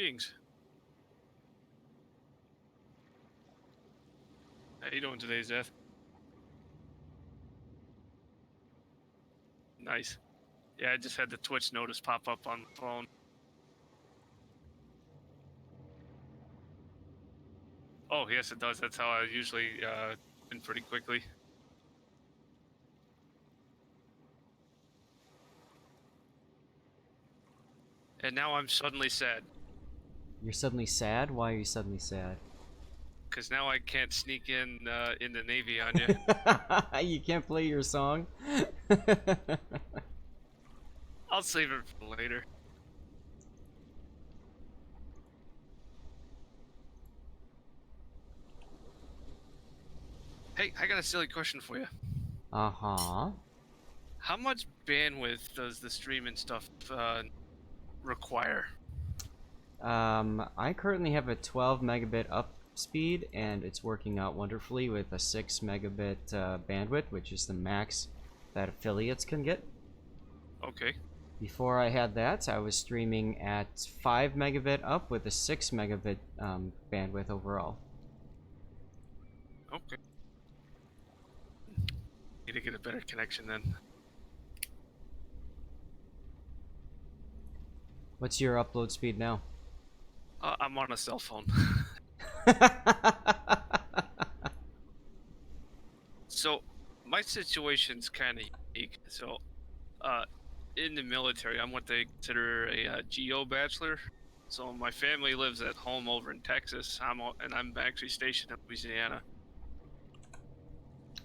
Greetings. How you doing today, Zeth? Nice. Yeah, I just had the Twitch notice pop up on the phone. Oh, yes, it does. That's how I usually win pretty quickly. And now I'm suddenly sad. You're suddenly sad? Why are you suddenly sad? Because now I can't sneak in the Navy on you. You can't play your song? I'll save it for later. Hey, I got a silly question for you. Uh-huh. How much bandwidth does the stream and stuff require? I currently have a 12 megabit up speed, and it's working out wonderfully with a 6 megabit bandwidth, which is the max that affiliates can get. Okay. Before I had that, I was streaming at 5 megabit up with a 6 megabit bandwidth overall. Okay. Need to get a better connection then. What's your upload speed now? I'm on a cell phone. So, my situation's kind of unique. So, in the military, I'm what they consider a geo bachelor. So, my family lives at home over in Texas. And I'm actually stationed in Louisiana.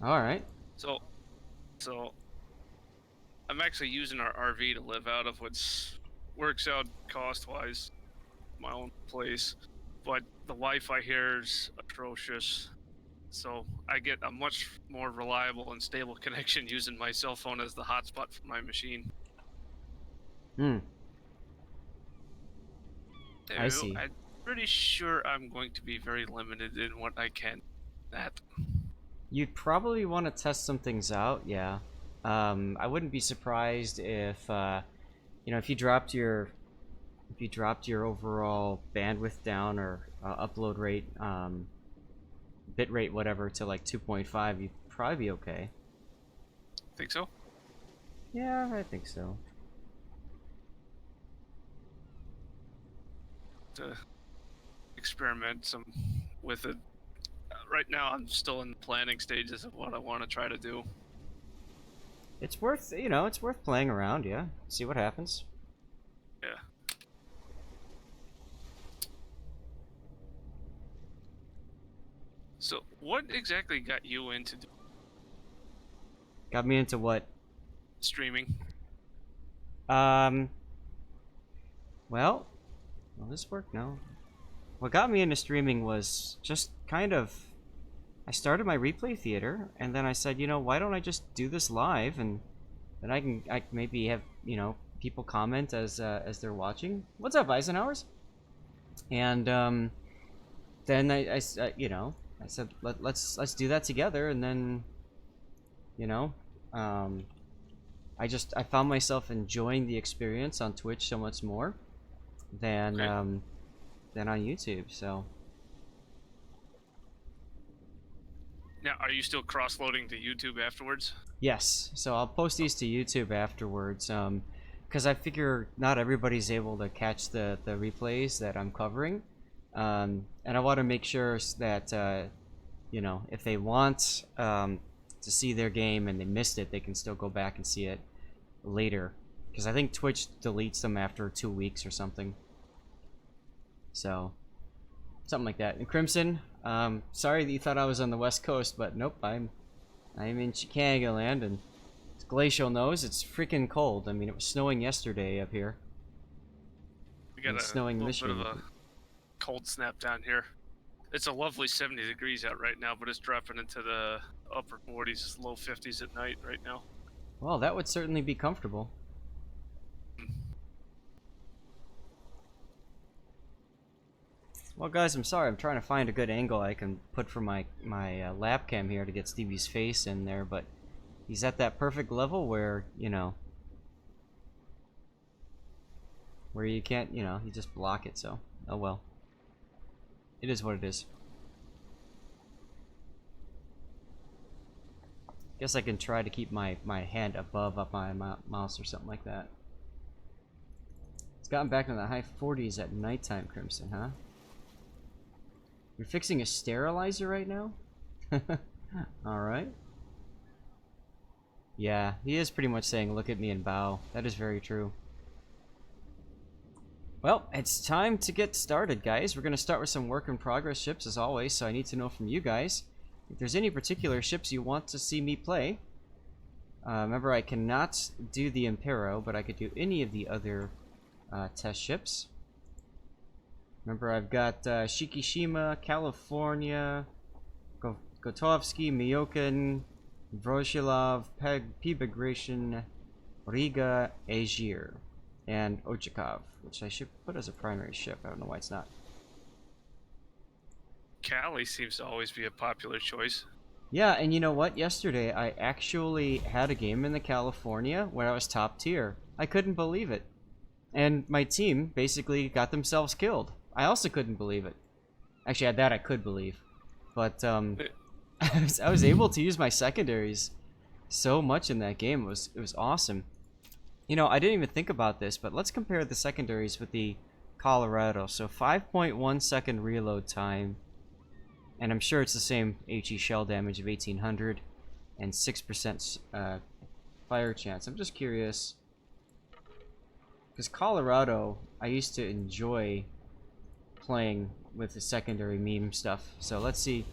All right. So I'm actually using our RV to live out of, which works out cost-wise, my own place. But the Wi-Fi here is atrocious. So I get a much more reliable and stable connection using my cell phone as the hotspot for my machine. I see. I'm pretty sure I'm going to be very limited in what I can. You'd probably want to test some things out, yeah. I wouldn't be surprised if, you know, if you dropped your overall bandwidth down or upload rate, bit rate, whatever, to like 2.5, you'd probably be okay. Think so? Yeah, I think so. To experiment some with it. Right now, I'm still in the planning stages of what I want to try to do. It's worth, you know, it's worth playing around, yeah. See what happens. Yeah. So, what exactly got you into Got me into what? streaming? Well, will this work? No. What got me into streaming was just kind of, I started my replay theater, and then I said, you know, why don't I just do this live, and then I maybe have, you know, people comment as they're watching. What's up, Eisenhower's? And then I you know, I said let's do that together, and then, you know, I found myself enjoying the experience on Twitch so much more than on YouTube. So Now, are you still cross-loading to YouTube afterwards? yes, so I'll post these to YouTube afterwards, because I figure not everybody's able to catch the replays that I'm covering, and I want to make sure that you know, if they want to see their game and they missed it, they can still go back and see it later, because I think Twitch deletes them after 2 weeks or something. So something like that. And Crimson, sorry that you thought I was on the West Coast, but nope, I'm in Chicagoland, and as Glacial knows, it's freaking cold. I mean, it was snowing yesterday up here. We got a little bit of a cold snap down here. It's a lovely 70 degrees out right now, but it's dropping into the upper 40s, low 50s at night right now. Well, that would certainly be comfortable. Well, guys, I'm sorry. I'm trying to find a good angle I can put for my lab cam here to get Stevie's face in there, but he's at that perfect level where, you know, where you can't, you know, you just block it. So Oh well. It is what it is. Guess I can try to keep my hand above up my mouse or something like that. It's gotten back in the high 40s at nighttime, Crimson, huh? You're fixing a sterilizer right now? Alright. Yeah, he is pretty much saying, look at me and bow. That is very true. Well, it's time to get started, guys. We're going to start with some work in progress ships, as always, so I need to know from you guys if there's any particular ships you want to see me play. Remember, I cannot do the Impero, but I could do any of the other test ships. Remember, I've got Shikishima, California, Gotovsky, Miyokin, Vroshilov, Pibagration, Riga, Agir, and Ochakov, which I should put as a primary ship. I don't know why it's not. Cali seems to always be a popular choice. Yeah, and you know what? Yesterday, I actually had a game in the California where I was top tier. I couldn't believe it. And my team basically got themselves killed. I also couldn't believe it. Actually, that I could believe. But, I was able to use my secondaries so much in that game. It was awesome. You know, I didn't even think about this, but let's compare the secondaries with the Colorado. So 5.1 second reload time. And I'm sure it's the same HE shell damage of 1800 and 6% fire chance. I'm just curious. Because Colorado, I used to enjoy playing with the secondary meme stuff. So let's see.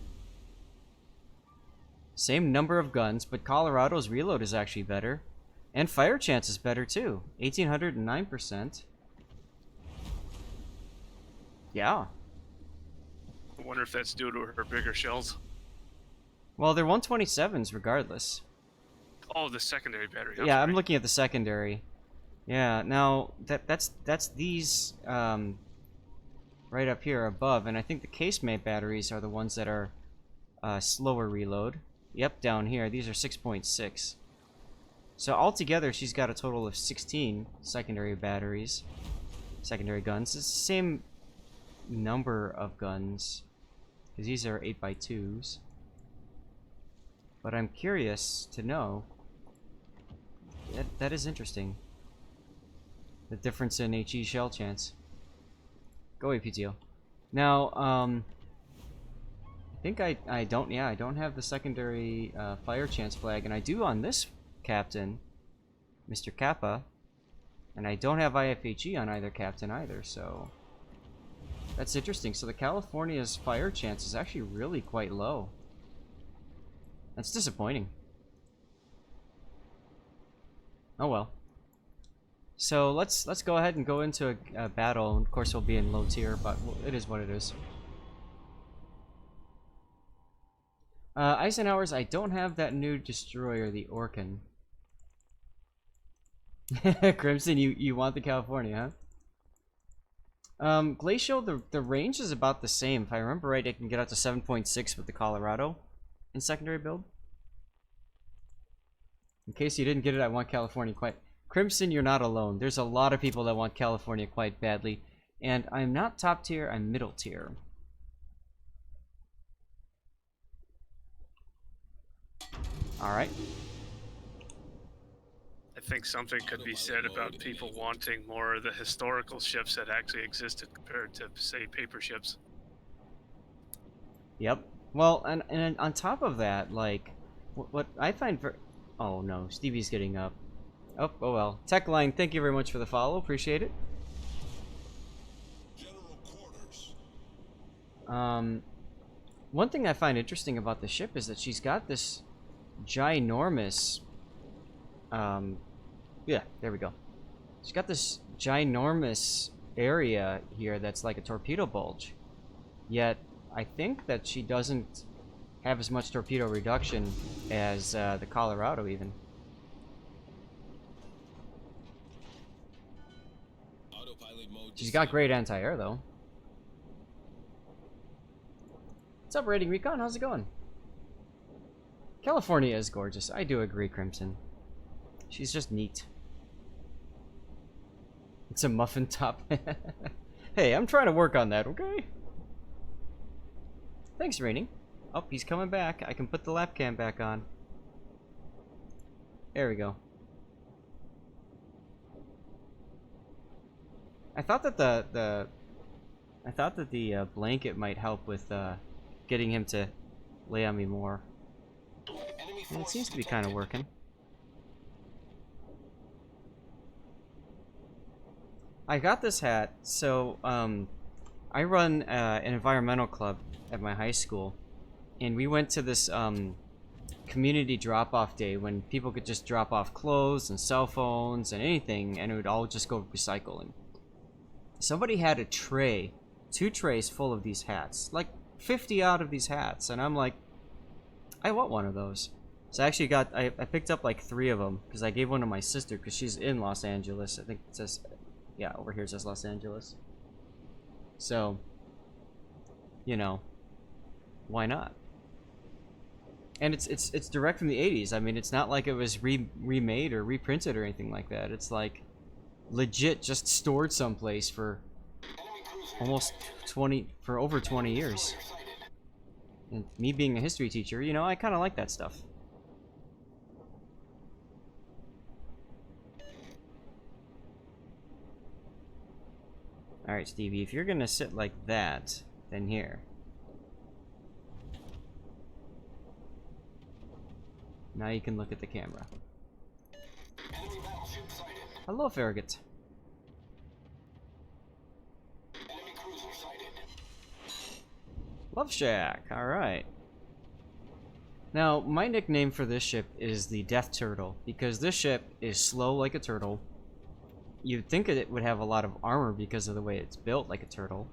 Same number of guns, but Colorado's reload is actually better. And fire chance is better too. 1800 and 9%. Yeah. I wonder if that's due to her bigger shells. Well, they're 127s regardless. Oh, the secondary battery. Yeah, I'm looking at the secondary. Yeah, now that's these right up here above, and I think the casemate batteries are the ones that are slower reload. Yep, down here. These are 6.6. So altogether, she's got a total of 16 secondary batteries, secondary guns. It's the same number of guns, because these are 8x2s. But I'm curious to know. That is interesting. The difference in HE shell chance. Go away, PTO. Now, I think I don't have the secondary fire chance flag, and I do on this captain, Mr. Kappa, and I don't have IFHE on either captain either, so that's interesting. So the California's fire chance is actually really quite low. That's disappointing. Oh well. So let's go ahead and go into a battle. Of course, we'll be in low tier, but it is what it is. Eisenhower's, I don't have that new destroyer, the Orkan. Crimson, you want the California, huh? Glacial, the range is about the same. If I remember right, it can get up to 7.6 with the Colorado in secondary build. In case you didn't get it, I want California quite... Crimson, you're not alone. There's a lot of people that want California quite badly. And I'm not top tier, I'm middle tier. Alright. I think something could be said about people wanting more of the historical ships that actually existed compared to, say, paper ships. Yep. Well, and on top of that, like, what I find very... Oh no, Stevie's getting up. Oh well. Techline, thank you very much for the follow. Appreciate it. One thing I find interesting about the ship is that she's got this ginormous... yeah, there we go. She's got this ginormous area here that's like a torpedo bulge. Yet, I think that she doesn't have as much torpedo reduction as the Colorado even. She's got great anti-air though. What's up, Rating Recon? How's it going? California is gorgeous. I do agree, Crimson. She's just neat. It's a muffin top. Hey, I'm trying to work on that, okay? Thanks, Raining. Oh, he's coming back. I can put the lap cam back on. There we go. I thought that the blanket might help with getting him to lay on me more. And it seems to be kind of working. I got this hat, so I run an environmental club at my high school, and we went to this community drop-off day when people could just drop off clothes and cell phones and anything, and it would all just go recycling. Somebody had a tray, 2 trays full of these hats, like 50 out of these hats, and I'm like, I want one of those. So I actually got, I picked up like 3 of them, because I gave one to my sister, because she's in Los Angeles. I think it says, yeah, over here it says Los Angeles. So, you know, why not? And it's direct from the 80s. I mean, it's not like it was remade or reprinted or anything like that. It's like legit just stored someplace for almost over 20 years. And me being a history teacher, you know, I kind of like that stuff. Alright, Stevie, if you're gonna sit like that, then here. Now you can look at the camera. Hello, Farragut. Love Shack, alright. Now, my nickname for this ship is the Death Turtle, because this ship is slow like a turtle. You'd think it would have a lot of armor because of the way it's built like a turtle.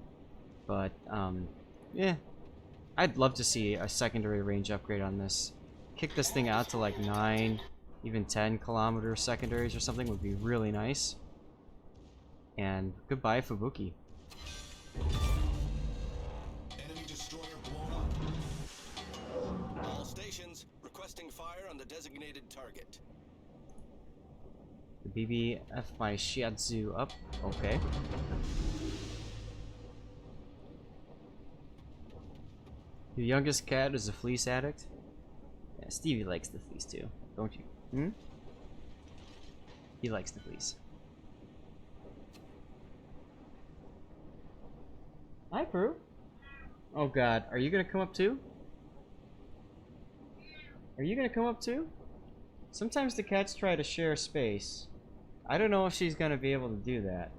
But, yeah. I'd love to see a secondary range upgrade on this. Kick this thing out to like 9, even 10 kilometer secondaries or something would be really nice. And goodbye, Fubuki. Enemy destroyer blown up. All stations requesting fire on the designated target. The BBF by Shiatsu up. Okay. Your youngest cat is a fleece addict? Yeah, Stevie likes the fleece too, don't you? Hmm? He likes the fleece. Hi, Prue. Oh god, are you gonna come up too? Are you gonna come up too? Sometimes the cats try to share space. I don't know if she's gonna be able to do that.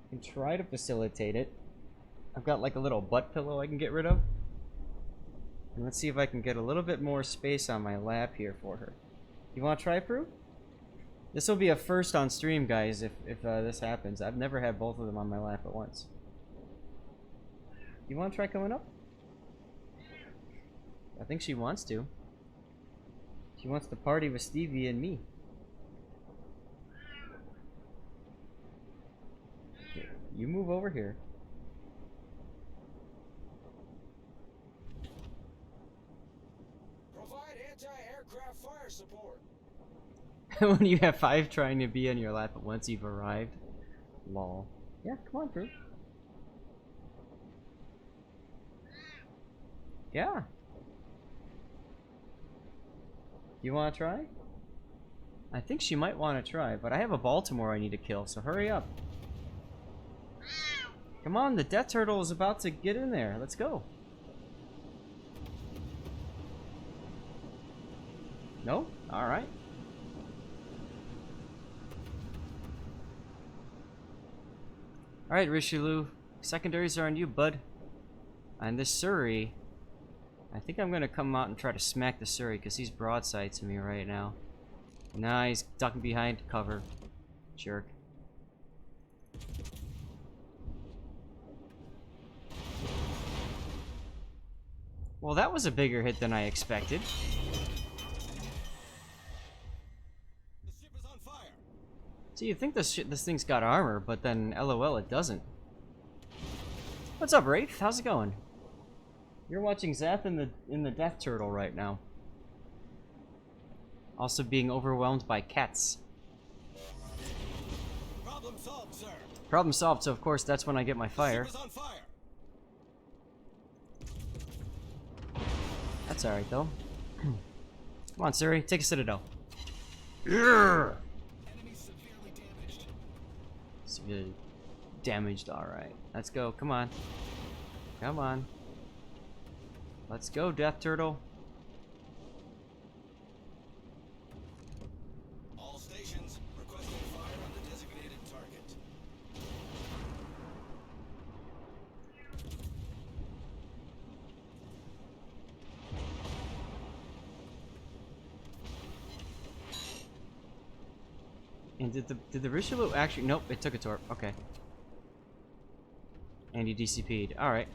I can try to facilitate it. I've got like a little butt pillow I can get rid of. And let's see if I can get a little bit more space on my lap here for her. You want to try, Prue? This will be a first on stream, guys, if this happens. I've never had both of them on my lap at once. You want to try coming up? I think she wants to. She wants to party with Stevie and me. Here, you move over here. Anti-aircraft fire support. When you have 5 trying to be on your lap at once, you've arrived. Lol. Yeah, come on, Prue. Yeah. You want to try? I think she might want to try, but I have a Baltimore I need to kill, so hurry up. Come on, the Death Turtle is about to get in there. Let's go. No? Alright. Alright, Richelieu. Secondaries are on you, bud. And this Surrey, I think I'm gonna come out and try to smack the Surrey because he's broadside to me right now. Nah, he's ducking behind cover. Jerk. Well, that was a bigger hit than I expected. So you think this thing's got armor, but then LOL it doesn't. What's up, Wraith? How's it going? You're watching Zath in the Death Turtle right now. Also being overwhelmed by cats. Problem solved, sir. Problem solved, so of course that's when I get my fire. Ship is on fire. That's alright though. Come on, Suri, take a citadel. Yeah. Enemy severely damaged. Severely damaged, alright. Let's go, come on. Come on. Let's go, Death Turtle. All stations requesting fire on the designated target. And did the Richelieu actually? Nope, it took a torp. Okay. And he DCP'd. Alright.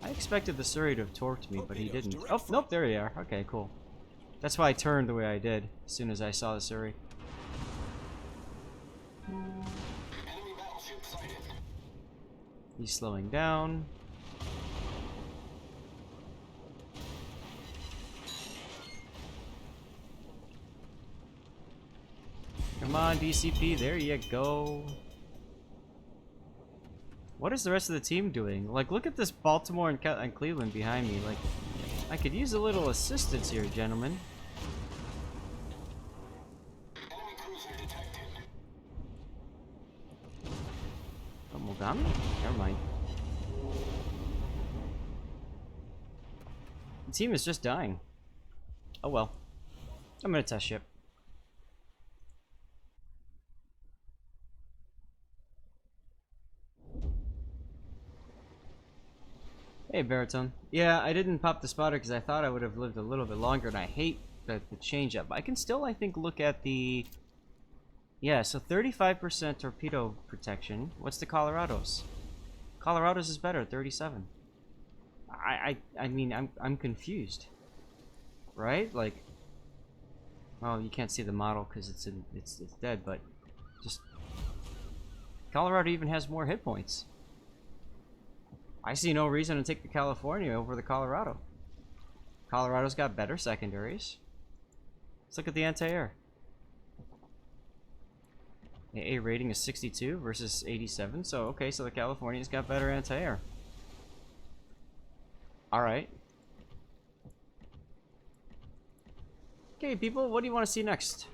I expected the Surrey to have torqued me, but he didn't. Oh, nope, there you are. Okay, cool. That's why I turned the way I did as soon as I saw the Surrey. Enemy battleship sighted. He's slowing down. Come on, DCP, there you go. What is the rest of the team doing? Like, look at this Baltimore and Cleveland behind me. Like, I could use a little assistance here, gentlemen. Enemy cruiser detected. Oh, Mogami? Never mind. The team is just dying. Oh well. I'm gonna test ship. Hey, Baritone. Yeah, I didn't pop the spotter because I thought I would have lived a little bit longer, and I hate the change up. I can still, I think, look at the... Yeah, so 35% torpedo protection. What's the Colorado's? Colorado's is better, 37. I mean, I'm confused. Right? Like... Well, you can't see the model because it's dead, but... Just... Colorado even has more hit points. I see no reason to take the California over the Colorado. Colorado's got better secondaries. Let's look at the anti-air. The A rating is 62 versus 87, so okay, so the California's got better anti-air. Alright. Okay, people, what do you want to see next?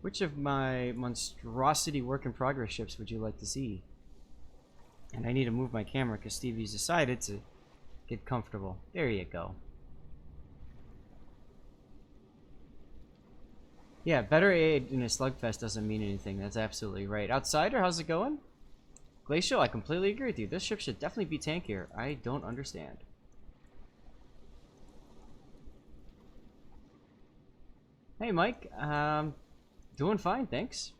Which of my monstrosity work-in-progress ships would you like to see? And I need to move my camera because Stevie's decided to get comfortable. There you go. Yeah, better aid in a slugfest doesn't mean anything. That's absolutely right. Outsider, how's it going? Glacial, I completely agree with you. This ship should definitely be tankier. I don't understand. Hey, Mike. Doing fine, thanks.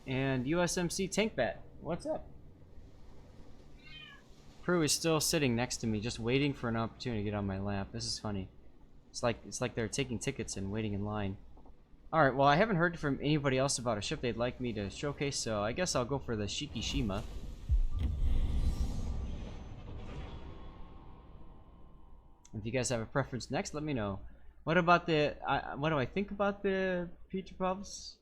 And USMC Tankbat, what's up? Crew is still sitting next to me, just waiting for an opportunity to get on my lap. This is funny. It's like they're taking tickets and waiting in line. Alright, well, I haven't heard from anybody else about a ship they'd like me to showcase, so I guess I'll go for the Shikishima. If you guys have a preference next, let me know. What about the... what do I think about the Peter Pubs?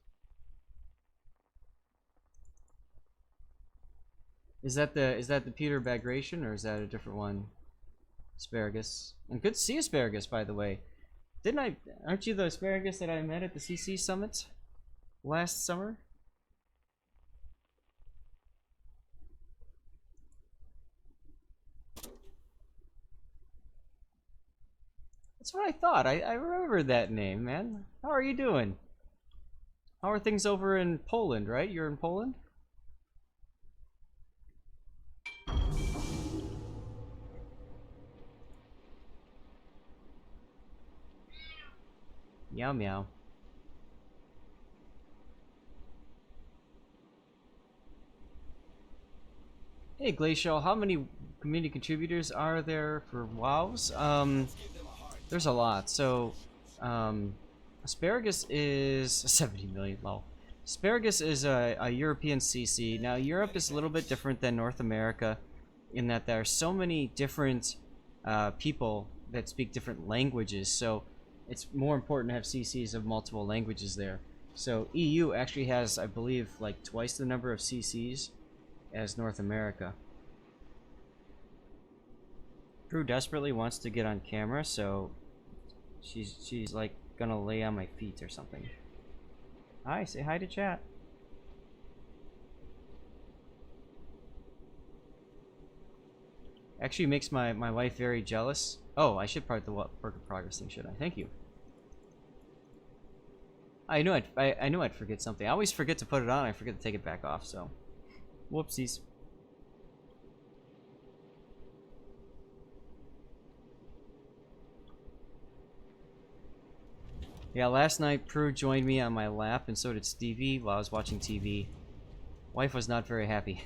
Is that the Peter Bagration, or is that a different one? Asparagus. And good to see Asparagus, by the way. Aren't you the Asparagus that I met at the CC Summit last summer? That's what I thought. I remember that name, man. How are you doing? How are things over in Poland, right? You're in Poland? Meow meow. Hey Glacial, how many community contributors are there for WoWs? There's a lot. So, Asparagus is 70 million. Well, Asparagus is a European CC. Now, Europe is a little bit different than North America in that there are so many different people that speak different languages. So, it's more important to have CCs of multiple languages there. So EU actually has, I believe, like twice the number of CCs as North America. Prue desperately wants to get on camera, so she's like gonna lay on my feet or something. Hi, say hi to chat. Actually makes my wife very jealous. Oh, I should part the work of progress thing, should I? Thank you. I knew I'd forget something. I always forget to put it on. I forget to take it back off. So, whoopsies. Yeah, last night Prue joined me on my lap, and so did Stevie while I was watching TV. Wife was not very happy.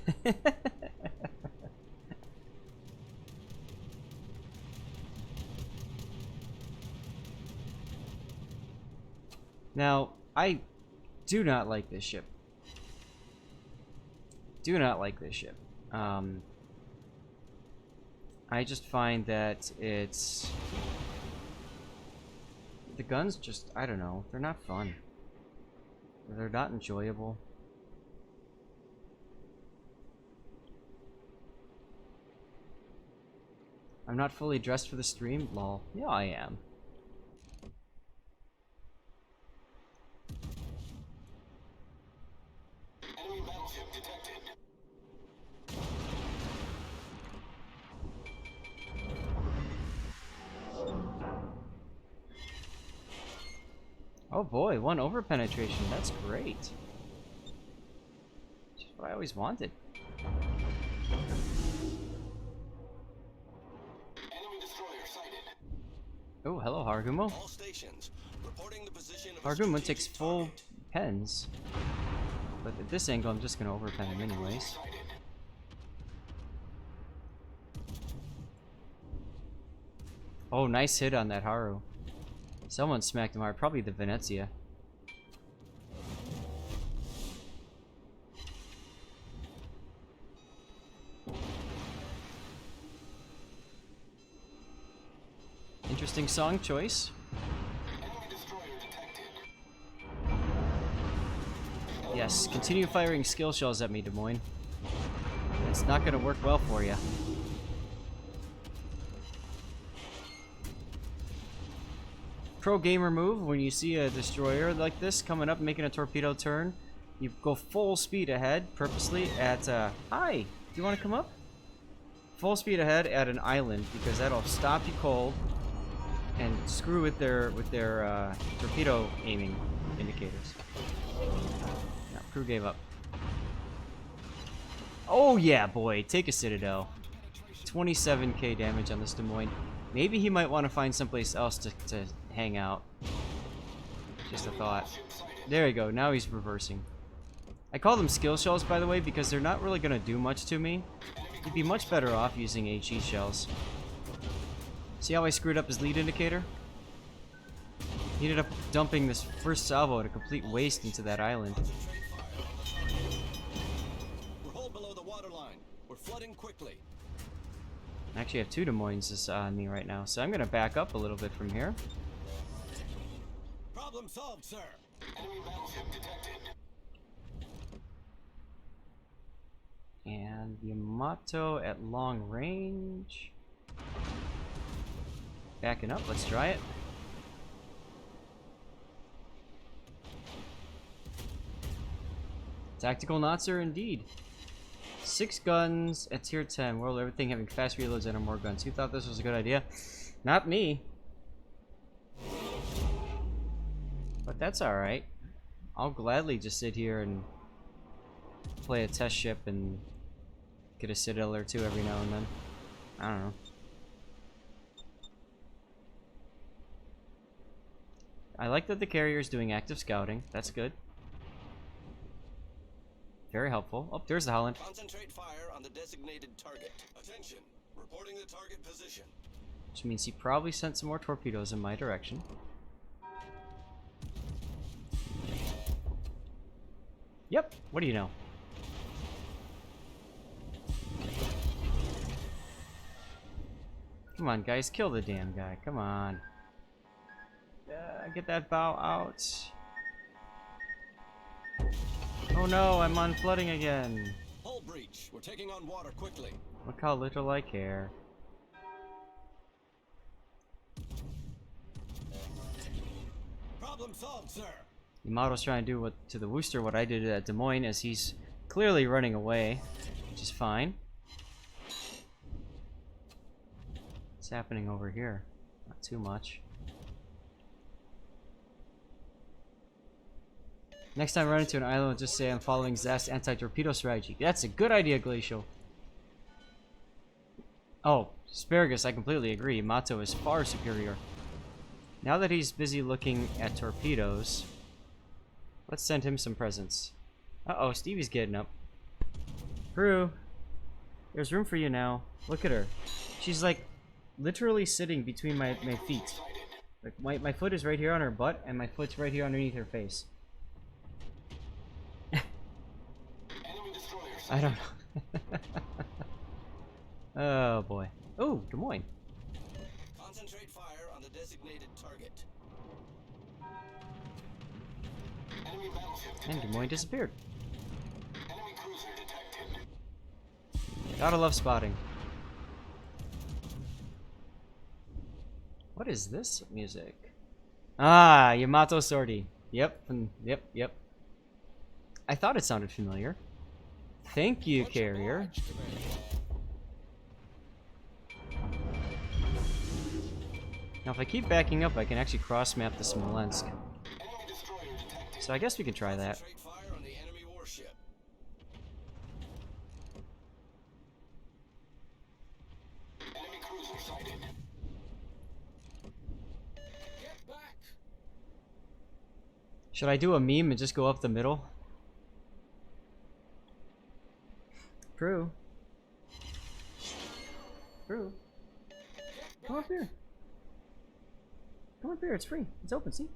Now, I do not like this ship. Do not like this ship. I just find that it's... The guns just, I don't know, they're not fun. They're not enjoyable. I'm not fully dressed for the stream? Lol. Yeah, I am. Enemy battleship detected. Oh boy, 1 over penetration. That's great. Just what I always wanted. Enemy destroyer sighted. Oh, hello, Hargumo. All stations reporting the position of a Hargumo strategic takes full target. pens. But at this angle, I'm just gonna overpen him anyways. Sighted. Oh, nice hit on that Haru. Someone smacked him hard. Probably the Venezia. Interesting song choice. Enemy destroyer detected. Yes, continue firing skill shells at me, Des Moines. It's not gonna work well for you. Pro gamer move, when you see a destroyer like this coming up making a torpedo turn, you go full speed ahead purposely at hi, do you want to come up? Full speed ahead at an island, because that'll stop you cold and screw with their torpedo aiming indicators. No, crew gave up. Oh yeah, boy, take a Citadel. 27k damage on this Des Moines. Maybe he might want to find someplace else to hang out. Just a thought. There you go, now he's reversing. I call them skill shells, by the way, because they're not really going to do much to me. You'd be much better off using HE shells. See how I screwed up his lead indicator? He ended up dumping this first salvo at a complete waste into that island. We're hull below the waterline. We're flooding quickly. I actually have 2 Des Moines on me right now, so I'm going to back up a little bit from here. Problem solved, sir. Enemy battleship detected. And Yamato at long range. Backing up, let's try it. Tactical Natsu indeed. 6 guns at tier 10. World everything having fast reloads and more guns. Who thought this was a good idea? Not me. But that's alright. I'll gladly just sit here and play a test ship and get a Citadel or 2 every now and then. I don't know. I like that the carrier is doing active scouting. That's good. Very helpful. Oh, there's the Holland. Concentrate fire on the designated target. Attention. Reporting the target position. Which means he probably sent some more torpedoes in my direction. Yep. What do you know? Come on, guys. Kill the damn guy. Come on. Get that bow out. Oh no, I'm on flooding again. Hull breach. We're taking on water quickly. Look how little I care. Problem solved, sir. Yamato's trying to do to the Wooster what I did at Des Moines, as he's clearly running away, which is fine. What's happening over here? Not too much. Next time I run into an island, I'll just say I'm following Zast's anti-torpedo strategy. That's a good idea, Glacial. Oh, Asparagus, I completely agree. Yamato is far superior. Now that he's busy looking at torpedoes, let's send him some presents. Uh-oh, Stevie's getting up. Prue, there's room for you now. Look at her. She's like literally sitting between my feet. Like my foot is right here on her butt, and my foot's right here underneath her face. I don't know. Oh boy. Oh, Des Moines. Concentrate fire on the designated target. And Des Moines disappeared. Enemy cruiser detected. Gotta love spotting. What is this music? Ah, Yamato Sortie. Yep, yep. I thought it sounded familiar. Thank you, carrier. Now if I keep backing up, I can actually cross-map the Smolensk. So I guess we can try that. Concentrate fire on the enemy warship. Enemy cruiser sighted. Get back. Should I do a meme and just go up the middle? Prue. Prue. Come up here. Come up here, it's free. It's open, see?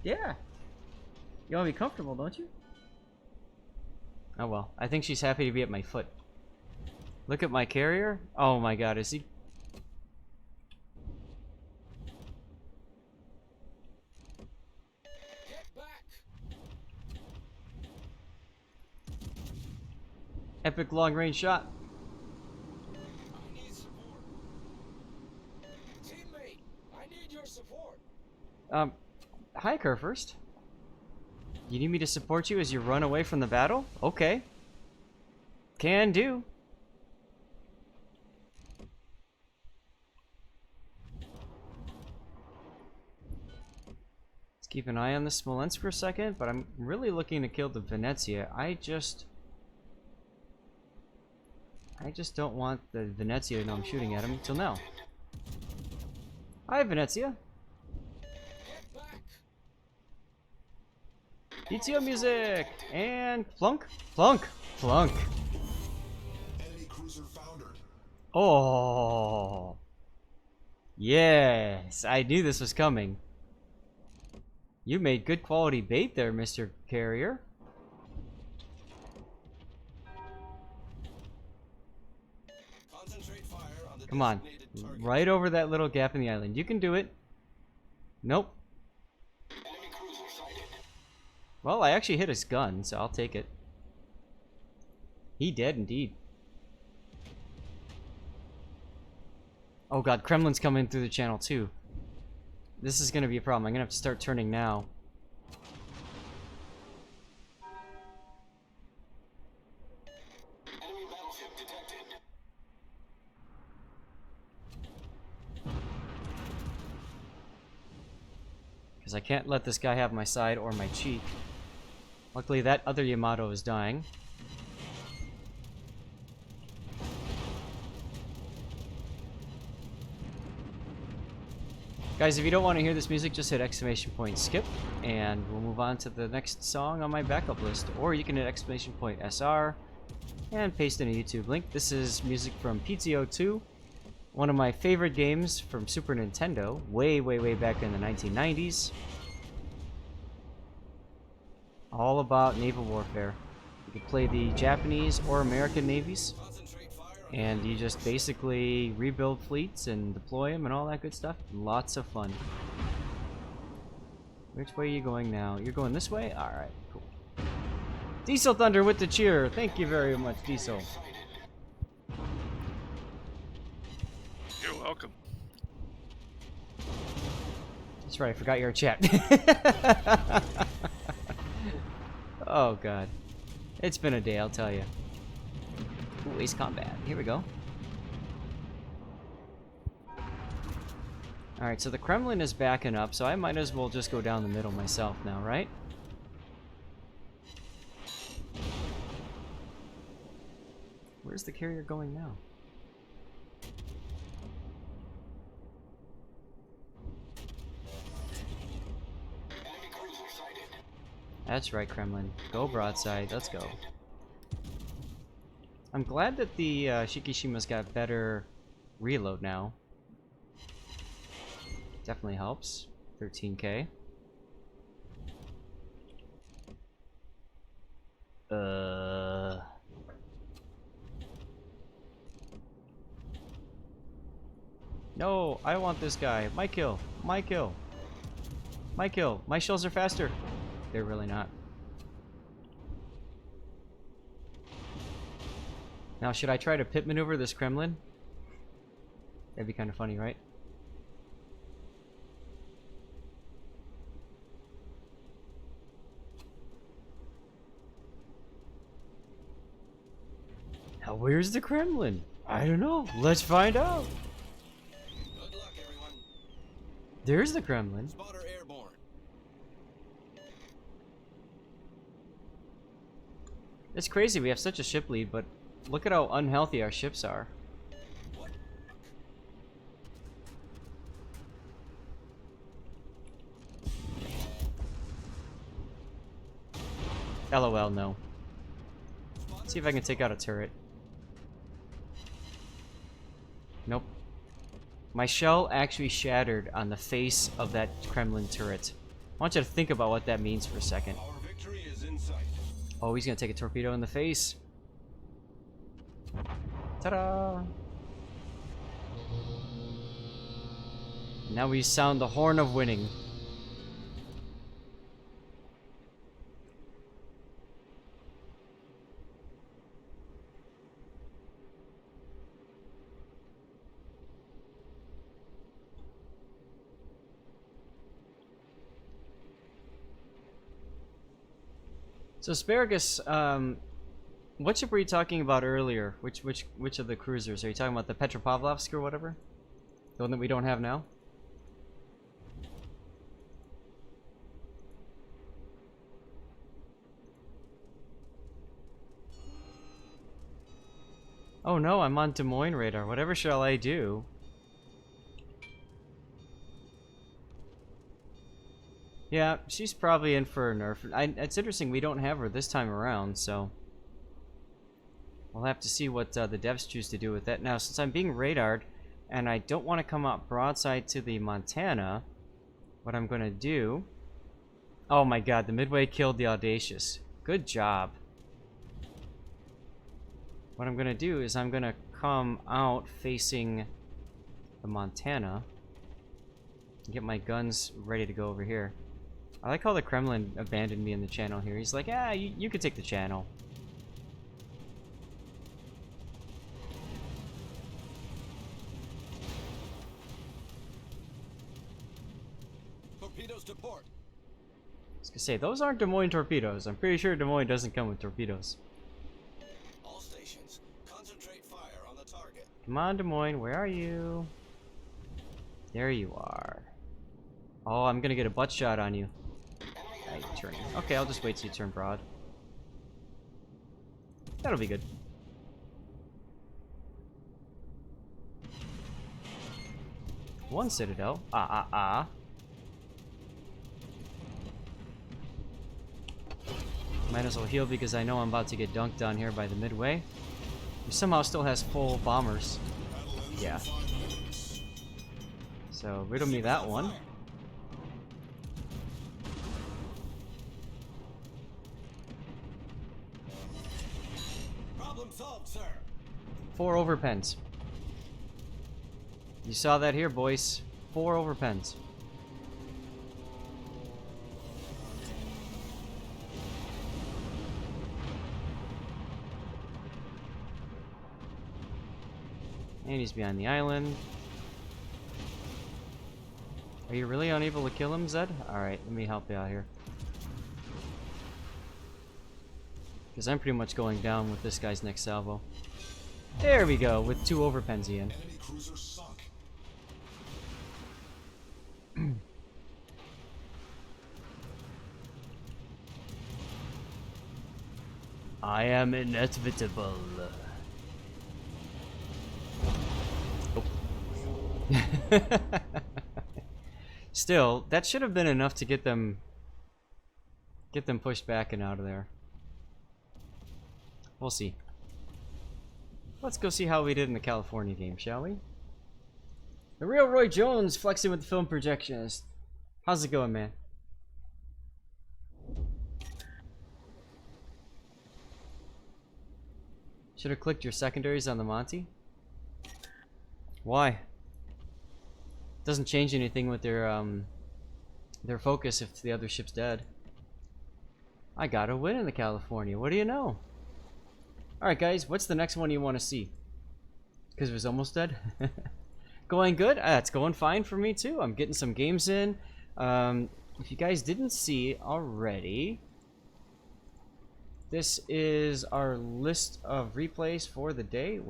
Yeah. You want to be comfortable, don't you? Oh well. I think she's happy to be at my foot. Look at my carrier. Oh my god, is he... Epic long-range shot. I need support. Teammate, I need your support. Hi, Kerfurst. You need me to support you as you run away from the battle? Okay. Can do. Let's keep an eye on the Smolensk for a second, but I'm really looking to kill the Venezia. I just don't want the Venezia to know I'm shooting at him until now. Hi, Venezia. DTO music! And plunk, plunk, plunk. Enemy cruiser foundered. Oh. Yes, I knew this was coming. You made good quality bait there, Mr. Carrier. Concentrate fire on the Come on. designated target. Right over that little gap in the island. You can do it. Nope. Enemy cruiser sighted. Well, I actually hit his gun, so I'll take it. He dead indeed. Oh god, Kremlin's coming through the channel too. This is gonna be a problem. I'm gonna have to start turning now. Enemy battleship detected. Because I can't let this guy have my side or my cheek. Luckily that other Yamato is dying. Guys, if you don't want to hear this music, just hit exclamation point skip, and we'll move on to the next song on my backup list. Or you can hit exclamation point SR and paste in a YouTube link. This is music from PTO2, one of my favorite games from Super Nintendo, way back in the 1990s. All about naval warfare. You can play the Japanese or American navies, Concentrate fire on and you just basically rebuild fleets and deploy them and all that good stuff. Lots of fun. Which way are you going now? You're going this way? Alright, cool. Diesel Thunder with the cheer. Thank you very much, Diesel. You're welcome. That's right, I forgot your chat. Oh god. It's been a day, I'll tell you. Ooh, Ace Combat. Here we go. Alright, so the Kremlin is backing up, so I might as well just go down the middle myself now, right? Where's the carrier going now? That's right, Kremlin. Go broadside. Let's go. I'm glad that the Shikishima's got better reload now. Definitely helps. 13k. No, I want this guy. My kill. My kill. My kill. My shells are faster. They're really not. Now, should I try to pit maneuver this Kremlin? That'd be kind of funny, right? Now, where's the Kremlin? I don't know. Let's find out. Good luck, everyone. There's the Kremlin. Spotter airborne. It's crazy. We have such a ship lead, but look at how unhealthy our ships are. What? LOL, no. Let's see if I can take out a turret. Nope. My shell actually shattered on the face of that Kremlin turret. I want you to think about what that means for a second. Our victory is in sight. Oh, he's gonna take a torpedo in the face. Ta-da! Now we sound the horn of winning. So Asparagus, what ship were you talking about earlier? Which of the cruisers? Are you talking about the Petropavlovsk or whatever? The one that we don't have now? Oh no, I'm on Des Moines radar. Whatever shall I do? Yeah, she's probably in for a nerf. It's interesting, we don't have her this time around, so... We'll have to see what the devs choose to do with that. Now, since I'm being radared, and I don't want to come out broadside to the Montana, what I'm going to do... Oh my god, the Midway killed the Audacious. Good job. What I'm going to do is I'm going to come out facing the Montana. And get my guns ready to go over here. I like how the Kremlin abandoned me in the channel here. He's like, ah, you could take the channel. Torpedoes to port. I was gonna say, those aren't Des Moines torpedoes. I'm pretty sure Des Moines doesn't come with torpedoes. All stations, concentrate fire on the target. Come on, Des Moines, where are you? There you are. Oh, I'm gonna get a butt shot on you. You're turning. Okay, I'll just wait till you turn broad. That'll be good. One Citadel. Might as well heal because I know I'm about to get dunked on here by the Midway. He somehow still has full bombers. Yeah. So, riddle me that one. Problem solved, sir. 4 overpens. You saw that here, boys. 4 overpens. And he's behind the island. Are you really unable to kill him, Zed? Alright, let me help you out here. Because I'm pretty much going down with this guy's next salvo. There we go, with 2 overpens in. Enemy cruiser sunk. I am inevitable. Oh. Still, that should have been enough to get them pushed back and out of there. We'll see. Let's go see how we did in the California game, shall we? The real Roy Jones flexing with the film projectionist. How's it going, man? Should have clicked your secondaries on the Monty. Why? Doesn't change anything with their focus if the other ship's dead. I got a win in the California. What do you know? Alright guys, what's the next one you want to see? Because it was almost dead. Going good? It's going fine for me too. I'm getting some games in. If you guys didn't see already, this is our list of replays for the day.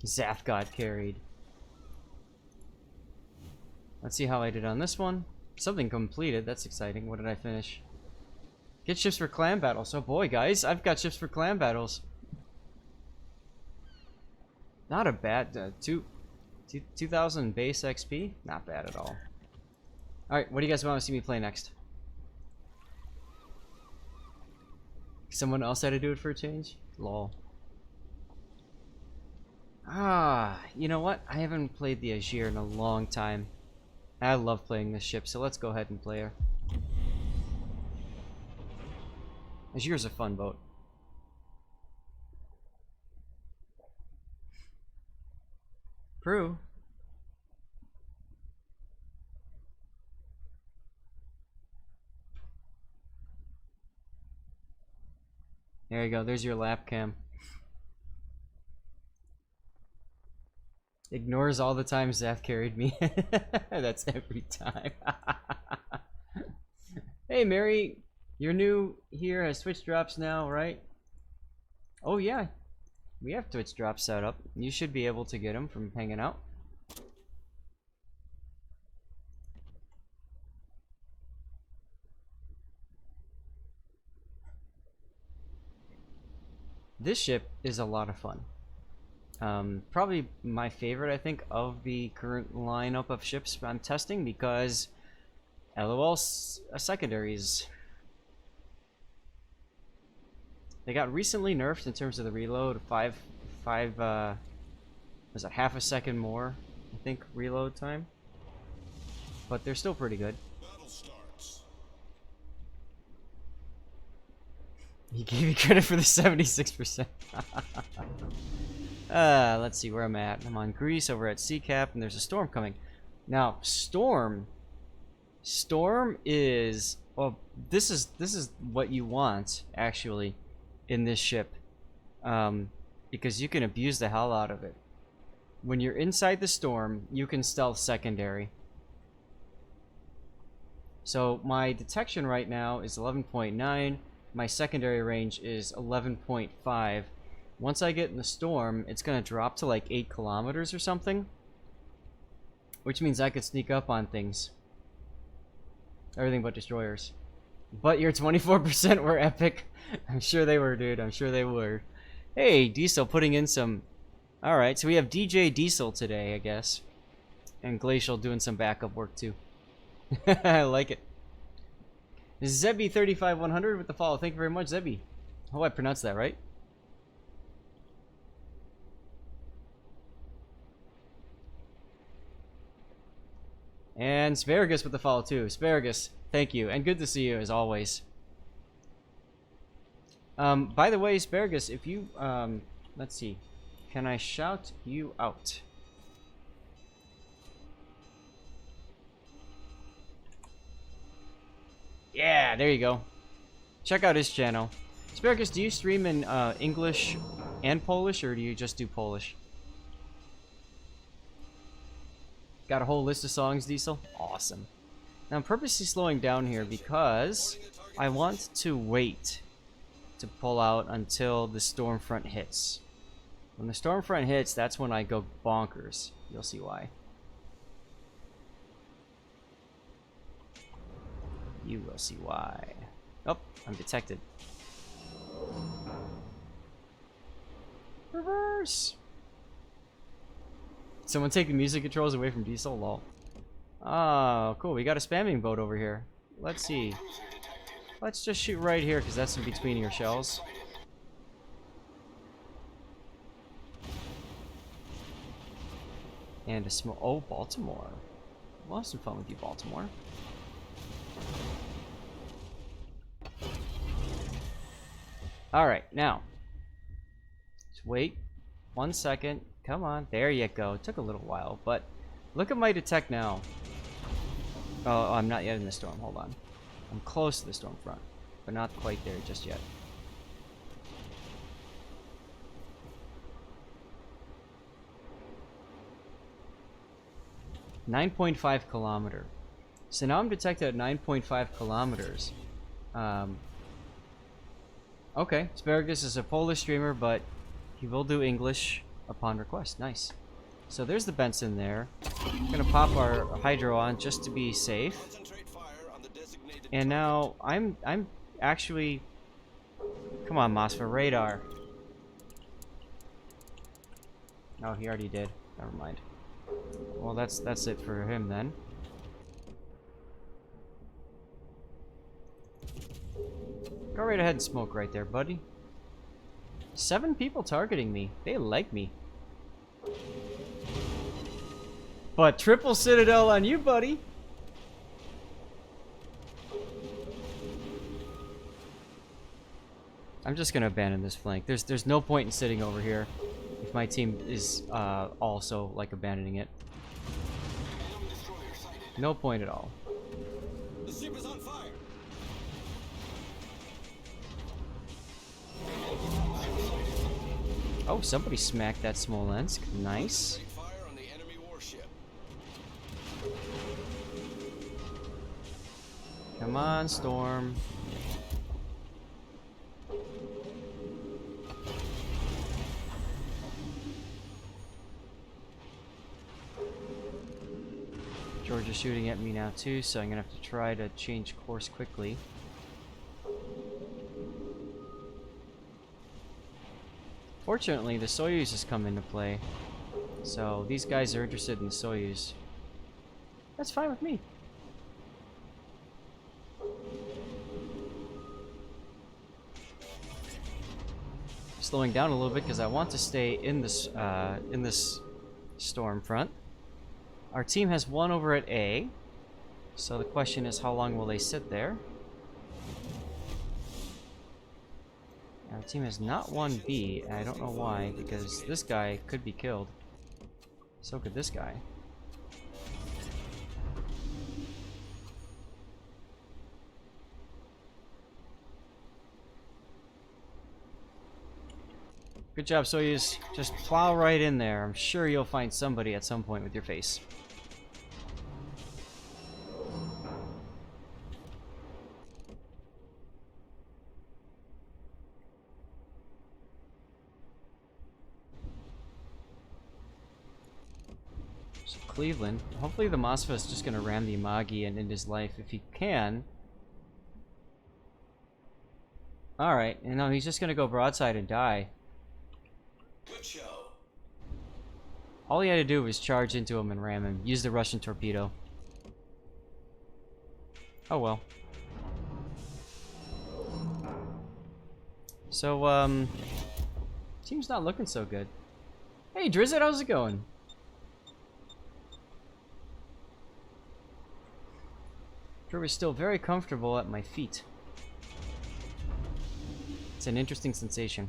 Zaf got carried. Let's see how I did on this one. Something completed. That's exciting. What did I finish? Get ships for clan battles. Oh boy, guys, I've got ships for clan battles. Not a bad 2,000 base XP. Not bad at all. All right, what do you guys want to see me play next? Someone else had to do it for a change? Lol. You know what? I haven't played the Agir in a long time. I love playing this ship, so let's go ahead and play her. Agir's a fun boat. Crew. There you go. There's your lap cam. Ignores all the times Zaf carried me. That's every time. Hey, Mary. You're new here, has Twitch drops now, right? Oh, yeah. We have Twitch drops set up. You should be able to get them from hanging out. This ship is a lot of fun. Probably my favorite, I think, of the current lineup of ships I'm testing because LOL secondaries. They got recently nerfed in terms of the reload. Was it half a second more, I think, reload time? But they're still pretty good. Battle starts. He gave you credit for the 76%. Let's see where I'm at. I'm on Greece over at Seacap, and there's a storm coming. Now, Storm is, well, this is what you want actually in this ship, because you can abuse the hell out of it. When you're inside the storm, you can stealth secondary. So my detection right now is 11.9. My secondary range is 11.5. Once I get in the storm, it's gonna drop to like 8 kilometers or something, which means I could sneak up on things. Everything but destroyers. But your 24% were epic. I'm sure they were, dude. I'm sure they were. Hey, Diesel putting in some... Alright, so we have DJ Diesel today, I guess. And Glacial doing some backup work, too. I like it. Zebby35100 with the follow. Thank you very much, Zebby. Hope I pronounced that right. And Asparagus with the follow, too. Asparagus, thank you. And good to see you, as always. By the way, Asparagus, if you, let's see. Can I shout you out? Yeah, there you go. Check out his channel. Asparagus, do you stream in English and Polish, or do you just do Polish? Got a whole list of songs, Diesel? Awesome. Now I'm purposely slowing down here because I want to wait to pull out until the storm front hits. When the storm front hits, that's when I go bonkers. You'll see why. You will see why. Oh, I'm detected. Reverse! Someone take the music controls away from Diesel? Lol. Oh, cool. We got a spamming boat over here. Let's see. Let's just shoot right here, because that's in between your shells. And a small... Oh, Baltimore. We'll have some fun with you, Baltimore. Alright, now. Just wait 1 second. Come on. There you go. It took a little while, but look at my detect now. Oh, I'm not yet in the storm. Hold on. I'm close to the storm front, but not quite there just yet. .5 kilometer. So now I'm detected at 9.5 kilometers. Okay, Asparagus is a Polish streamer, but he will do English upon request. Nice. So there's the Benson there. I'm gonna pop our hydro on just to be safe. And now I'm actually... Come on, Moss, for radar. Oh, he already did. Never mind. Well, that's it for him then. Go right ahead and smoke right there, buddy. 7 people targeting me. They like me. But triple Citadel on you, buddy. I'm just gonna abandon this flank. There's no point in sitting over here if my team is also like abandoning it. No point at all. The ship is on fire. Oh, somebody smacked that Smolensk. Nice. Fire on the enemy warship. Come on, Storm. George is shooting at me now too, so I'm gonna have to try to change course quickly. Fortunately, the Soyuz has come into play, so these guys are interested in the Soyuz. That's fine with me. Slowing down a little bit because I want to stay in this storm front. Our team has one over at A, so the question is how long will they sit there? Our team has not won B, and I don't know why, because this guy could be killed. So could this guy. Good job, Soyuz. Just plow right in there. I'm sure you'll find somebody at some point with your face. So Cleveland. Hopefully the Moskva is just going to ram the Amagi and end his life if he can. Alright, and now he's just going to go broadside and die. Good show. All he had to do was charge into him and ram him. Use the Russian torpedo. Oh well. So, team's not looking so good. Hey, Drizzit, how's it going? Drew is still very comfortable at my feet. It's an interesting sensation.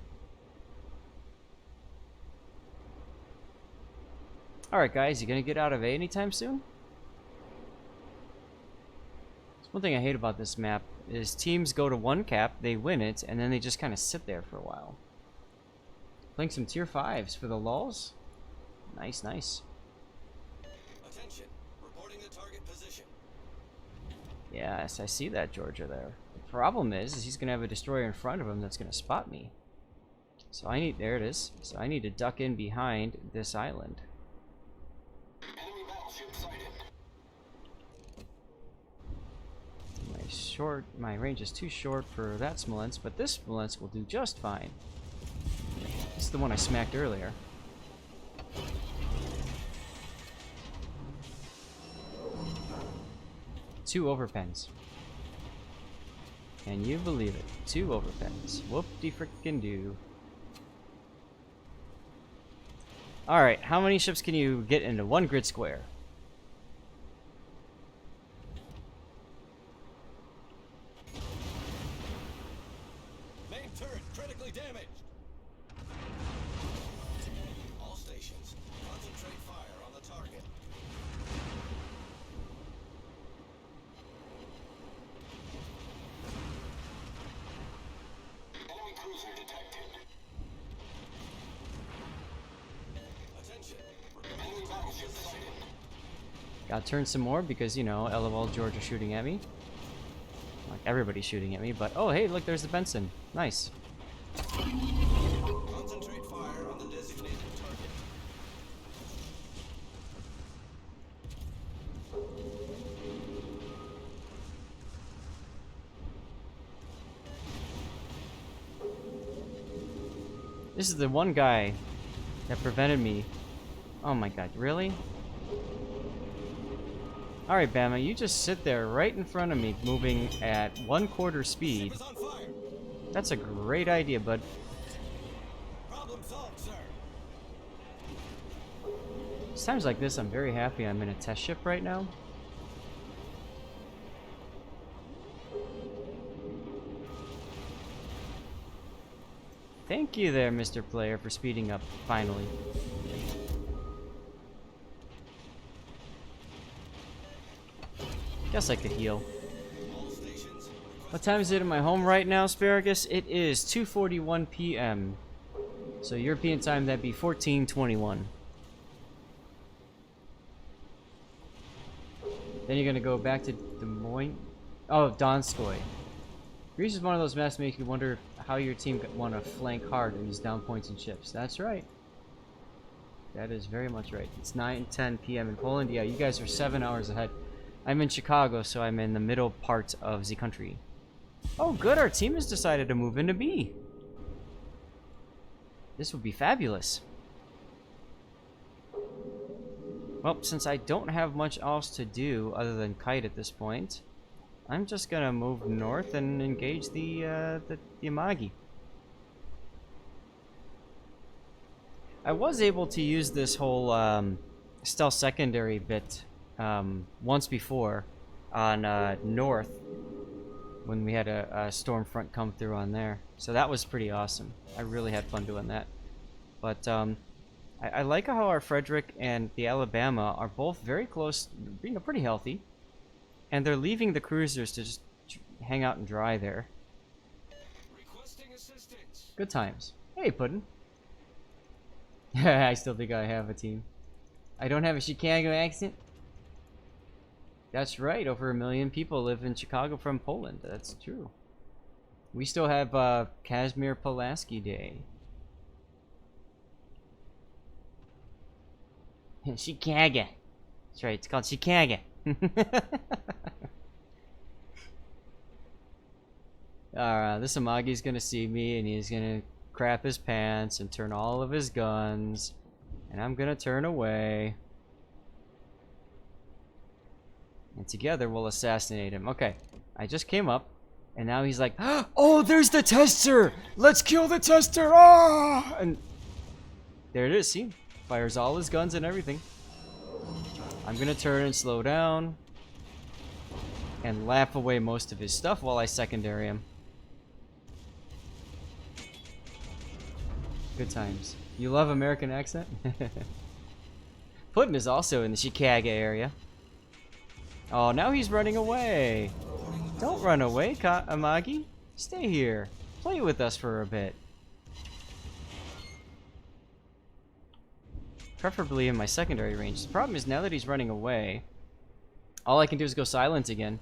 Alright guys, you gonna get out of A anytime soon? One thing I hate about this map is teams go to one cap, they win it, and then they just kind of sit there for a while. Playing some tier 5s for the lulz. Nice, nice. Attention. Reporting the target position. Yes, I see that Georgia there. The problem is he's going to have a destroyer in front of him that's going to spot me. So I need, there it is. So I need to duck in behind this island. Enemy battleship sighted. My range is too short for that Smolensk, but this Smolensk will do just fine. This is the one I smacked earlier. Two overpens. Can you believe it? 2 overpens. Whoop-de-frickin-do. Alright, how many ships can you get into one grid square? Main turret critically damaged. All stations, concentrate fire on the target. Enemy cruiser detected. Attention. Enemy battleship sighted. Gotta turn some more because, you know, LOL Georgia shooting at me. Like, everybody's shooting at me, but... Oh, hey, look, there's the Benson. Nice. Concentrate fire on the designated target. This is the one guy that prevented me. Oh my god, really? Alright, Bama, you just sit there right in front of me, moving at 1/4 speed. Ship is on fire. That's a great idea, bud. Problem solved, sir. It's times like this, I'm very happy I'm in a test ship right now. Thank you there, Mr. Player, for speeding up, finally. Guess I could heal. All stations. What time is it in my home right now, Asparagus? It is 2:41 p.m. So European time, that'd be 14:21. Then you're gonna go back to Des Moines. Oh, Donskoy. Greece is one of those maps that make you wonder how your team want to flank hard in these down points and ships. That's right. That is very much right. It's 9:10 p.m. in Poland. Yeah, you guys are 7 hours ahead. I'm in Chicago, so I'm in the middle part of the country. Oh, good. Our team has decided to move into B. This would be fabulous. Well, since I don't have much else to do other than kite at this point, I'm just gonna move north and engage the Yamagi. I was able to use this whole stealth secondary bit once before on north when we had a storm front come through on there, so that was pretty awesome. I really had fun doing that. But I like how our Frederick and the Alabama are both very close, you know, pretty healthy, and they're leaving the cruisers to just hang out and dry there. Requesting assistance. Good times. Hey, Puddin'. I still think I have a team. I don't have a Chicago accent. That's right, over 1 million people live in Chicago from Poland. That's true. We still have Kazimierz Pulaski Day. Chicago. That's right, it's called Chicago. This Amagi's gonna see me and he's gonna crap his pants and turn all of his guns. And I'm gonna turn away. And together we'll assassinate him. Okay, I just came up, and now he's like, oh, there's the tester! Let's kill the tester! Ah! And there it is, see? Fires all his guns and everything. I'm gonna turn and slow down, and laugh away most of his stuff while I secondary him. Good times. You love American accent? Putin is also in the Chicago area. Oh, now he's running away. Don't run away, Amagi. Stay here. Play with us for a bit. Preferably in my secondary range. The problem is now that he's running away, all I can do is go silent again.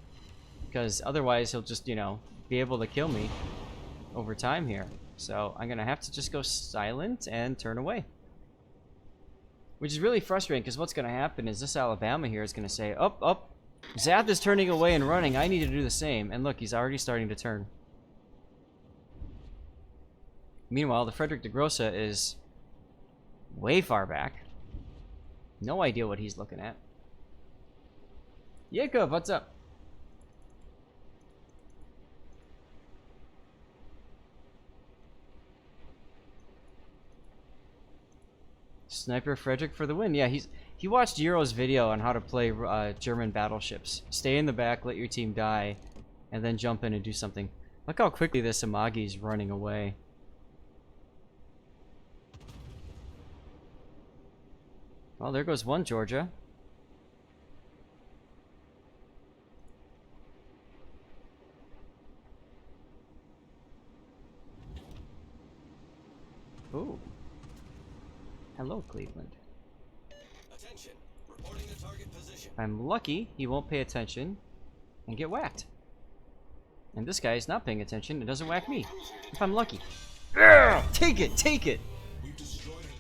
Because otherwise he'll just, you know, be able to kill me over time here. So I'm going to have to just go silent and turn away. Which is really frustrating because what's going to happen is this Alabama here is going to say, up. Zath is turning away and running. I need to do the same. And look, he's already starting to turn. Meanwhile, the Frederick de Grossa is way far back. No idea what he's looking at. Jacob, what's up? Sniper Frederick for the win. Yeah, he watched Euro's video on how to play German battleships. Stay in the back, let your team die, and then jump in and do something. Look how quickly this Amagi is running away. Well, there goes one, Georgia. Ooh. Hello, Cleveland. Attention. Reporting the target position. If I'm lucky, he won't pay attention and get whacked. And this guy is not paying attention and doesn't whack me. If I'm lucky. Take it, take it!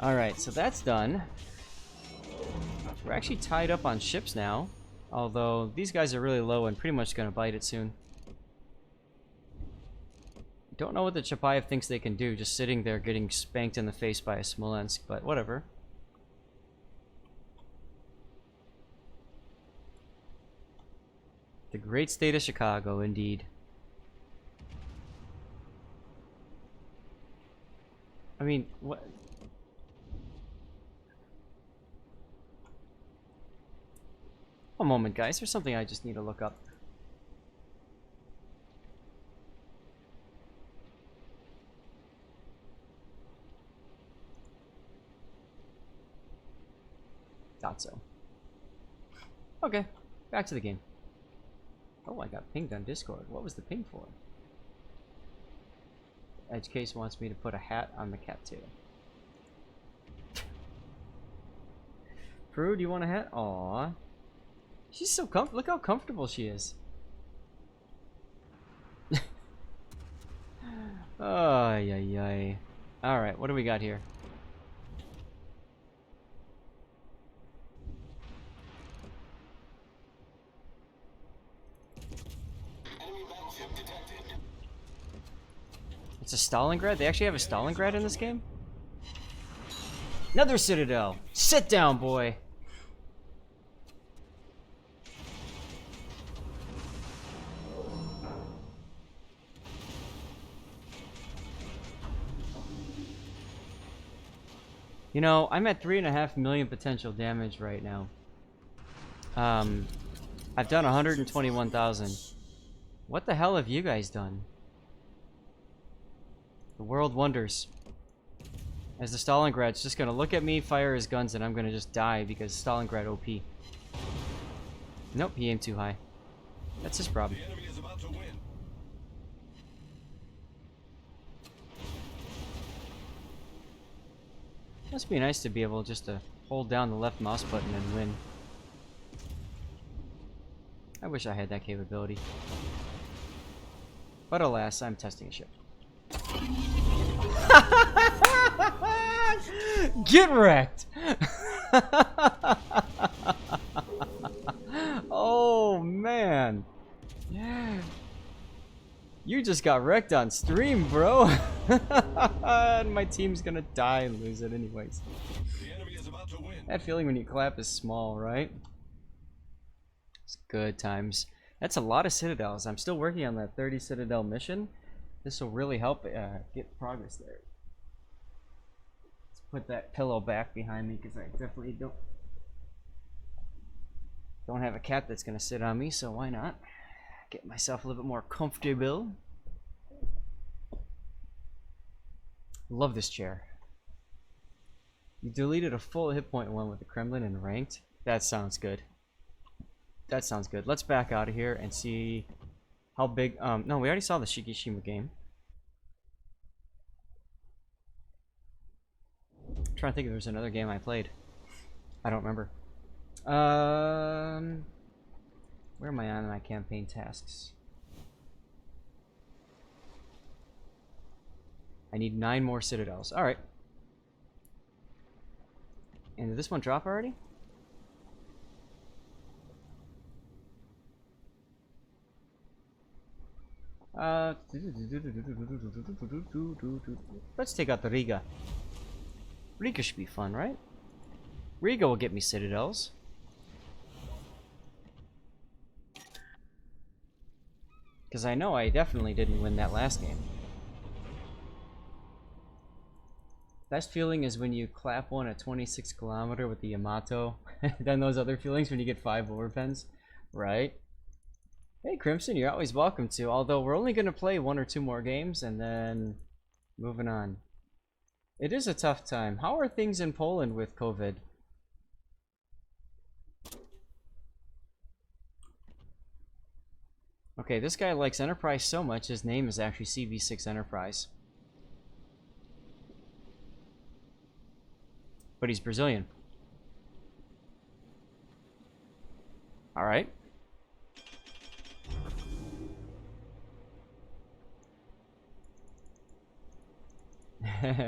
Alright, so that's done. We're actually tied up on ships now. Although, these guys are really low and pretty much going to bite it soon. Don't know what the Chapayev thinks they can do, just sitting there getting spanked in the face by a Smolensk, but whatever. The great state of Chicago, indeed. I mean, what? One moment, guys. There's something I just need to look up. Thought so. Okay, back to the game. Oh, I got pinged on Discord. What was the ping for? Edge Case wants me to put a hat on the cattail. Prue, do you want a hat? Aww. She's so look how comfortable she is. Oh, yay. Alright, what do we got here? It's a Stalingrad? They actually have a Stalingrad in this game? Another Citadel! Sit down, boy! You know, I'm at 3.5 million potential damage right now. I've done 121,000. What the hell have you guys done? The world wonders. As the Stalingrad's just gonna look at me, fire his guns, and I'm gonna just die because Stalingrad OP. Nope, he aimed too high. That's his problem. The enemy is about to win. Must be nice to be able just to hold down the left mouse button and win. I wish I had that capability. But alas, I'm testing a ship. Get wrecked! Oh man. Yeah. You just got wrecked on stream, bro. And my team's gonna die and lose it anyways. The enemy is about to win. That feeling when you clap is small, right? It's good times. That's a lot of Citadels. I'm still working on that 30 Citadel mission. This will really help get progress there. Let's put that pillow back behind me because I definitely don't have a cat that's gonna sit on me, so why not? Get myself a little bit more comfortable. Love this chair. You deleted a full hit point one with the Kremlin and ranked? That sounds good. That sounds good. Let's back out of here and see How big? No, we already saw the Shikishima game. I'm trying to think if there's another game I played. I don't remember. Where am I on my campaign tasks? I need 9 more citadels. Alright. And did this one drop already? Let's take out the Riga. Riga should be fun, right? Riga will get me citadels. Because I know I definitely didn't win that last game. Best feeling is when you clap one at 26 kilometer with the Yamato. Then those other feelings when you get 5 overpens. Right? Hey Crimson, you're always welcome to. Although we're only going to play 1 or 2 more games and then moving on. It is a tough time. How are things in Poland with COVID? Okay, this guy likes Enterprise so much, his name is actually CV6 Enterprise. But he's Brazilian. Alright.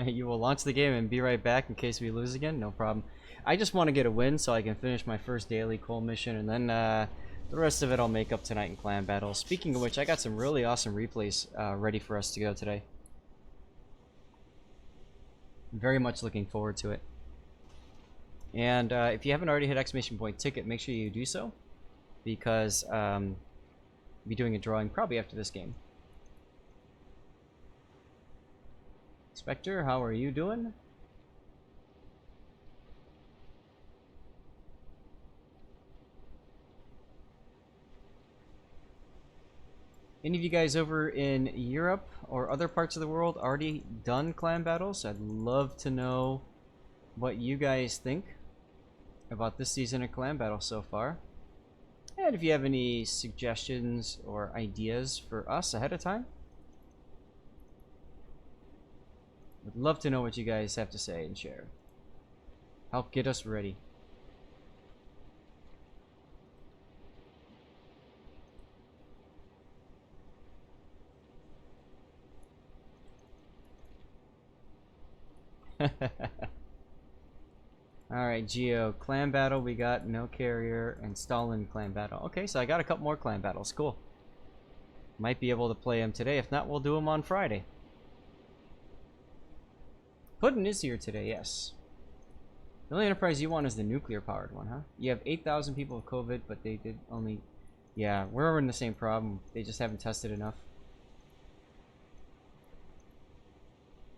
You will launch the game and be right back in case we lose again? No problem. I just want to get a win so I can finish my first daily coal mission, and then the rest of it I'll make up tonight in clan battles. Speaking of which, I got some really awesome replays ready for us to go today. I'm very much looking forward to it. And if you haven't already hit exclamation point ticket, make sure you do so, because I'll be doing a drawing probably after this game. Spectre, how are you doing? Any of you guys over in Europe or other parts of the world already done clan battles? I'd love to know what you guys think about this season of clan battle so far. And if you have any suggestions or ideas for us ahead of time. Would love to know what you guys have to say and share. Help get us ready. Alright, Geo. Clan battle, we got no carrier and Stalin clan battle. Okay, so I got a couple more clan battles. Cool. Might be able to play them today. If not, we'll do them on Friday. Puddin is here today, yes. The only enterprise you want is the nuclear powered one, huh? You have 8,000 people with COVID, but they did only... Yeah, we're in the same problem. They just haven't tested enough.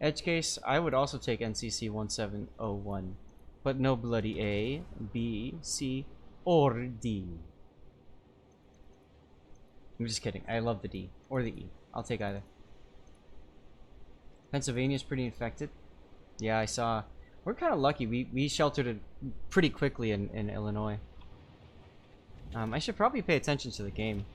Edge case, I would also take NCC 1701. But no bloody A, B, C, or D. I'm just kidding. I love the D. Or the E. I'll take either. Pennsylvania's pretty infected. Yeah, I saw. We're kind of lucky. We sheltered it pretty quickly in Illinois. I should probably pay attention to the game.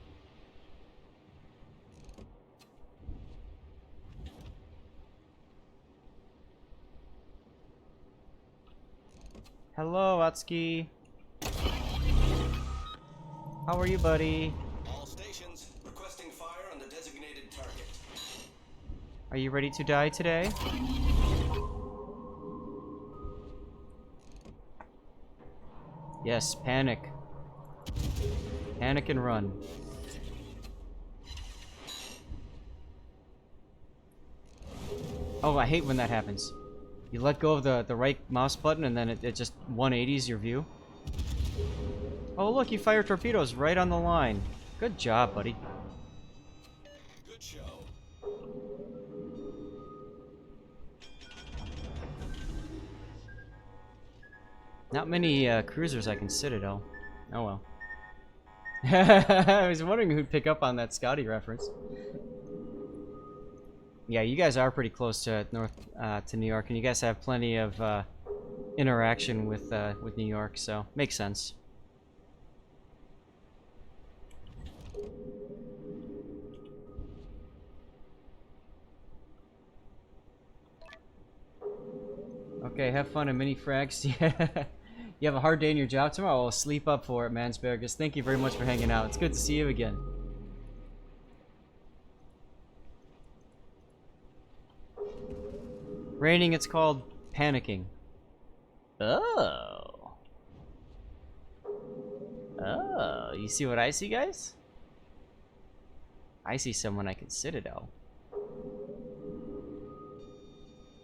Hello, Atsuki. How are you, buddy? All stations requesting fire on the designated target. Are you ready to die today? Yes, panic. Panic and run. Oh, I hate when that happens. You let go of the right mouse button and then it just 180s your view. Oh look, you fire torpedoes right on the line. Good job, buddy. Good show. Not many cruisers I can citadel. Oh well. I was wondering who'd pick up on that Scotty reference. Yeah, you guys are pretty close to to New York, and you guys have plenty of interaction with New York, so makes sense. Okay, have fun in mini frags. You have a hard day in your job tomorrow? Well, sleep up for it, Mansbergus. Thank you very much for hanging out. It's good to see you again. Raining, it's called panicking. Oh. Oh, you see what I see, guys? I see someone I can Citadel.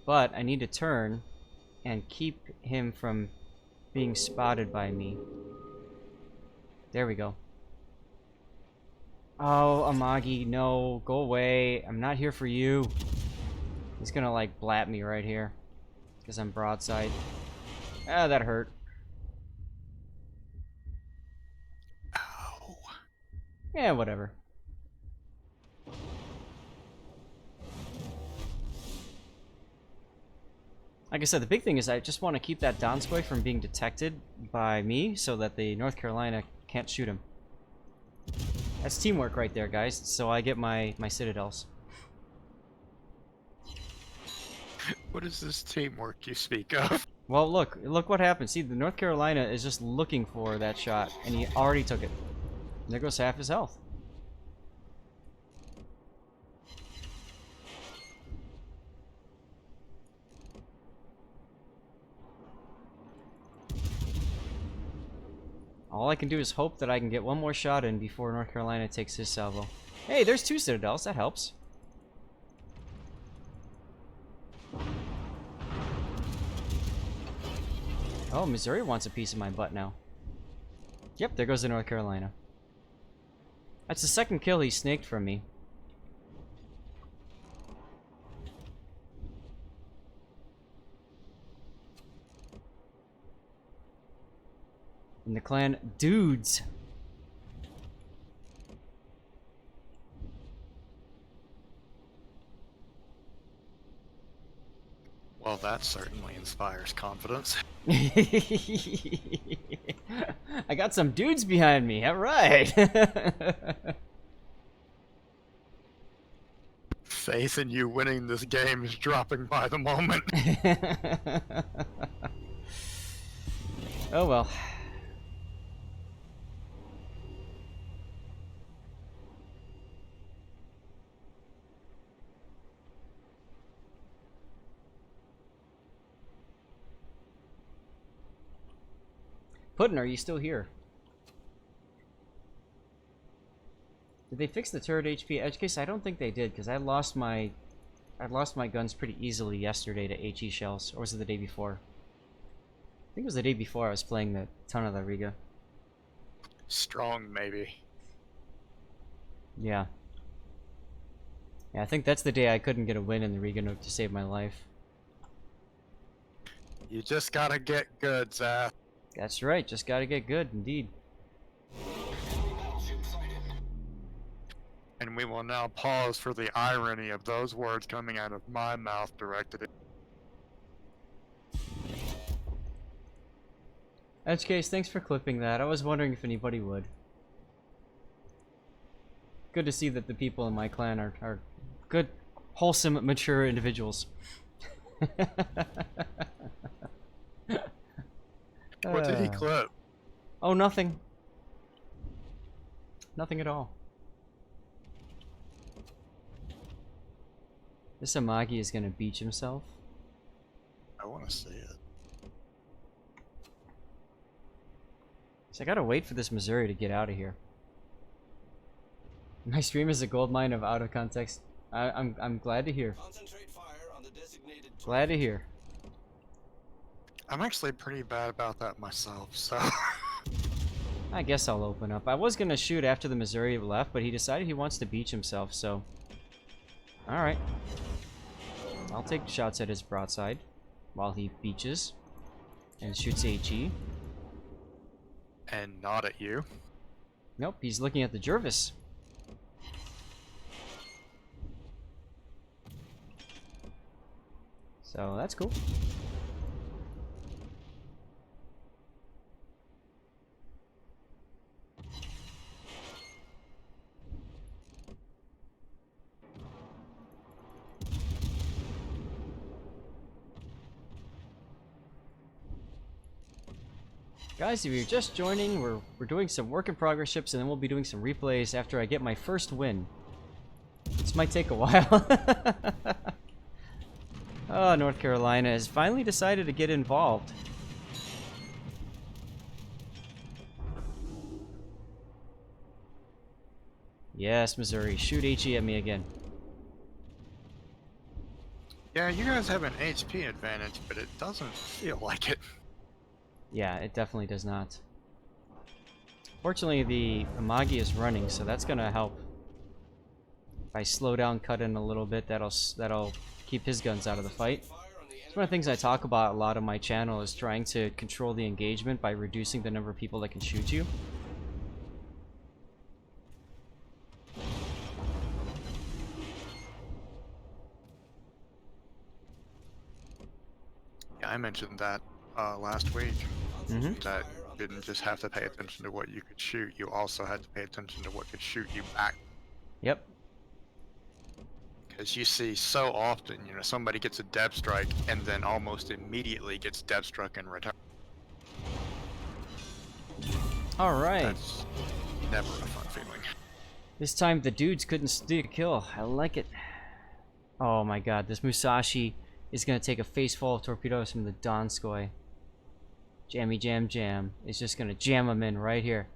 But I need to turn and keep him from being spotted by me. There we go. Oh, Amagi, no, go away. I'm not here for you. He's gonna like blap me right here because I'm broadside. Ah, that hurt. Ow. Yeah, whatever. Like I said, the big thing is I just want to keep that Donskoy from being detected by me so that the North Carolina can't shoot him. That's teamwork right there, guys. So I get my citadels. What is this teamwork you speak of? Well, look what happened. See, the North Carolina is just looking for that shot, and he already took it. And there goes half his health. All I can do is hope that I can get one more shot in before North Carolina takes his salvo. Hey, there's 2 citadels. That helps. Oh, Missouri wants a piece of my butt now. Yep, there goes the North Carolina. That's the second kill he snaked from me. And the clan dudes. Well, that certainly inspires confidence. I got some dudes behind me. All right. Faith in you winning this game is dropping by the moment. Oh well. Puddin', are you still here? Did they fix the turret HP edge case? I don't think they did, because I lost my guns pretty easily yesterday to HE shells. Or was it the day before? I think it was the day before I was playing the ton of the Riga. Strong, maybe. Yeah. Yeah, I think that's the day I couldn't get a win in the Riga to save my life. You just gotta get good, Zach. That's right, just gotta get good, indeed. And we will now pause for the irony of those words coming out of my mouth directed at... Edge case, thanks for clipping that. I was wondering if anybody would. Good to see that the people in my clan are good, wholesome, mature individuals. What did he clip? Oh, nothing. Nothing at all. This Amagi is gonna beach himself. I want to see it. So I gotta wait for this Missouri to get out of here. My stream is a goldmine of out of context. I'm glad to hear. Concentrate fire on the designated Glad to hear. I'm actually pretty bad about that myself, so... I guess I'll open up. I was gonna shoot after the Missouri left, but he decided he wants to beach himself, so... Alright. I'll take shots at his broadside while he beaches and shoots HE. And not at you. Nope, he's looking at the Jervis. So that's cool. Guys, if you're just joining, we're doing some work in progress ships, and then we'll be doing some replays after I get my first win. This might take a while. Oh, North Carolina has finally decided to get involved. Yes, Missouri, shoot HE at me again. Yeah, you guys have an HP advantage, but it doesn't feel like it. Yeah, it definitely does not. Fortunately, the Amagi is running, so that's gonna help. If I slow down, cut in a little bit, that'll keep his guns out of the fight. It's one of the things I talk about a lot on my channel, is trying to control the engagement by reducing the number of people that can shoot you. Yeah, I mentioned that last week. Mm-hmm. That you didn't just have to pay attention to what you could shoot, you also had to pay attention to what could shoot you back. Yep. Because you see so often, you know, somebody gets a depth strike and then almost immediately gets depth struck in return. Alright. That's never a fun feeling. This time the dudes couldn't steal a kill. I like it. Oh my god, this Musashi is gonna take a face full of torpedoes from the Donskoy. Jammy jam jam. It's just gonna jam him in right here.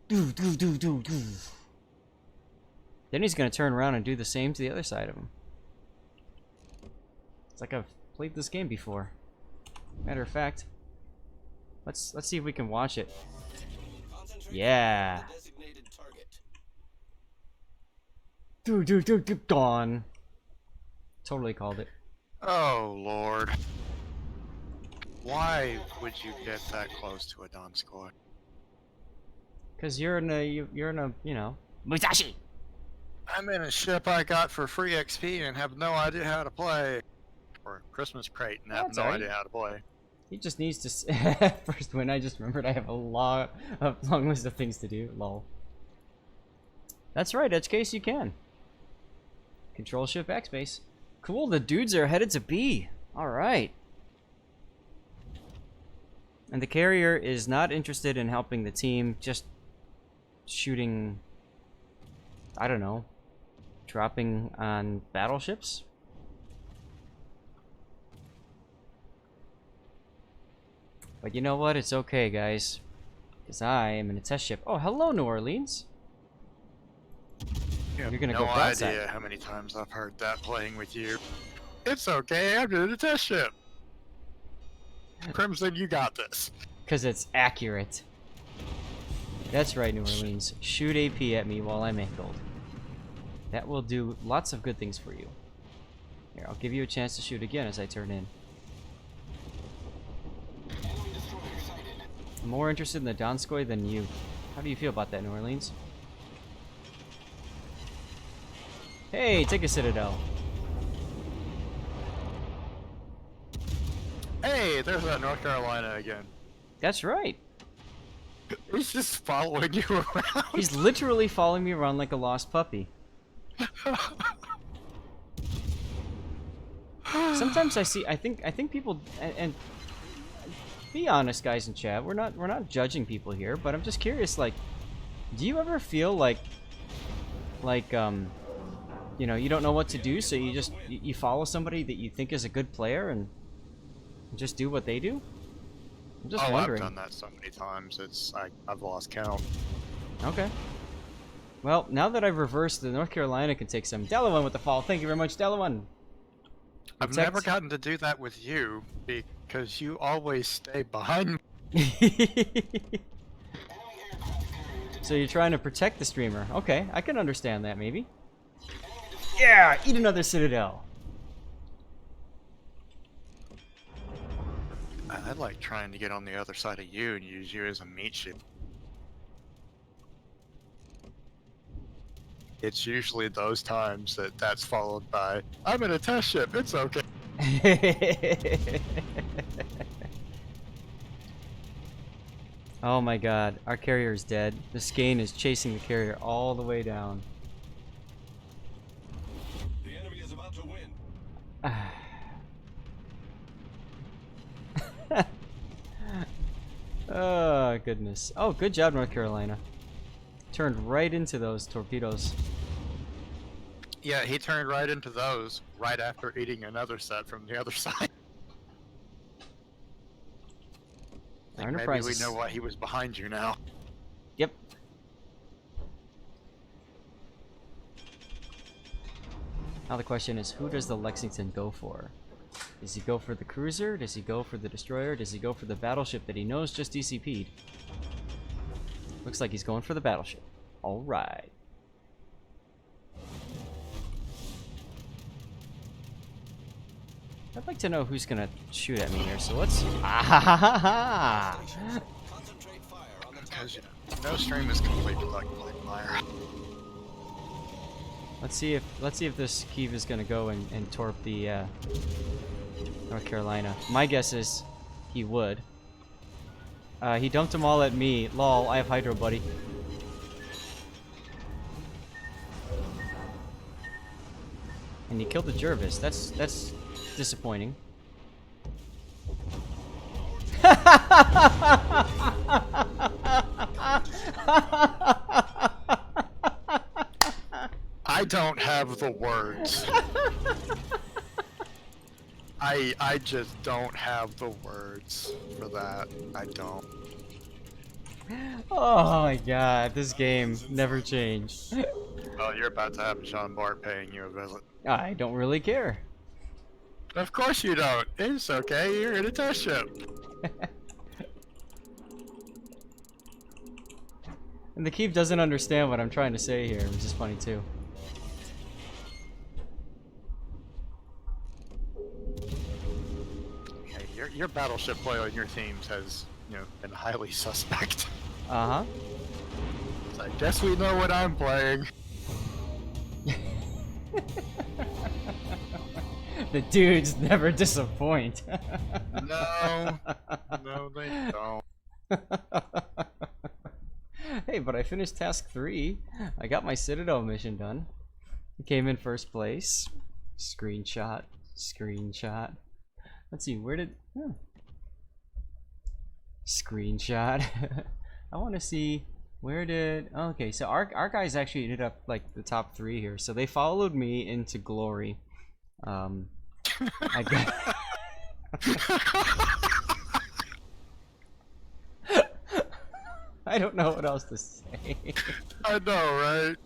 Doo, doo, doo, doo, doo. Then he's gonna turn around and do the same to the other side of him. It's like I've played this game before. Matter of fact, let's see if we can watch it. Yeah. Gone. Totally called it. Oh lord. Why would you get that close to a Donskoy? Cause you're in a, you know, Musashi. I'm in a ship I got for free XP and have no idea how to play. Or Christmas crate and have That's no alright. idea how to play. He just needs to first win. I just remembered I have a long list of things to do. Lol. That's right, edge case you can. Control ship backspace. Cool, the dudes are headed to B. Alright. And the carrier is not interested in helping the team, just shooting, I don't know, dropping on battleships? But you know what? It's okay, guys. Because I am in a test ship. Oh, hello, New Orleans. You have You're gonna no go broadside. idea how many times I've heard that playing with you. It's okay, I'm in a test ship. Crimson, you got this. Because it's accurate. That's right, New Orleans. Shoot AP at me while I'm angled. That will do lots of good things for you. Here, I'll give you a chance to shoot again as I turn in. I'm more interested in the Donskoy than you. How do you feel about that, New Orleans? Hey, take a Citadel. Hey, there's that North Carolina again. That's right. He's just following you around. He's literally following me around like a lost puppy. Sometimes I think people and be honest, guys in chat. We're not judging people here, but I'm just curious. Like, do you ever feel like you know, you don't know what to do, so you follow somebody that you think is a good player and just do what they do? I'm just wondering. I've done that so many times. I've lost count. Okay. Well, now that I've reversed, the North Carolina can take some. Delawan with the fall. Thank you very much, Delawan. I've Protect. never gotten to do that with you because you always stay behind me. So you're trying to protect the streamer. Okay, I can understand that maybe. Yeah, eat another Citadel. I like trying to get on the other side of you and use you as a meat ship. It's usually those times that's followed by, I'm in a test ship, it's okay. Oh my god, our carrier is dead. The skein is chasing the carrier all the way down. The enemy is about to win. Oh, goodness. Oh, good job, North Carolina. Turned right into those torpedoes. Yeah, he turned right into those right after eating another set from the other side. I think maybe we know why he was behind you now. Yep. Now the question is, who does the Lexington go for? Does he go for the cruiser? Does he go for the destroyer? Does he go for the battleship that he knows just DCP'd? Looks like he's going for the battleship. Alright. I'd like to know who's gonna shoot at me here, so let's... Ah! Concentrate fire on the Because target. no stream is complete without Blackmire. Let's see if this Kiev is gonna go and torp the North Carolina. My guess is he would. He dumped them all at me. Lol, I have Hydro, buddy. And he killed the Jervis. That's disappointing. I don't have the words. I just don't have the words for that. I don't. Oh my god, this game never changed. Oh, you're about to have Sean Bart paying you a visit. I don't really care. Of course you don't. It's okay. You're in a test ship. And the Kiev doesn't understand what I'm trying to say here, which is funny too. Yeah, your battleship play on your teams has, been highly suspect. Uh-huh. So I guess we know what I'm playing. The dudes never disappoint. No, they don't. Hey, but I finished task 3. I got my Citadel mission done. Came in first place. Screenshot. Let's see, where did... Screenshot. I want to see... Where did... Okay, so our guys actually ended up, like, the top 3 here. So they followed me into glory. I guess... I don't know what else to say. I know, right?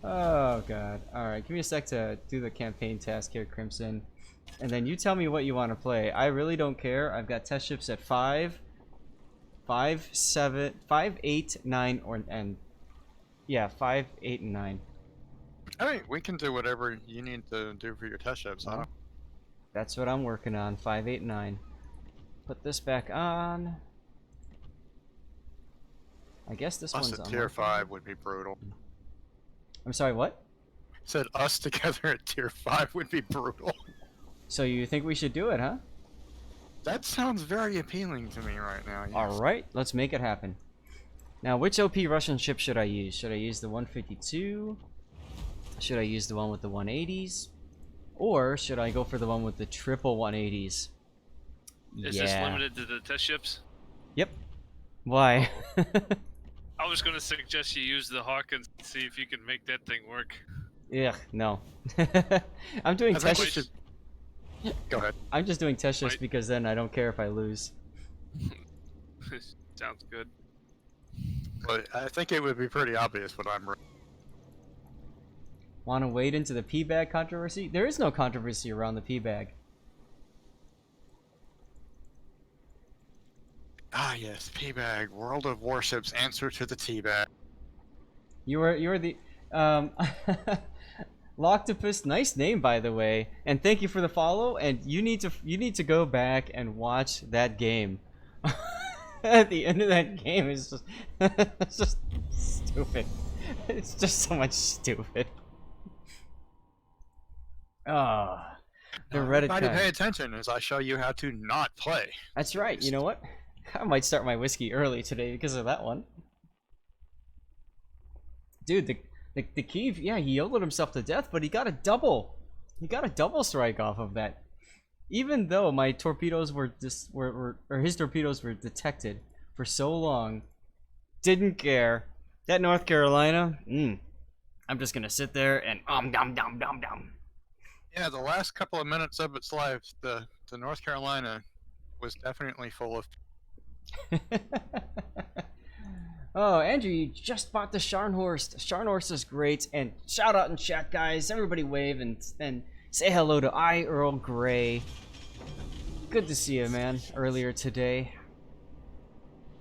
Oh god. Alright, give me a sec to do the campaign task here, Crimson. And then you tell me what you want to play. I really don't care. I've got test ships at 5, 7, 5, 8, 9, and... Yeah, 5, 8, and 9. I mean, we can do whatever you need to do for your test ships, huh? That's what I'm working on. 5, 8, 9. Put this back on. I guess this Us one's at on. tier 5 would be brutal. I'm sorry, what? Said us together at tier 5 would be brutal. So you think we should do it, huh? That sounds very appealing to me right now. Yes. Alright, let's make it happen. Now, which OP Russian ship should I use? Should I use the 152? Should I use the one with the 180s? Or should I go for the one with the triple 180s? Is this limited to the test ships? Yep. Why? I was going to suggest you use the Hawk and see if you can make that thing work. Yeah, no. I'm doing test ships. Go ahead. I'm just doing test ships because then I don't care if I lose. Sounds good. But I think it would be pretty obvious what I'm. Want to wade into the P-bag controversy? There is no controversy around the P-bag. Ah yes, P-bag, World of Warships answer to the T-bag. You're the Loctopus, nice name by the way, and thank you for the follow. And you need to go back and watch that game. At the end of that game is just it's just stupid. It's just so much stupid. Ah, the Reddit. Everybody pay attention as I show you how to not play. That's right. You know what? I might start my whiskey early today because of that one. Dude, the Kiev, yeah, he yielded himself to death, but he got a double. He got a double strike off of that. Even though my torpedoes were or his torpedoes were detected. for so long. Didn't care. That North Carolina, I'm just gonna sit there and dum dum dum. Yeah, the last couple of minutes of its life, the North Carolina was definitely full of. Oh, Andrew, you just bought the Scharnhorst. Scharnhorst is great, and shout out in chat, guys. Everybody wave and say hello to Earl Grey. Good to see you, man, earlier today.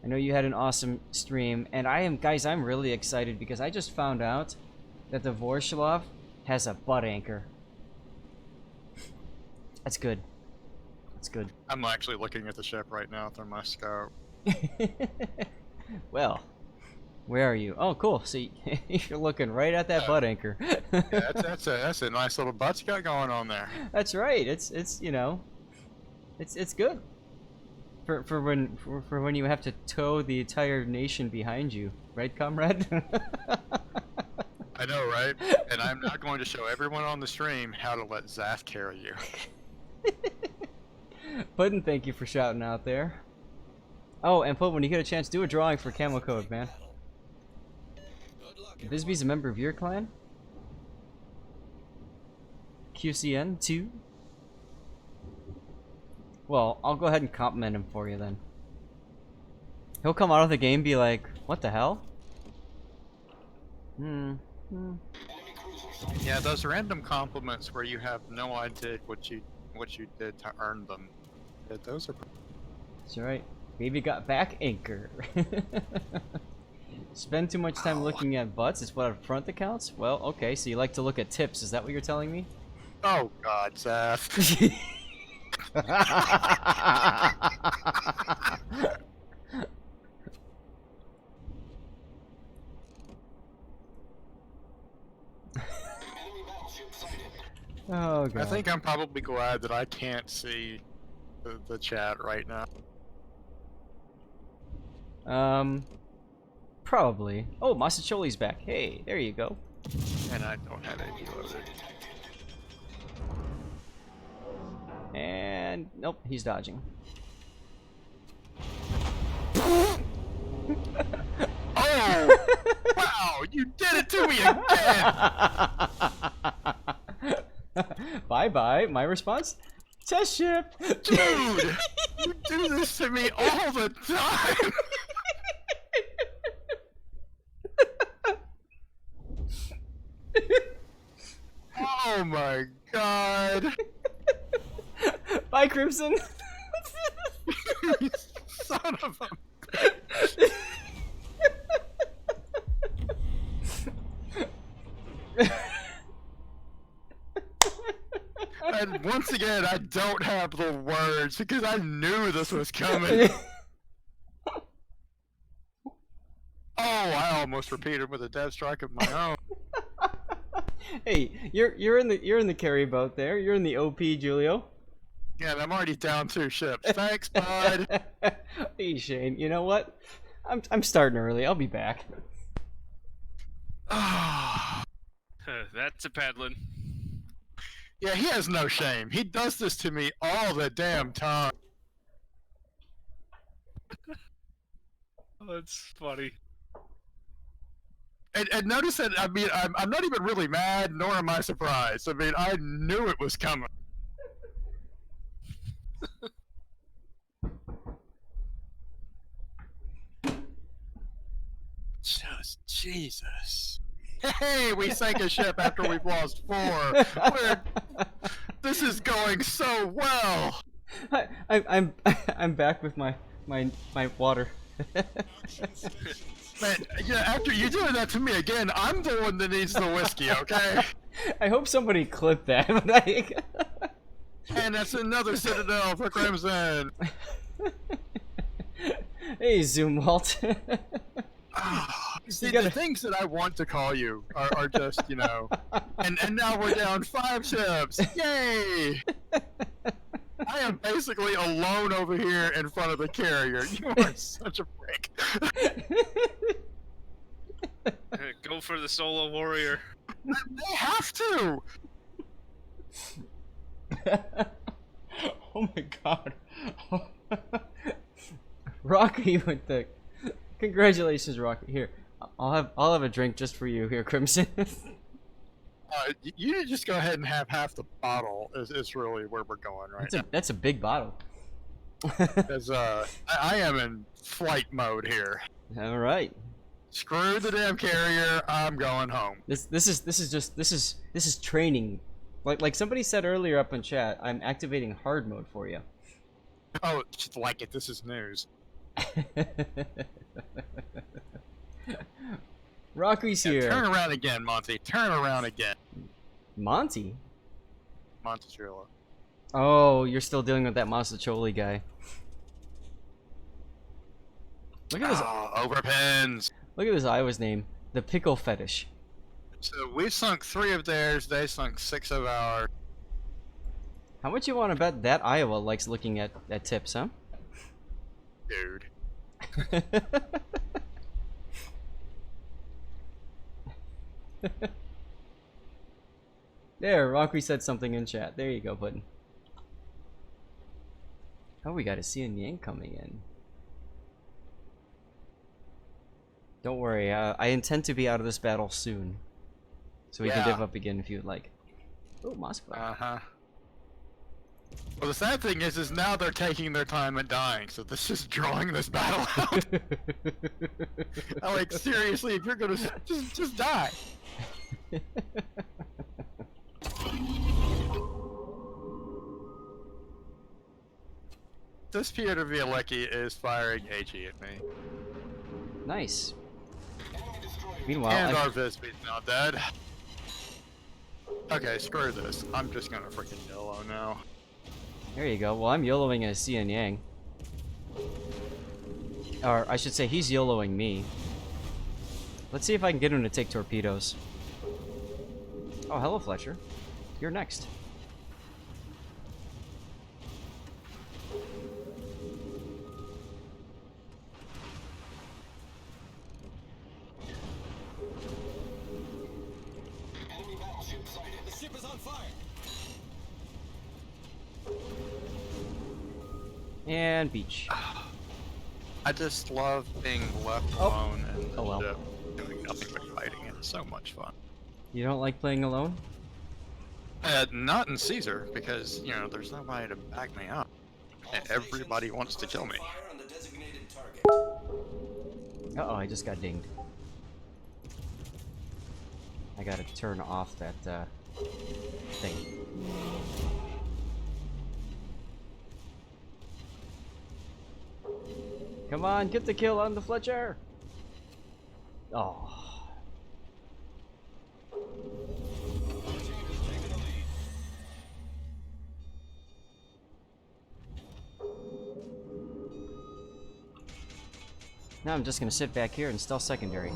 I know you had an awesome stream, and I'm really excited because I just found out that the Vorslov has a butt anchor. That's good. That's good. I'm actually looking at the ship right now through my scope. Well, where are you? Oh, cool. So you're looking right at that butt anchor. Yeah, that's a nice little butt you got going on there. That's right. It's you know, it's good for when you have to tow the entire nation behind you, right, comrade? I know, right? And I'm not going to show everyone on the stream how to let Zaf carry you. Puddin', thank you for shouting out there. Oh, and Puddin', when you get a chance, do a drawing for Camo Code, man. Bisbee's a member of your clan? QCN 2? Well, I'll go ahead and compliment him for you then. He'll come out of the game and be like, what the hell? Yeah, those random compliments where you have no idea what you did to earn them. Yeah, those are. That's right. Baby got back anchor. Spend too much time looking at butts is what up front that counts? Well, okay, so you like to look at tips, is that what you're telling me? Oh God, Zaf. Oh God. I think I'm probably glad that I can't see the chat right now. Probably. Oh, Masacholi's back. Hey, there you go. And I don't have any loaded. And nope, he's dodging. Oh! Wow, you did it to me again! Bye bye. My response? Test ship! Dude! You do this to me all the time! Oh my God! Bye, Crimson! You son of a... And once again, I don't have the words because I knew this was coming. Oh, I almost repeated with a death strike of my own. Hey, you're in the carry boat there. You're in the OP, Julio. Yeah, and I'm already down 2 ships. Thanks, bud. Hey, Shane. You know what? I'm starting early. I'll be back. That's a paddling. Yeah, he has no shame. He does this to me all the damn time. Oh, that's funny. And notice that, I mean, I'm not even really mad, nor am I surprised. I mean, I knew it was coming. Just Jesus. Hey, we sank a ship after we've lost 4. This is going so well. I'm back with my water. Man, yeah, after you're doing that to me again, I'm the one that needs the whiskey, okay? I hope somebody clipped that. And that's another Citadel for Crimson. Hey, Zoomwalt. See, the things that I want to call you are just, you know, and now we're down 5 ships. Yay! I am basically alone over here in front of the carrier. You are such a prick. Go for the solo warrior. They have to! Oh my God. Rocky with the congratulations, Rocky. Here, I'll have a drink just for you here, Crimson. You just go ahead and have half the bottle. Is really where we're going right now. That's a big bottle. Because I am in flight mode here. All right. Screw the damn carrier. I'm going home. This is training. Like somebody said earlier up in chat, I'm activating hard mode for you. Oh, just like it. This is news. Rocky's here. Turn around again, Monty. Turn around again. Monty? Monticello. Oh, you're still dealing with that Monticello guy. Look at this. Oh, overpins. Look at this Iowa's name. The Pickle Fetish. So we sunk 3 of theirs. They sunk 6 of ours. How much you want to bet that Iowa likes looking at tips, huh? Dude. There, Rocky said something in chat. There you go, button. Oh, we got a Cian Yang coming in. Don't worry, I intend to be out of this battle soon. So we can div up again if you'd like. Oh, Moscow. Uh-huh. Well, the sad thing is now they're taking their time and dying, so this is drawing this battle out. Like, seriously, if you're gonna just die. This Piotr Bielecki is firing AG at me. Nice. Meanwhile, And our Visby's now dead. Okay, screw this. I'm just gonna freaking YOLO now. there you go. Well, I'm YOLOing as Cian Yang. Or, I should say, he's YOLOing me. Let's see if I can get him to take torpedoes. Oh, hello, Fletcher. You're next. Enemy battleship sighted. The ship is on fire. And beach. I just love being left alone and Oh, well. doing nothing but fighting. It's so much fun. You don't like playing alone? Not in Caesar, because, you know, there's nobody to back me up. And everybody wants to kill me. Fire on the designated target. Uh-oh, I just got dinged. I gotta turn off that, thing. Come on, get the kill on the Fletcher! Oh. Now I'm just gonna sit back here and stealth secondary.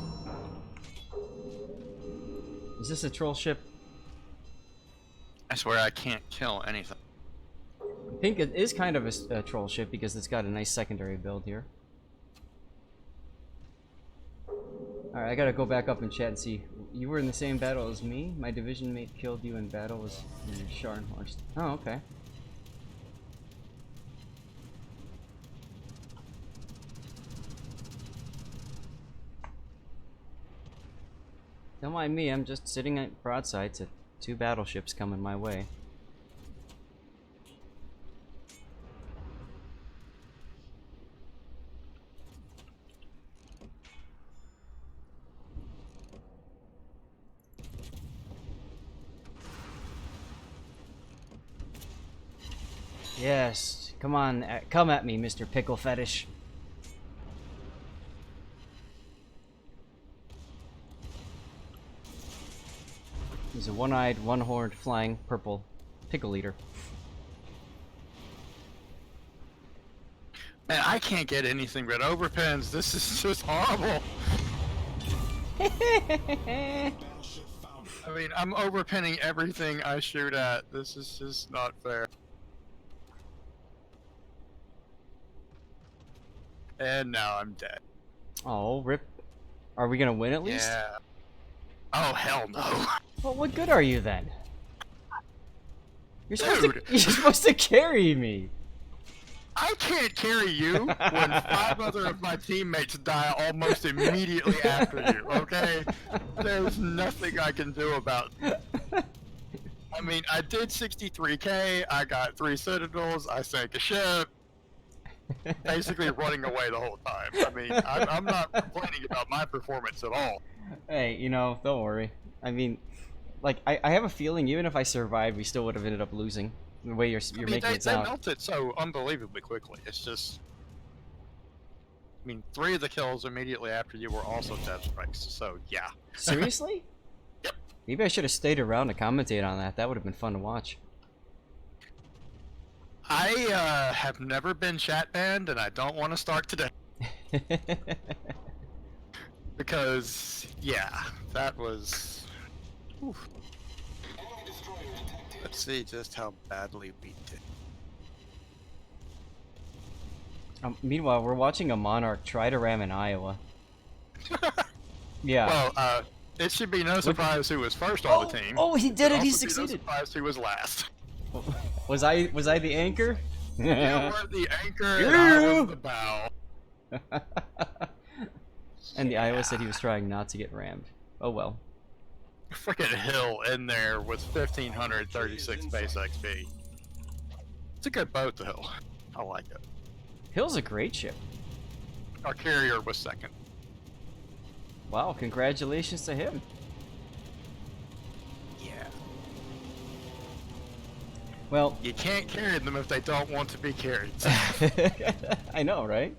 Is this a troll ship? I swear I can't kill anything. I think it is kind of a troll ship because it's got a nice secondary build here. Alright, I gotta go back up and chat and see. You were in the same battle as me? My division mate killed you in battle was Scharnhorst. Oh, okay. Don't mind me, I'm just sitting at broadside to 2 battleships coming my way. Yes, come on, come at me, Mr. Pickle Fetish. He's a one-eyed, one-horned, flying, purple pickle eater. Man, I can't get anything but overpins. This is just horrible. I mean, I'm overpinning everything I shoot at. This is just not fair. And now I'm dead. Oh, rip. Are we gonna win at least? Yeah. Oh, hell no. Well, what good are you then? You're supposed Dude. you're supposed to carry me. I can't carry you when 5 other of my teammates die almost immediately after you, okay? There's nothing I can do about it. I mean, I did 63k, I got 3 citadels, I sank a ship, basically running away the whole time. I mean, I'm not complaining about my performance at all. Hey, you know, don't worry. I mean, like, I have a feeling even if I survived, we still would have ended up losing. The way you're making it they sound. melted so unbelievably quickly. It's just... I mean, 3 of the kills immediately after you were also death strikes, so yeah. Seriously? Yep. Maybe I should have stayed around to commentate on that. That would have been fun to watch. I have never been chat banned, and I don't want to start today. Because, yeah, that was... Oof. Let's see just how badly we did. Meanwhile, we're watching a Monarch try to ram in Iowa. Yeah. Well, it should be no surprise who was first on the team. Oh, he did it! He Also be succeeded! No surprise who was last. Was I the anchor? You were the anchor, and I was the bow. And the Iowa said he was trying not to get rammed. Oh well. Frickin' Hill in there with 1536 base XP. It's a good boat, the Hill. I like it. Hill's a great ship. Our carrier was second. Wow, congratulations to him. Yeah. Well, You can't carry them if they don't want to be carried. I know, right?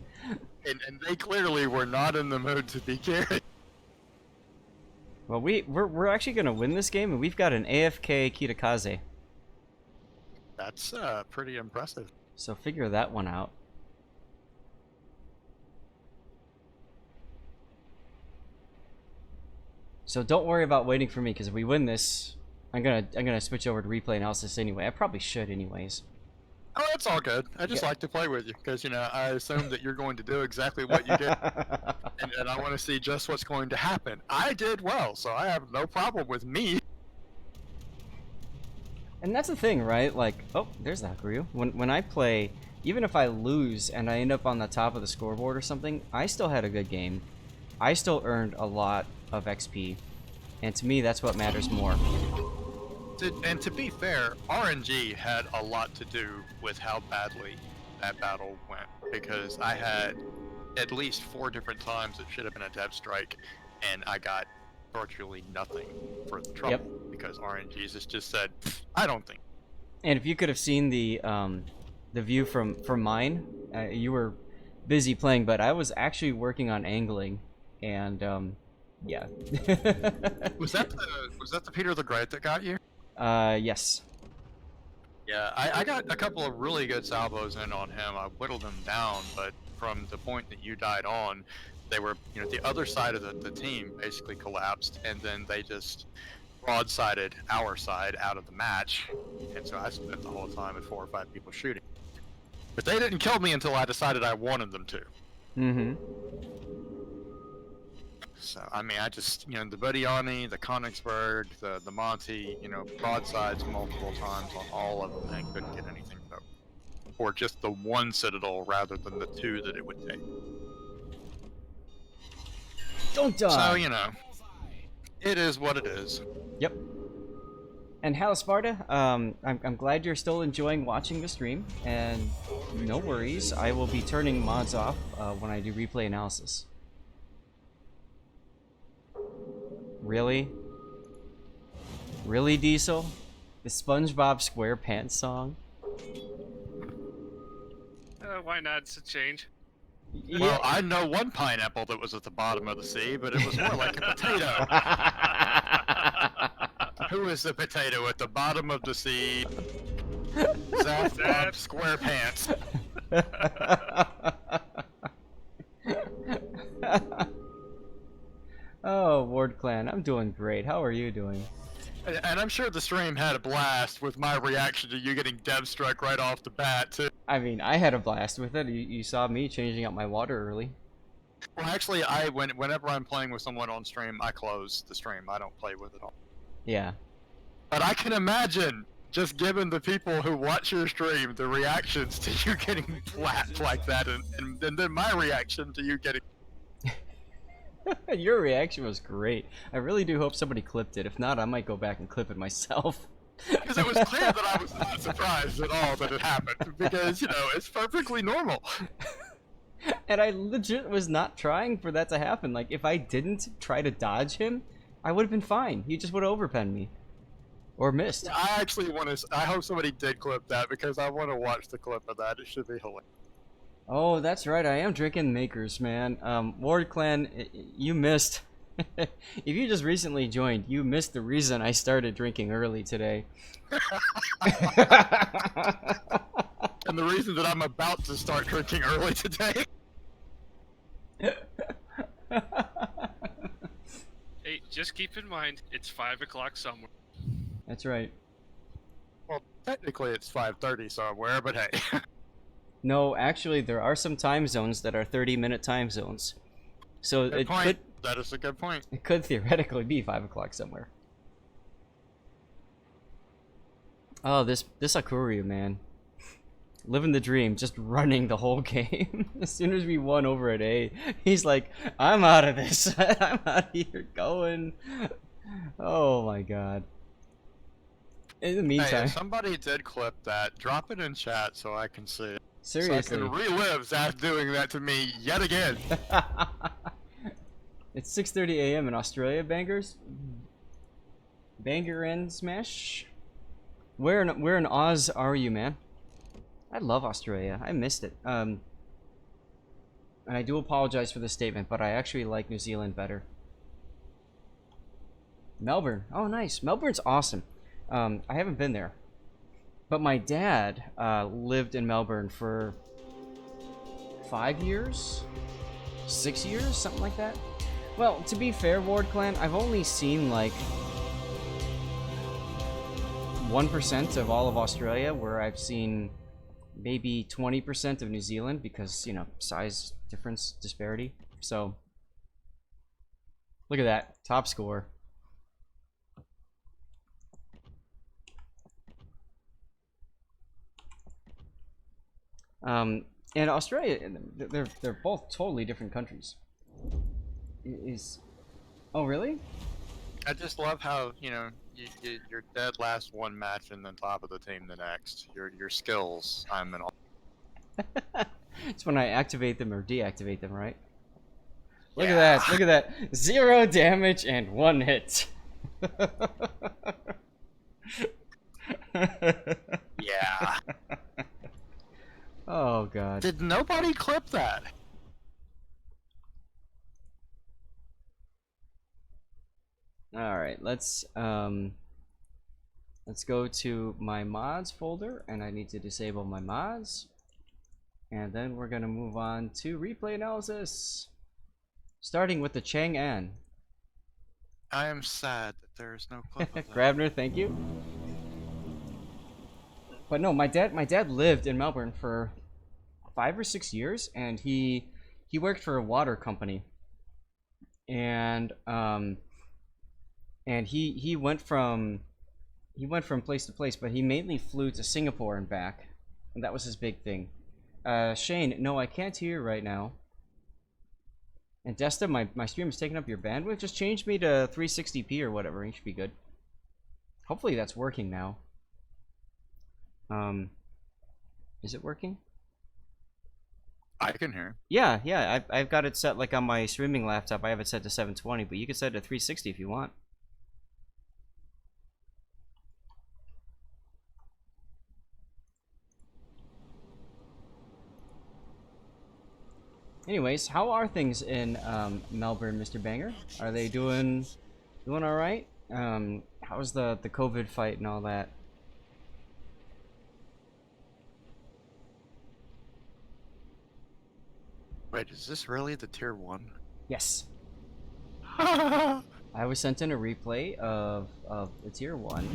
And they clearly were not in the mood to be carried. Well, we're actually gonna win this game, and we've got an AFK Kitakaze. That's pretty impressive. So figure that one out. So don't worry about waiting for me, because if we win this, I'm gonna switch over to replay analysis anyway. I probably should anyways. Oh, it's all good. I just like to play with you because, you know, I assume that you're going to do exactly what you did. and I want to see just what's going to happen. I did well, so I have no problem with me. And that's the thing, right? Like, oh, there's that Agir. When I play, even if I lose and I end up on the top of the scoreboard or something, I still had a good game. I still earned a lot of XP. And to me, that's what matters more. And to be fair, RNG had a lot to do with how badly that battle went, because I had at least 4 different times it should have been a dev strike, and I got virtually nothing for the trouble, because RNGs just said, I don't think. And if you could have seen the view from mine, you were busy playing, but I was actually working on angling, and yeah. Was that the Peter the Great that got you? Yes. Yeah, I got a couple of really good salvos in on him. I whittled them down, but from the point that you died on, they were, you know, the other side of the team basically collapsed, and then they just broadsided our side out of the match, and so I spent the whole time with 4 or 5 people shooting. But they didn't kill me until I decided I wanted them to. Mm-hmm. So, I mean, I just, you know, the Budiani, the Königsberg, the Monty, you know, broadsides multiple times on all of them, and couldn't get anything though. Or just the 1 citadel rather than the 2 that it would take. Don't die! So, you know, it is what it is. Yep. And Hal Sparta, I'm glad you're still enjoying watching the stream, and no worries, I will be turning mods off when I do replay analysis. Really? Really, Diesel? The SpongeBob SquarePants song? Why not? It's a change. Yeah. Well, I know one pineapple that was at the bottom of the sea, but it was more like a potato. Who is the potato at the bottom of the sea? Zap SquarePants. Oh, Ward Clan, I'm doing great. How are you doing? And I'm sure the stream had a blast with my reaction to you getting dev struck right off the bat, too. I mean, I had a blast with it. You saw me changing out my water early. Well, actually, whenever I'm playing with someone on stream, I close the stream. I don't play with it all. Yeah. But I can imagine just giving the people who watch your stream the reactions to you getting flat like that, and then my reaction to you getting. Your reaction was great. I really do hope somebody clipped it. If not, I might go back and clip it myself. Because it was clear that I was not surprised at all that it happened. Because, you know, it's perfectly normal. And I legit was not trying for that to happen. Like, if I didn't try to dodge him, I would have been fine. He just would have overpenned me. Or missed. I actually want to. I hope somebody did clip that because I want to watch the clip of that. It should be hilarious. Oh, that's right. I am drinking Makers, man. Ward Clan, you missed. If you just recently joined, you missed the reason I started drinking early today. And the reason that I'm about to start drinking early today. Hey, just keep in mind, it's 5 o'clock somewhere. That's right. Well, technically it's 5:30 somewhere, but hey. No, actually, there are some time zones that are 30-minute time zones. So Good point. That is a good point. It could theoretically be 5 o'clock somewhere. Oh, this Akuryu, man. Living the dream, just running the whole game. As soon as we won over at A, he's like, I'm out of this. I'm out of here going. Oh my god. In the meantime... Hey, if somebody did clip that, drop it in chat so I can see it. Seriously. So I can relive Zach doing that to me yet again. It's 6:30 a.m. in Australia, bangers. Banger and smash. Where in Oz are you, man? I love Australia. I missed it. And I do apologize for the statement, but I actually like New Zealand better. Melbourne. Oh, nice. Melbourne's awesome. I haven't been there. But my dad lived in Melbourne for 5 years? 6 years? Something like that? Well, to be fair, Ward Clan, I've only seen like 1% of all of Australia, where I've seen maybe 20% of New Zealand because, you know, size difference, disparity. So, look at that. Top score. And Australia, they're both totally different countries. Oh, really? I just love how, you know, you're dead last one match and then top of the team the next. Your skills, I'm in all. It's when I activate them or deactivate them, right? Look at that, look at that. 0 damage and 1 hit. Yeah. Oh god. Did nobody clip that? Alright, let's go to my mods folder, and I need to disable my mods. And then we're gonna move on to replay analysis. Starting with the Chengan. I am sad that there is no clip of that. Grabner, thank you. But no, my dad lived in Melbourne for 5 or 6 years, and he worked for a water company. And he went from place to place, but he mainly flew to Singapore and back, and that was his big thing. Shane, no, I can't hear you right now. And Desta, my stream is taking up your bandwidth. Just change me to 360p or whatever. It should be good. Hopefully that's working now. Is it working? I can hear. Yeah, I've got it set like on my streaming laptop. I have it set to 720, but you can set it to 360 if you want. Anyways, how are things in Melbourne, Mr. Banger? Are they doing all right? How's the COVID fight and all that? Wait, is this really the tier 1? Yes. I was sent in a replay of the tier 1,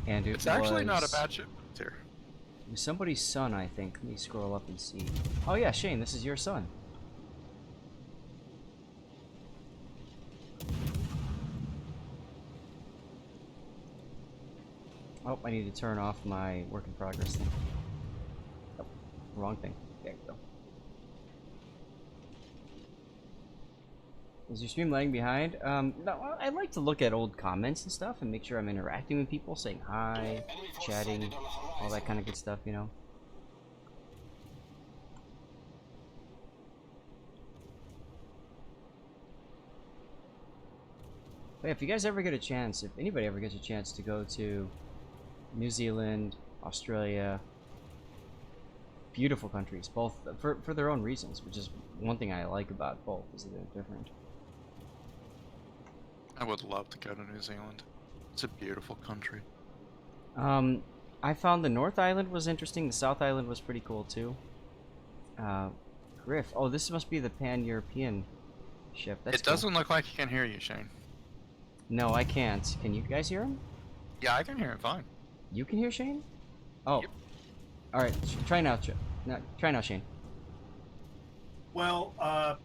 and it's actually not a bad ship tier. It was somebody's son, I think. Let me scroll up and see. Oh yeah, Shane, this is your son. Oh, I need to turn off my work in progress thing. Oh, wrong thing. There we go. Is your stream lagging behind? No, I like to look at old comments and stuff and make sure I'm interacting with people, saying hi, chatting, all that kind of good stuff, you know? But if you guys ever get a chance, if anybody ever gets a chance to go to New Zealand, Australia, beautiful countries, both for their own reasons, which is one thing I like about both, is that they're different. I would love to go to New Zealand. It's a beautiful country. I found the North Island was interesting. The South Island was pretty cool too. Griff. Oh, this must be the Pan-European ship. That's It doesn't look like he can hear you, Shane. No, I can't. Can you guys hear him? Yeah, I can hear him fine. You can hear Shane? Oh. Yep. Alright, try now, try now, Shane. Well,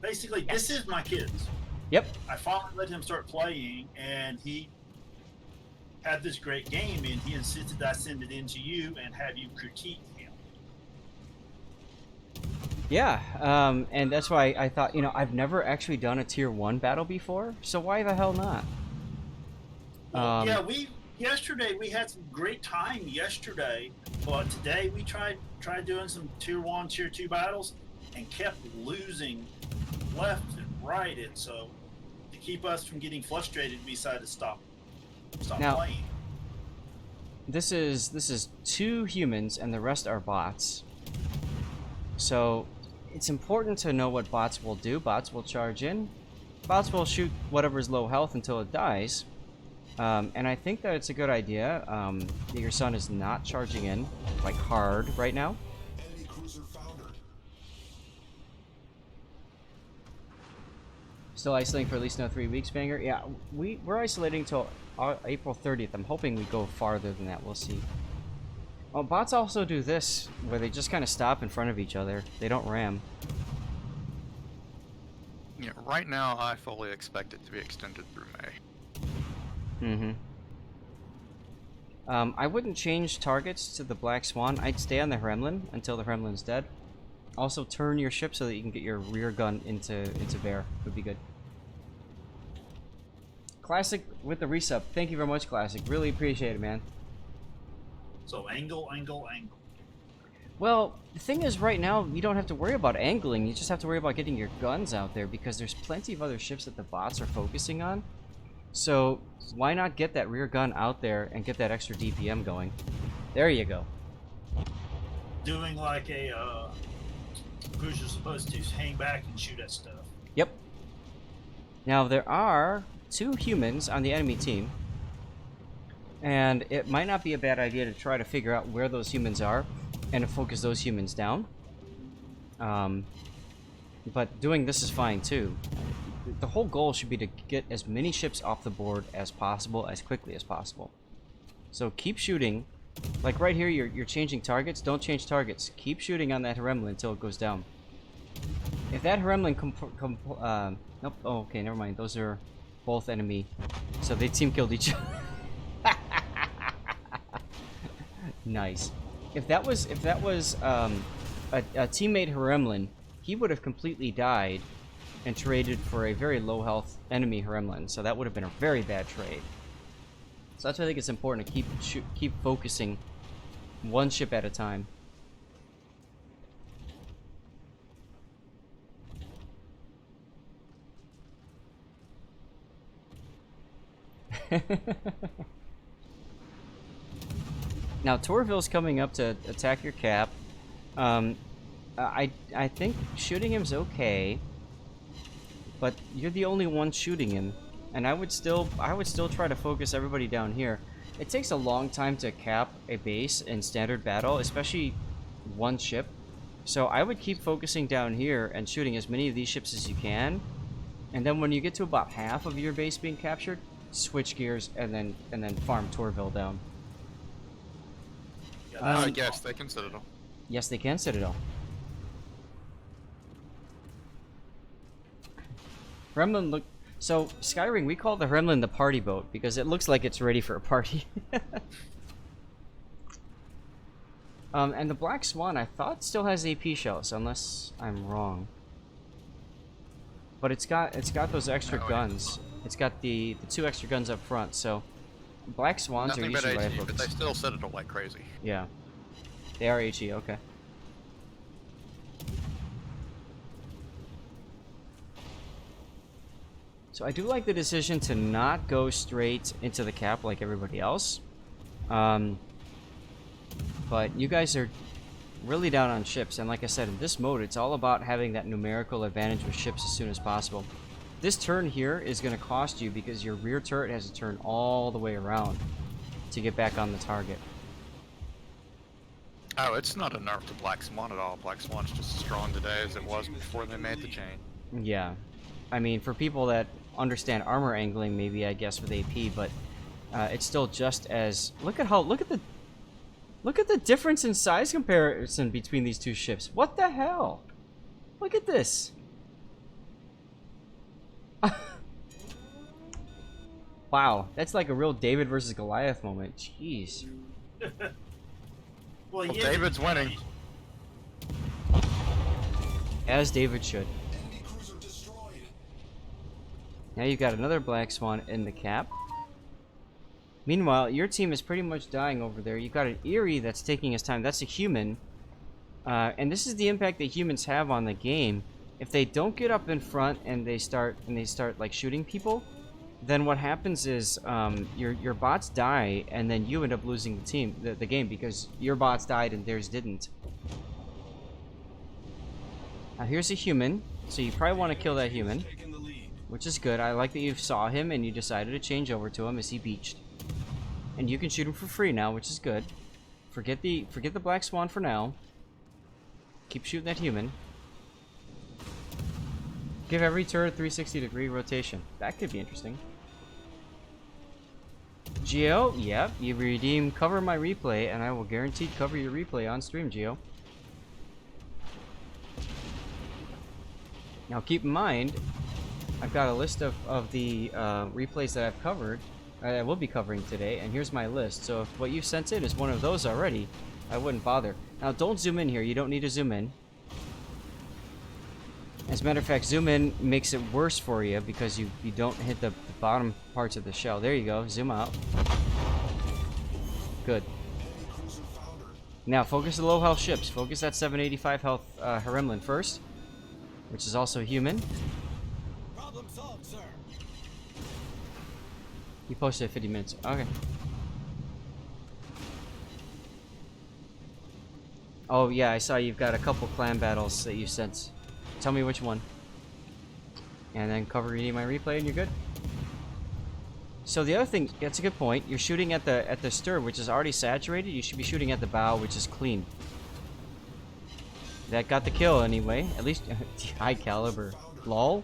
basically, this is my kids. Yep. I finally let him start playing, and he had this great game, and he insisted I send it in to you and have you critique him. Yeah, and that's why I thought, you know, I've never actually done a tier 1 battle before, so why the hell not? Well, yeah, yesterday we had some great time yesterday, but today we tried doing some tier 1, tier 2 battles and kept losing left and right, and so to keep us from getting frustrated, we decided to stop playing. This is 2 humans and the rest are bots. So it's important to know what bots will do. Bots will charge in. Bots will shoot whatever's low health until it dies. And I think that it's a good idea that your son is not charging in like hard right now. Enemy cruiser foundered. Still isolating for at least another 3 weeks, Banger. Yeah, we're isolating till April 30th. I'm hoping we go farther than that. We'll see. Well, bots also do this, where they just kind of stop in front of each other. They don't ram. Yeah, right now I fully expect it to be extended through May. I wouldn't change targets to the Black Swan. I'd stay on the Hremlin until the Hremlin's dead. Also, turn your ship so that you can get your rear gun into bear. Would be good. Classic with the resub. Thank you very much, Classic. Really appreciate it, man. So angle. Well, the thing is, right now, you don't have to worry about angling. You just have to worry about getting your guns out there, because there's plenty of other ships that the bots are focusing on. So, why not get that rear gun out there and get that extra DPM going? There you go. Doing like a cruiser's supposed to hang back and shoot at stuff. Yep. Now, there are 2 humans on the enemy team. And it might not be a bad idea to try to figure out where those humans are and to focus those humans down. But doing this is fine too. The whole goal should be to get as many ships off the board as possible, as quickly as possible. So keep shooting. Like right here, you're changing targets. Don't change targets. Keep shooting on that Hremlin until it goes down. If that Hremlin nope. Oh, okay, never mind. Those are both enemy. So they team killed each other. Nice. If that was a teammate Hremlin, he would have completely died and traded for a very low health enemy Hremlin. So that would have been a very bad trade. So that's why I think it's important to keep focusing one ship at a time. Now Torville's coming up to attack your cap. I think shooting him's okay, but you're the only one shooting him, and I would still try to focus everybody down here. It takes a long time to cap a base in standard battle, especially one ship. So I would keep focusing down here and shooting as many of these ships as you can, and then when you get to about half of your base being captured, switch gears and then farm Torville down. Yes, they can Citadel. Yes, they can Citadel. Hremlin look. So Skyring, we call the Hremlin the party boat because it looks like it's ready for a party. And the Black Swan, I thought, still has AP shells, unless I'm wrong. But it's got those extra guns. It's got the 2 extra guns up front, so Black Swans Nothing are but usually HE, rifles. but they still citadel like crazy. Yeah. They are HE, okay. So I do like the decision to not go straight into the cap like everybody else. But you guys are really down on ships, and like I said, in this mode, it's all about having that numerical advantage with ships as soon as possible. This turn here is going to cost you because your rear turret has to turn all the way around to get back on the target. Oh, it's not a nerf to Black Swan at all. Black Swan's just as strong today as it was before they made the change. Yeah. I mean, for people that understand armor angling, maybe, I guess, with AP, but it's still just as... Look at the difference in size comparison between these two ships. What the hell? Look at this. Wow, that's like a real David versus Goliath moment. Jeez. Well, yeah, David's winning. As David should. Enemy cruiser destroyed. Now you've got another Black Swan in the cap. Meanwhile, your team is pretty much dying over there. You've got an Eerie that's taking his time. That's a human. And this is the impact that humans have on the game. If they don't get up in front and they start like shooting people, then what happens is your bots die, and then you end up losing the game because your bots died and theirs didn't. Now here's a human, so you probably want to kill that human, Taking the lead. which is good. I like that you saw him and you decided to change over to him as he beached. And you can shoot him for free now, which is good. Forget the Black Swan for now. Keep shooting that human. Give every turret 360-degree rotation. That could be interesting. Geo, yep, you redeem cover my replay, and I will guarantee cover your replay on stream, Geo. Now keep in mind, I've got a list of the replays that I've covered, I will be covering today, and here's my list. So if what you sent in is one of those already, I wouldn't bother. Now don't zoom in here, you don't need to zoom in. As a matter of fact, zoom in makes it worse for you because you don't hit the bottom parts of the shell. There you go, zoom out. Good. Now focus the low health ships. Focus that 785 health Haremlin first, which is also human. Problem solved, sir. You posted at 50 minutes. Okay. Oh yeah, I saw you've got a couple clan battles that you sent. Tell me which one. And then cover reading my replay and you're good. So the other thing, that's a good point. You're shooting at the stern, which is already saturated. You should be shooting at the bow, which is clean. That got the kill anyway. At least high caliber. Lol.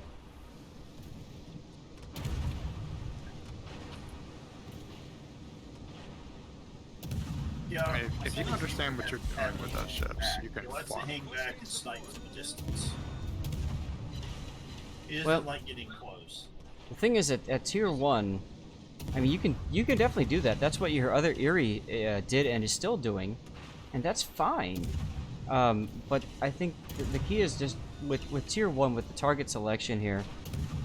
Yeah, I mean, if you understand what you're doing with those ships, you can It lets it farm. hang back and snipe from a distance. It isn't Well- like getting close. The thing is, at tier 1, I mean, you can definitely do that. That's what your other Eerie did and is still doing, and that's fine. But I think the key is just with tier 1, with the target selection here,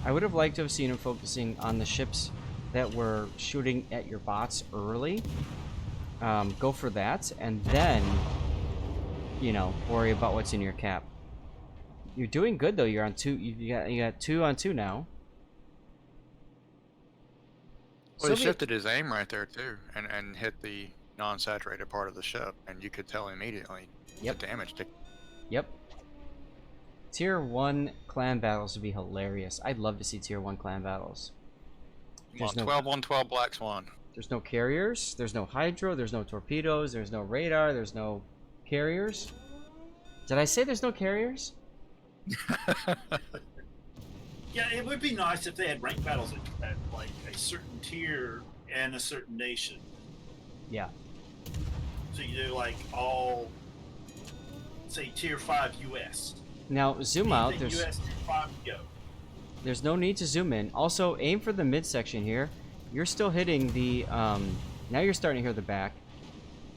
I would have liked to have seen him focusing on the ships that were shooting at your bots early. Go for that, and then, you know, worry about what's in your cap. You're doing good though. You're on 2. You got 2 on 2 now. Well, he Soviet- shifted his aim right there too, and hit the non-saturated part of the ship, and you could tell immediately Yep. the damage. Yep. Tier 1 clan battles would be hilarious. I'd love to see tier 1 clan battles. Come on, no- 12 on 12 Black Swan. There's no carriers, there's no hydro, there's no torpedoes, there's no radar, there's no carriers. Did I say there's no carriers? Yeah, it would be nice if they had ranked battles at like a certain tier and a certain nation. Yeah. So you do like all, say, tier 5 US. Now zoom out. Anything There's US tier 5 go. there's no need to zoom in. Also aim for the midsection here. You're still hitting the now you're starting to hear the back.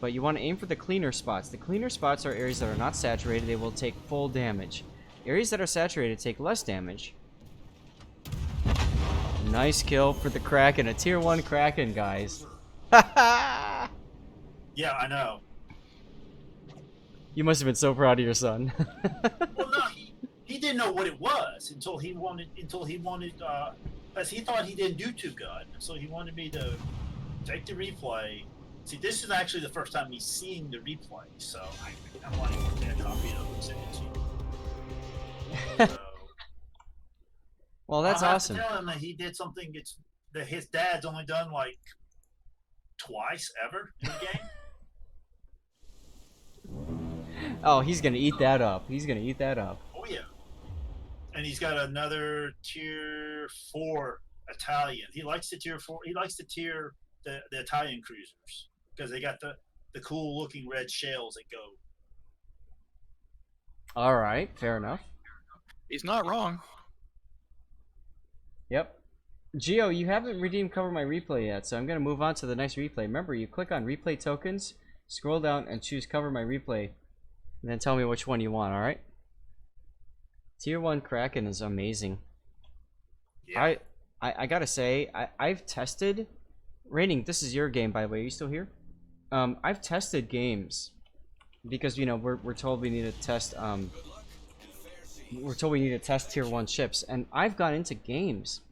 but you want to aim for the cleaner spots. The cleaner spots are areas that are not saturated. They will take full damage. Areas that are saturated take less damage. Nice kill for the Kraken, a tier 1 Kraken, guys. Yeah, I know. You must have been so proud of your son. Well, no, he didn't know what it was until he wanted because he thought he didn't do too good, so he wanted me to take the replay. See, this is actually the first time he's seeing the replay, so I want to get a copy of it and send it to you. So, Well, that's I'll awesome. have to tell him that he did something that his dad's only done like twice ever in the game. Oh, he's gonna eat that up. He's gonna eat that up. Oh yeah, and he's got another tier 4 Italian. He likes the tier 4. He likes the Italian cruisers because they got the cool looking red shells that go. All right, fair enough. He's not wrong. Yep. Gio, you haven't redeemed Cover My Replay yet, so I'm gonna move on to the next replay. Remember, you click on Replay Tokens, scroll down, and choose Cover My Replay, and then tell me which one you want. All right. Tier 1 Kraken is amazing. Yeah. I gotta say, I've tested. Raining, this is your game, by the way. Are you still here? I've tested games because we're told we need to test. We're told we need to test tier 1 ships, and I've gone into games,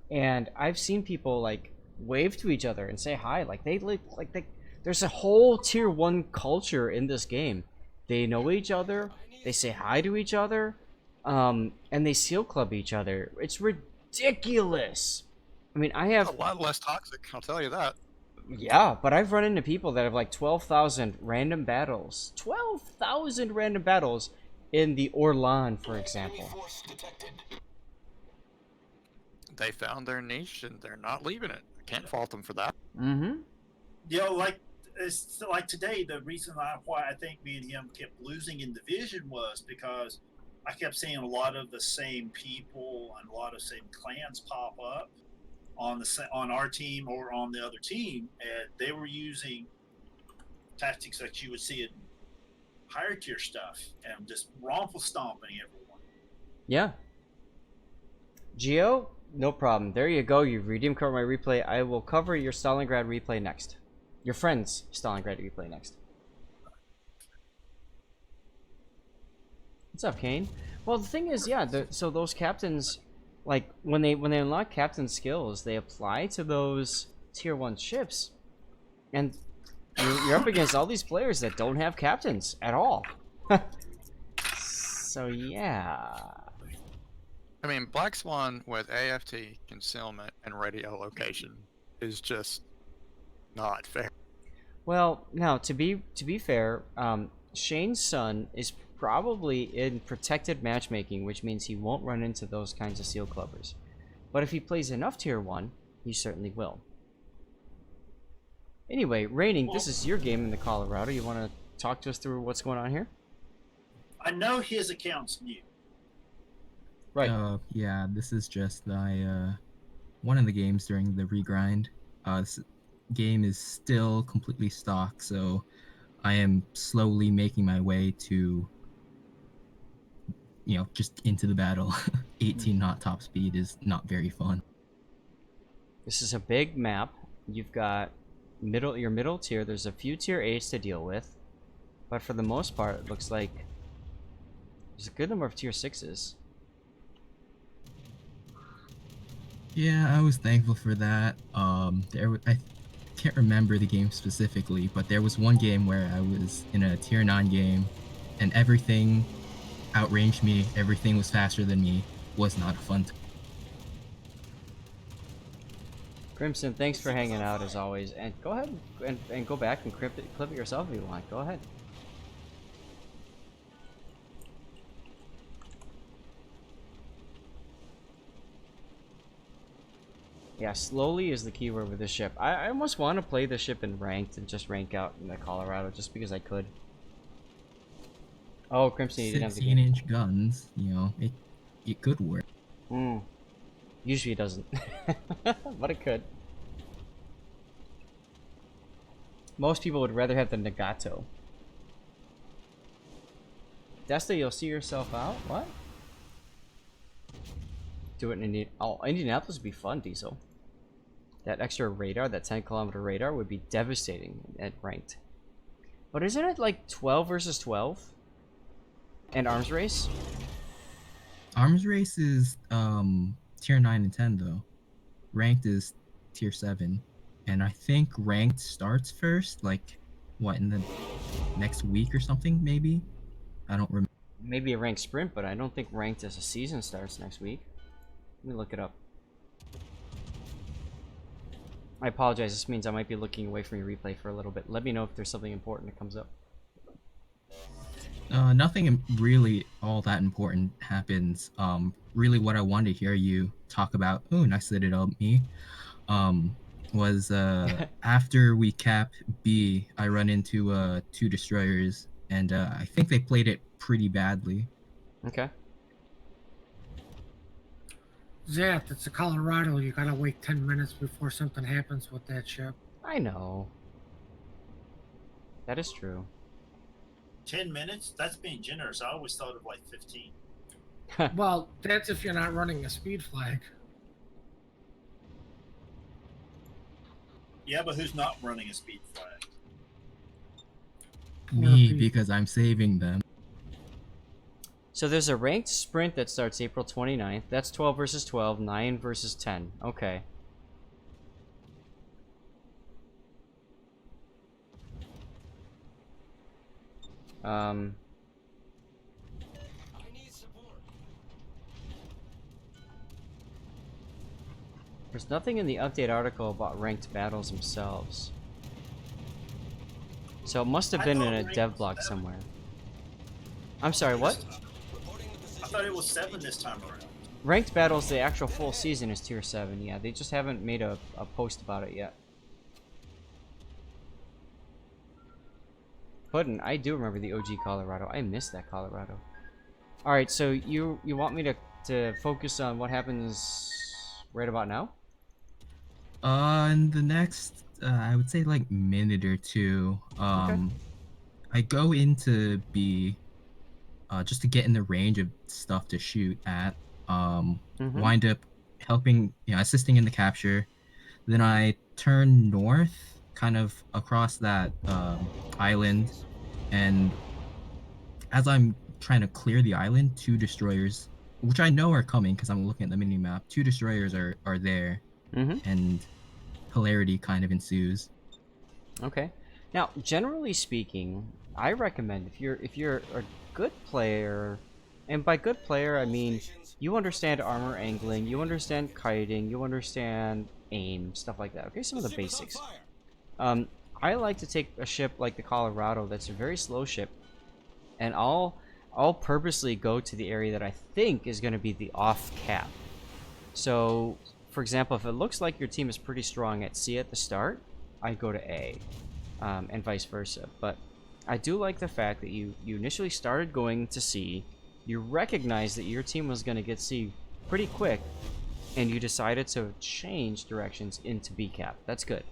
and I've seen people like wave to each other and say hi. Like there's a whole tier 1 culture in this game. They know each other. They say hi to each other, and they seal club each other. It's ridiculous. I mean, I have a lot less toxic, I'll tell you that. Yeah, but I've run into people that have like 12,000 random battles. 12,000 random battles in the Orlan, for example. They found their niche and they're not leaving it. Can't fault them for that. Mm-hmm. It's like today, the reason why I think me and him kept losing in division was because I kept seeing a lot of the same people and a lot of same clans pop up on our team or on the other team, and they were using tactics that you would see in higher tier stuff and just wrongful stomping everyone. Yeah. Geo, no problem. There you go. You've redeemed Cover My Replay. I will cover your Stalingrad replay next. Your friend's Stalingrad replay next. What's up, Kane? Well, the thing is, yeah, so those captains, like, when they unlock captain skills, they apply to those tier 1 ships. And you're up against all these players that don't have captains at all. So, yeah. I mean, Black Swan with AFT, concealment, and radio location is just not fair. Well, now, to be fair, Shane's son is probably in protected matchmaking, which means he won't run into those kinds of seal clubbers. But if he plays enough tier 1, he certainly will. Anyway, Raining, this is your game in the Colorado. You want to talk to us through what's going on here? I know his account's new. Right. Yeah, this is just one of the games during the regrind. This game is still completely stock, so I am slowly making my way to, just into the battle. 18 knot top speed is not very fun. This is a big map. You've got your middle tier. There's a few tier 8s to deal with, but for the most part, it looks like there's a good number of tier 6s. Yeah, I was thankful for that. I can't remember the game specifically, but there was one game where I was in a tier 9 game, and everything outranged me. Everything was faster than me. Was not fun. Crimson, thanks for hanging out as always, and go ahead and go back and clip it yourself if you want. Go ahead. Yeah, slowly is the keyword with this ship. I almost want to play the ship in ranked and just rank out in the Colorado just because I could. Oh, Crimson, you didn't have the game. 16-inch guns, it could work. Usually it doesn't, but it could. Most people would rather have the Nagato. Desta, you'll see yourself out? What? Do it in Indianapolis would be fun, Diesel. That extra radar, that 10-kilometer radar, would be devastating at ranked. But isn't it like 12 versus 12? And arms race? Arms race is tier 9 and 10 though. Ranked is tier 7. And I think ranked starts first, like, what, in the next week or something, maybe? I don't remember. Maybe a ranked sprint, but I don't think ranked as a season starts next week. Let me look it up. I apologize, this means I might be looking away from your replay for a little bit. Let me know if there's something important that comes up. Nothing really all that important happens. Really what I wanted to hear you talk about, oh, nice that it helped me, was after we cap B, I run into 2 destroyers, and I think they played it pretty badly. Okay. Zap, it's a Colorado. You gotta wait 10 minutes before something happens with that ship. I know. That is true. 10 minutes? That's being generous. I always thought of like 15. Well, that's if you're not running a speed flag. Yeah, but who's not running a speed flag? Me, because I'm saving them. So there's a ranked sprint that starts April 29th. That's 12 versus 12, 9 versus 10. Okay. I need support. There's nothing in the update article about ranked battles themselves. So it must have been in a dev block somewhere. I'm sorry, what? I thought it was 7 this time around. Ranked battles, the actual full season is tier 7, yeah. They just haven't made a post about it yet. Puddin', I do remember the OG Colorado. I missed that Colorado. Alright, so you want me to focus on what happens right about now? In the next, I would say like minute or two, Okay. I go into B, just to get in the range of stuff to shoot at. Wind up helping, assisting in the capture. Then I turn north, kind of across that island, and as I'm trying to clear the island, 2 destroyers, which I know are coming because I'm looking at the mini map. 2 destroyers are there, and hilarity kind of ensues. Okay. Now, generally speaking, I recommend if you're a good player, and by good player I mean you understand armor angling, you understand kiting, you understand aim, stuff like that. Okay, some of the basics. I like to take a ship like the Colorado that's a very slow ship, and I'll purposely go to the area that I think is going to be the off cap. So, for example, if it looks like your team is pretty strong at C at the start, I go to A, and vice versa. But I do like the fact that you initially started going to C, you recognized that your team was going to get C pretty quick, and you decided to change directions into B cap. That's good.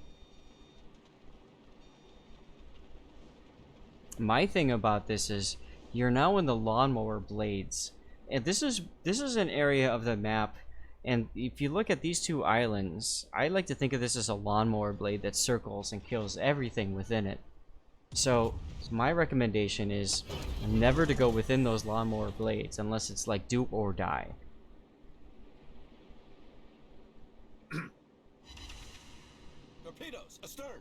My thing about this is you're now in the lawnmower blades, and this is an area of the map, and if you look at these 2 islands, I like to think of this as a lawnmower blade that circles and kills everything within it. So my recommendation is never to go within those lawnmower blades unless it's like do or die. Torpedoes astern.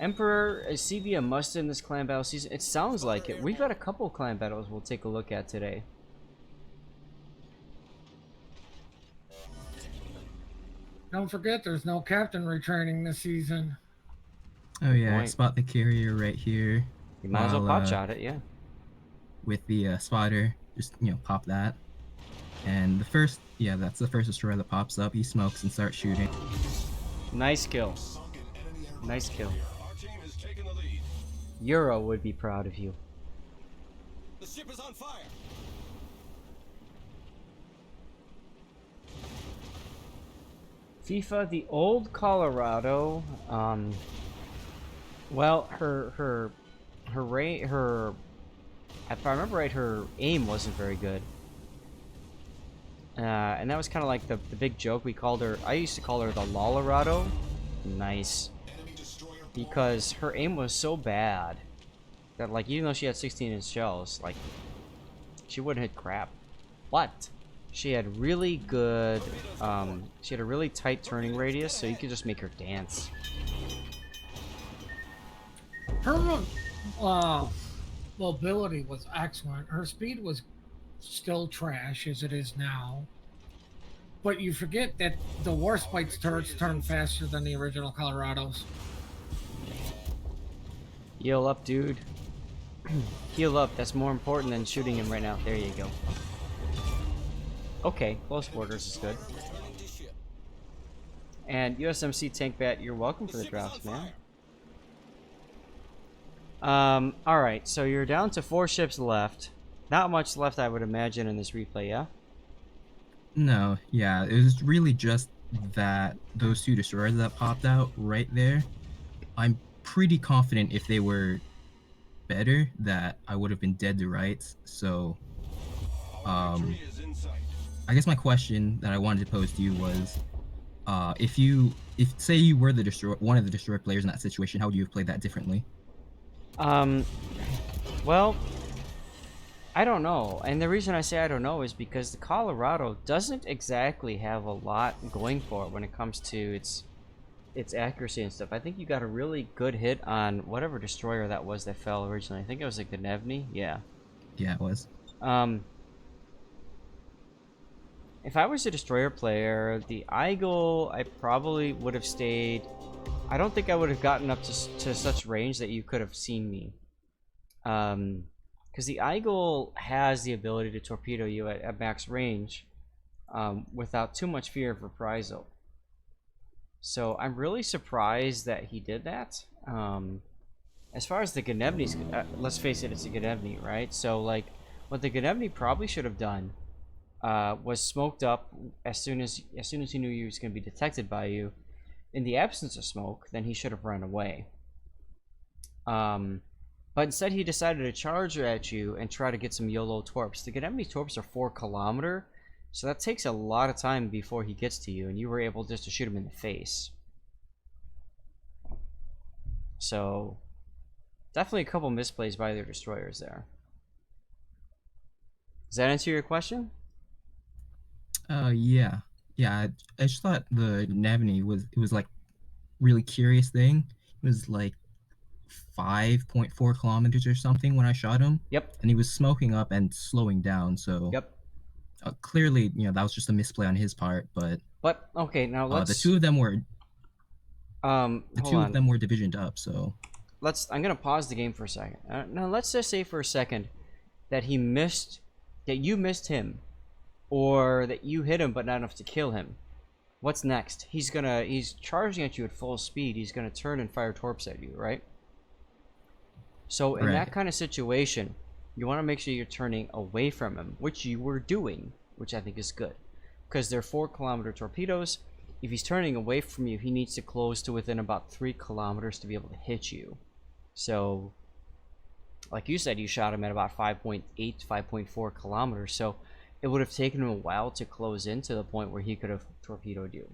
Emperor, is CB a must in this clan battle season? It sounds like it. We've got a couple clan battles we'll take a look at today. Don't forget, there's no captain retraining this season. Oh yeah, I Point. spot the carrier right here. You might as well pop shot it, yeah. With the spotter, just pop that. And the first, that's the first destroyer that pops up. He smokes and starts shooting. Nice kill. Nice kill. Our team has taken the lead. Euro would be proud of you. The ship is on fire. FIFA, the old Colorado, well, her if I remember right, her aim wasn't very good. And that was kind of like the big joke. We called her, I used to call her the Lolorado. Nice. Because her aim was so bad that, like, even though she had 16-inch shells, like, she wouldn't hit crap. But she had really good, she had a really tight turning radius, so you could just make her dance. Her mobility was excellent. Her speed was still trash as it is now. But you forget that the Warspite's turrets turn faster than the original Colorados. Heal up, dude. Heal up. That's more important than shooting him right now. There you go. Okay, close quarters is good. And USMC Tank Bat, you're welcome for the drops, man. Alright, so you're down to 4 ships left. Not much left, I would imagine, in this replay, yeah? No, yeah, it was really just that those 2 destroyers that popped out right there. I'm pretty confident if they were better that I would have been dead to rights. So, I guess my question that I wanted to pose to you was, if say you were one of the destroyer players in that situation, how would you have played that differently? Well, I don't know, and the reason I say I don't know is because the Colorado doesn't exactly have a lot going for it when it comes to its accuracy and stuff. I think you got a really good hit on whatever destroyer that was that fell originally. I think it was a Gnevny. Yeah. Yeah, it was. If I was a destroyer player, the Eagle, I probably would have stayed. I don't think I would have gotten up to such range that you could have seen me. Because the Eagle has the ability to torpedo you at max range without too much fear of reprisal. So I'm really surprised that he did that. As far as the Gnevny's, let's face it, it's a Gnevny, right? So, like, what the Gnevny probably should have done was smoked up as soon as he knew he was going to be detected by you. In the absence of smoke, then he should have run away. But instead he decided to charge at you and try to get some YOLO torps. The Gnevny torps are 4 kilometer, so that takes a lot of time before he gets to you, and you were able just to shoot him in the face. So, definitely a couple misplays by their destroyers there. Does that answer your question? Yeah. Yeah, I just thought the Gnevny was like really curious thing. It was like 5.4 kilometers or something when I shot him. Yep. And he was smoking up and slowing down, so yep. Clearly, that was just a misplay on his part, but okay, now let's the two of them were hold on. were divisioned up, so I'm gonna pause the game for a second. Now let's just say for a second that you missed him, or that you hit him but not enough to kill him. What's next? He's charging at you at full speed. He's gonna turn and fire torps at you, right? So in that kind of situation, you want to make sure you're turning away from him, which you were doing, which I think is good, because they're 4 kilometer torpedoes. If he's turning away from you, he needs to close to within about 3 kilometers to be able to hit you. So, like you said, you shot him at about 5.8, 5.4 kilometers, so it would have taken him a while to close in to the point where he could have torpedoed you.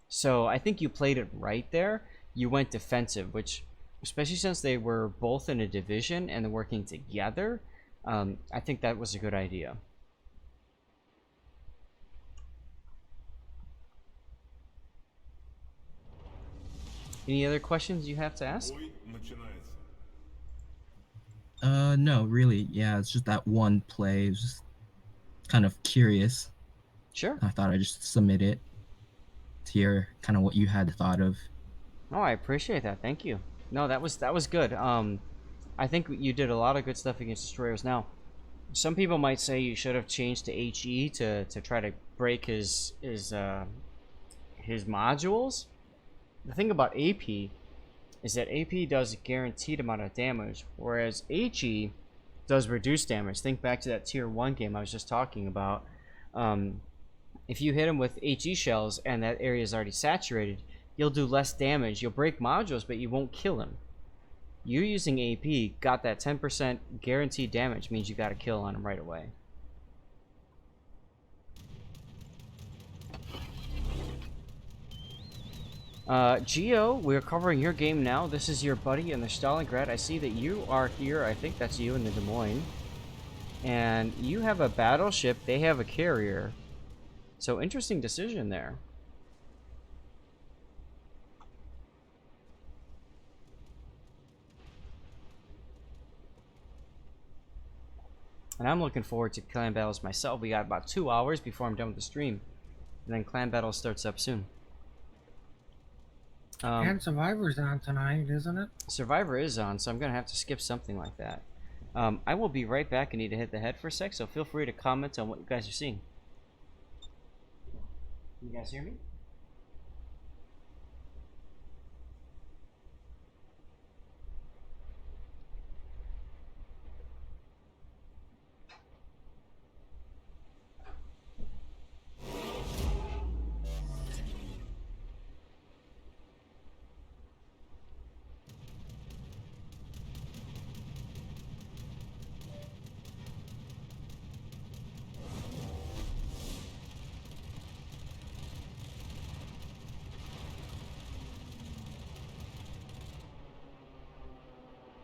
So I think you played it right there. You went defensive, which, especially since they were both in a division and they're working together, I think that was a good idea. Any other questions you have to ask? No, really. Yeah, it's just that one play. It was just kind of curious. Sure. I thought I'd just submit it to hear kind of what you had thought of. Oh, I appreciate that. Thank you. No, that was good. I think you did a lot of good stuff against destroyers. Now, some people might say you should have changed to HE to try to break his modules. The thing about AP is that AP does a guaranteed amount of damage, whereas HE does reduced damage. Think back to that tier 1 game I was just talking about. If you hit him with HE shells and that area is already saturated, you'll do less damage. You'll break modules, but you won't kill him. You using AP got that 10% guaranteed damage, means you got a kill on him right away. Geo, we're covering your game now. This is your buddy in the Stalingrad. I see that you are here. I think that's you in the Des Moines. And you have a battleship. They have a carrier. So interesting decision there. And I'm looking forward to clan battles myself. We got about 2 hours before I'm done with the stream. And then clan battle starts up soon. And Survivor's on tonight, isn't it? Survivor is on, so I'm going to have to skip something like that. I will be right back. I need to hit the head for a sec, so feel free to comment on what you guys are seeing. You guys hear me?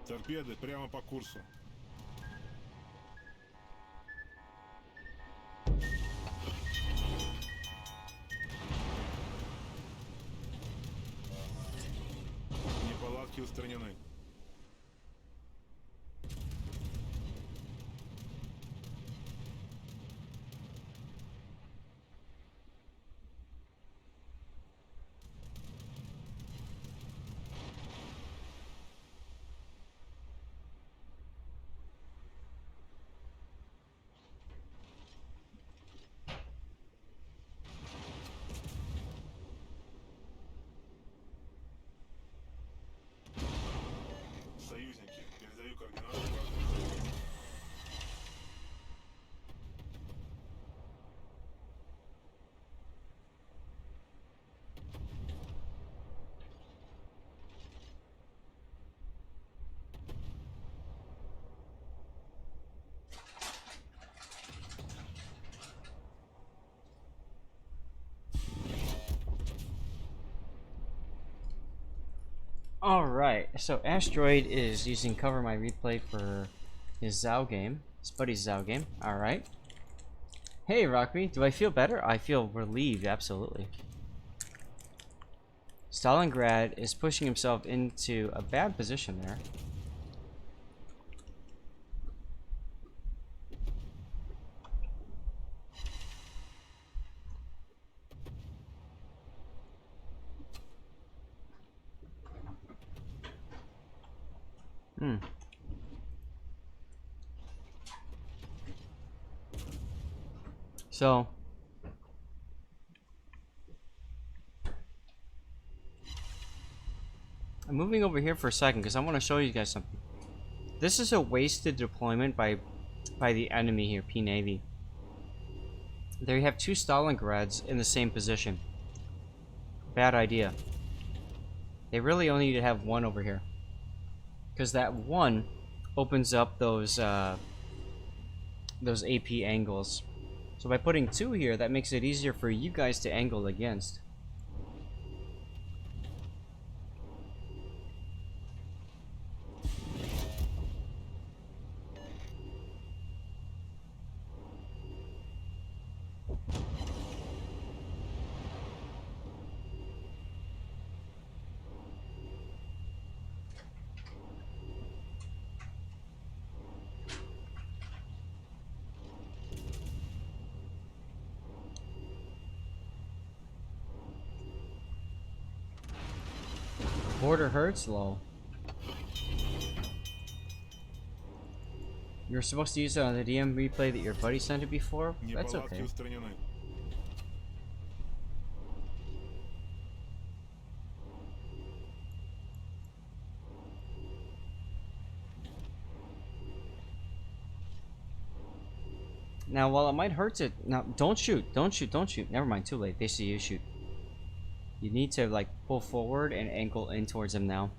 Торпеды прямо по курсу. Неполадки устранены. Союзники, передаю координаты. Alright, so Asteroid is using Cover My Replay for his Zao game. His buddy's Zao game. Alright. Hey, Rockme, do I feel better? I feel relieved, absolutely. Stalingrad is pushing himself into a bad position there. So I'm moving over here for a second because I want to show you guys something. This is a wasted deployment by the enemy here, P Navy. They have 2 Stalingrads in the same position. Bad idea. They really only need to have 1 over here, because that 1 opens up those AP angles. So by putting 2 here, that makes it easier for you guys to angle against. Border hurts, lol. You're supposed to use it on the DM replay that your buddy sent it before? That's okay. Неполадки устранены. Now, while it might hurt to... Now, don't shoot. Don't shoot. Don't shoot. Never mind. Too late. They see you shoot. You need to, like, pull forward and angle in towards him now.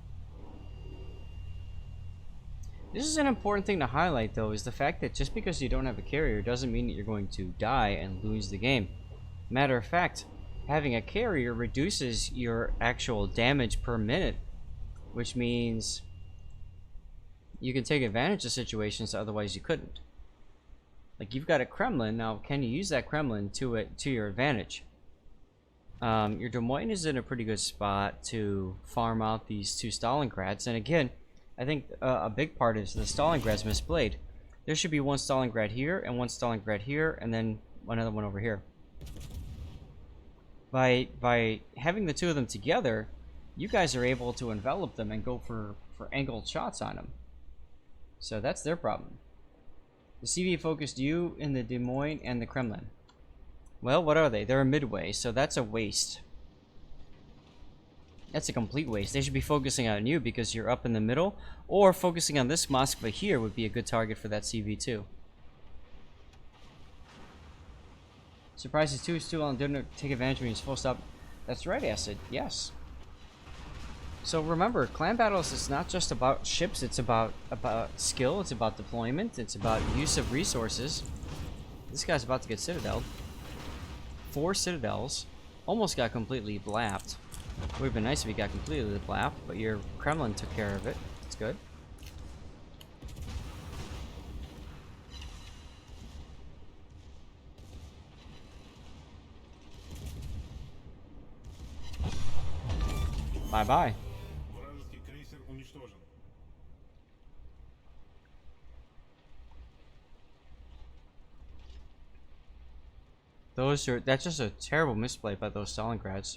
This is an important thing to highlight, though, is the fact that just because you don't have a carrier doesn't mean that you're going to die and lose the game. Matter of fact, having a carrier reduces your actual damage per minute, which means you can take advantage of situations that otherwise you couldn't. Like, you've got a Kremlin, now can you use that Kremlin to your advantage? Your Des Moines is in a pretty good spot to farm out these 2 Stalingrads, and again, I think a big part is the Stalingrad's misplayed. There should be 1 Stalingrad here, and 1 Stalingrad here, and then another one over here. By having the 2 of them together, you guys are able to envelop them and go for angled shots on them. So that's their problem. The CB focused you in the Des Moines and the Kremlin. Well, what are they? They're a midway, so that's a waste. That's a complete waste. They should be focusing on you because you're up in the middle, or focusing on this Moskva here would be a good target for that CB too. Surprises 2 is still on, didn't take advantage when he's full stop. That's right, Acid. Yes. So remember, clan battles is not just about ships. It's about skill. It's about deployment. It's about use of resources. This guy's about to get citadeled. 4 citadels. Almost got completely blapped. It would have been nice if he got completely blapped, but your Kremlin took care of it. It's good. Bye-bye. Вражеский крейсер уничтожен. That's just a terrible misplay by those Stalingrads.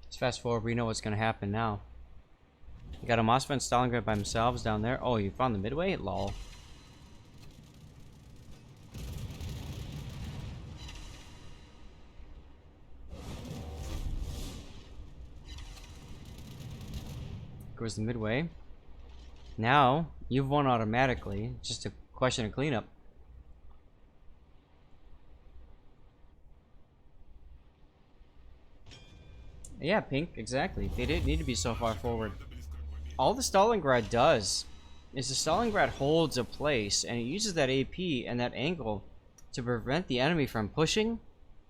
Let's fast forward, we know what's gonna happen now. You got a Moskva and Stalingrad by themselves down there. Oh, you found the midway? Lol. Goes the midway. Now you've won automatically. Just a question of cleanup. Yeah, Pink, exactly. They didn't need to be so far forward. All the Stalingrad does is the Stalingrad holds a place and it uses that AP and that angle to prevent the enemy from pushing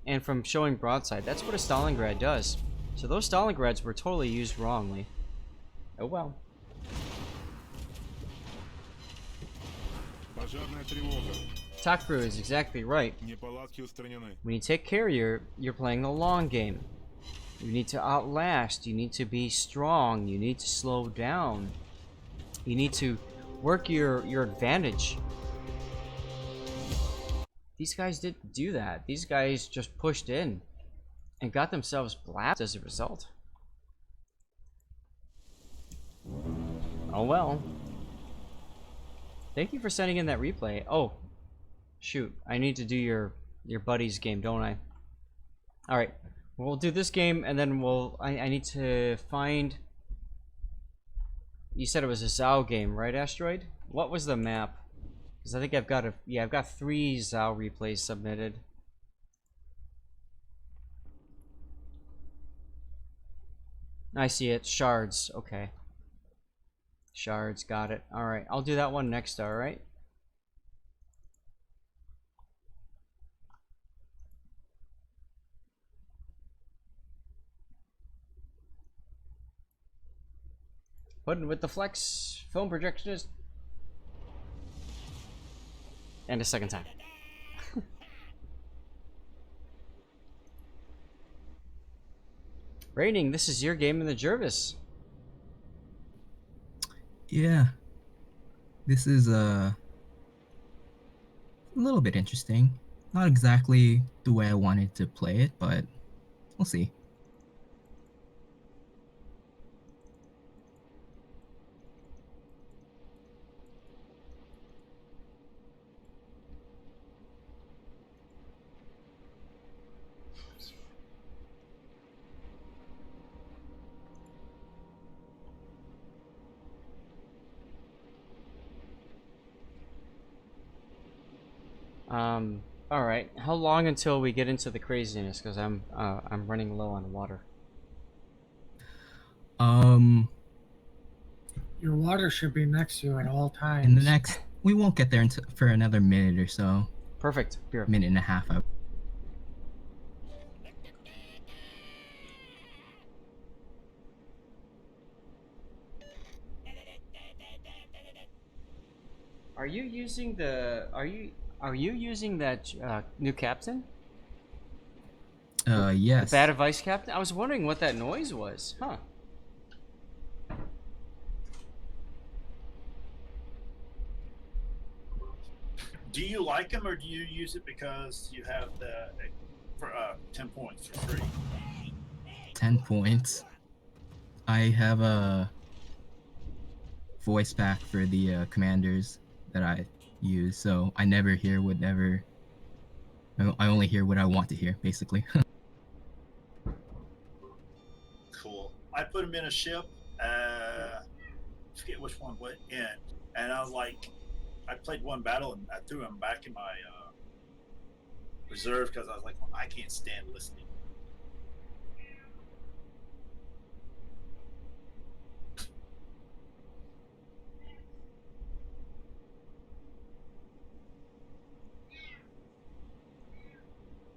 and from showing broadside. That's what a Stalingrad does. So those Stalingrads were totally used wrongly. Oh well. Пожарная тревога. Takbru is exactly right. Неполадки устранены. When you take carrier, you're playing the long game. You need to outlast, you need to be strong, you need to slow down. You need to work your advantage. These guys didn't do that. These guys just pushed in and got themselves blapped as a result. Oh well. Thank you for sending in that replay. Oh, shoot. I need to do your buddy's game, don't I? Alright. We'll do this game and then I need to find... You said it was a Zao game, right, Asteroid? What was the map? Because I think I've got I've got 3 Zao replays submitted. I see it. Shards. Okay. Shards, got it. Alright, I'll do that one next, alright? Putting with the flex film projectionist. And a second time. Raining, this is your game in the Jervis. Yeah. This is a little bit interesting. Not exactly the way I wanted to play it, but we'll see. All right. How long until we get into the craziness? Because I'm running low on water. Your water should be next to you at all times. In the next, we won't get there until for another minute or so. Perfect. Beer. Minute and a half. Are you using the? Are you using that new captain? Yes. The bad advice captain. I was wondering what that noise was. Huh. Do you like him, or do you use it because you have the for 10 points for free? 10 points. I have a voice pack for the commanders that I use, so I never hear whatever. I only hear what I want to hear, basically. Cool. I put him in a ship. I forget which one went in, and I was like, I played one battle and I threw him back in my reserve because I was like, well, I can't stand listening.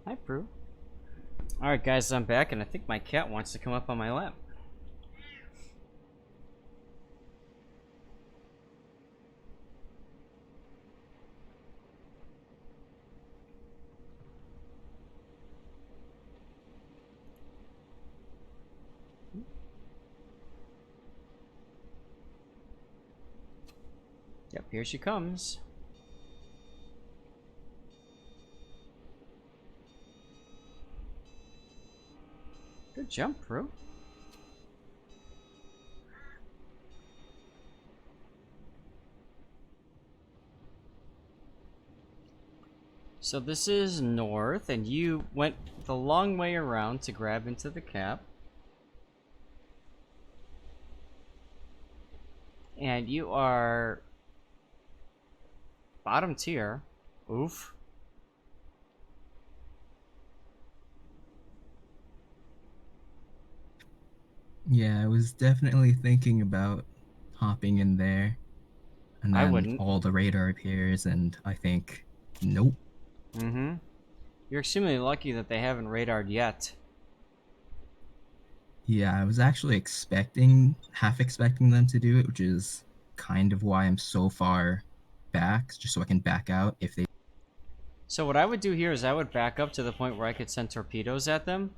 Hi, Prue. Alright, guys, I'm back, and I think my cat wants to come up on my lap. Yep, here she comes. Good jump, Prue. So this is north, and you went the long way around to grab into the cap. And you are bottom tier. Oof. Yeah, I was definitely thinking about hopping in there. And I then wouldn't. all the radar appears, and I think, nope. Mm-hmm. You're extremely lucky that they haven't radared yet. Yeah, I was actually half expecting them to do it, which is kind of why I'm so far back, just so I can back out if they... So what I would do here is I would back up to the point where I could send torpedoes at them.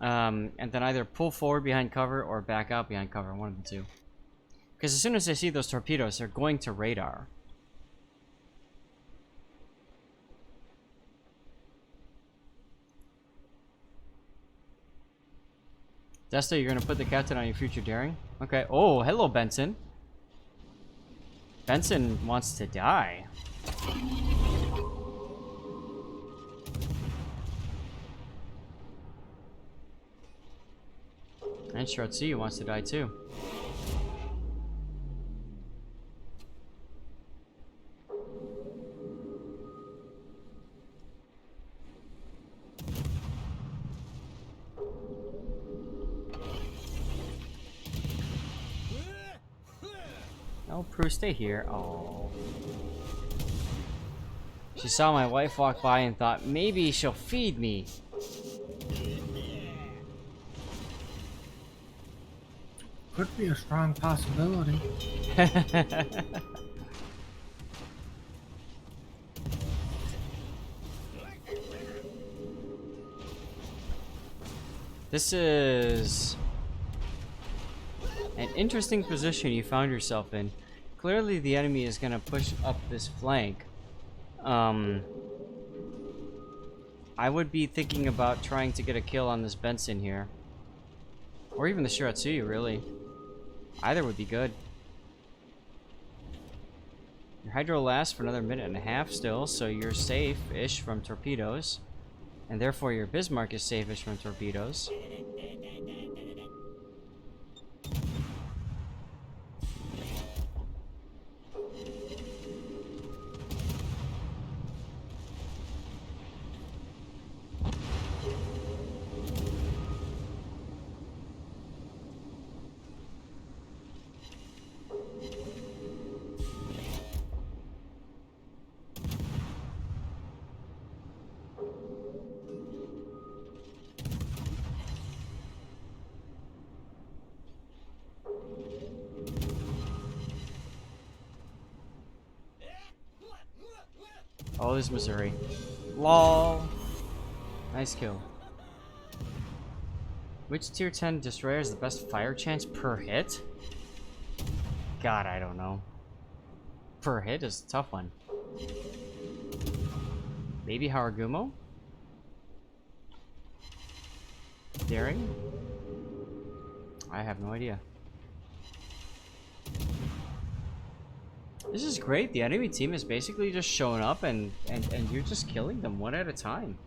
And then either pull forward behind cover or back out behind cover, one of the two. Because as soon as they see those torpedoes, they're going to radar. Desta, you're going to put the captain on your future daring? Okay. Oh, hello, Benson. Benson wants to die. And Shirotsuyu wants to die too. Oh, Prue, stay here. Oh. She saw my wife walk by and thought, maybe she'll feed me. Could be a strong possibility. This is an interesting position you found yourself in. Clearly the enemy is going to push up this flank. I would be thinking about trying to get a kill on this Benson here. Or even the Shiratsuyu, really. Either would be good. Your Hydro lasts for another minute and a half still, so you're safe-ish from torpedoes. And therefore your Bismarck is safe-ish from torpedoes. Oh, there's Missouri. LOL. Nice kill. Which tier 10 destroyer has the best fire chance per hit? God, I don't know. Per hit is a tough one. Maybe Haragumo? Daring? I have no idea. This is great. The enemy team is basically just showing up and you're just killing them one at a time.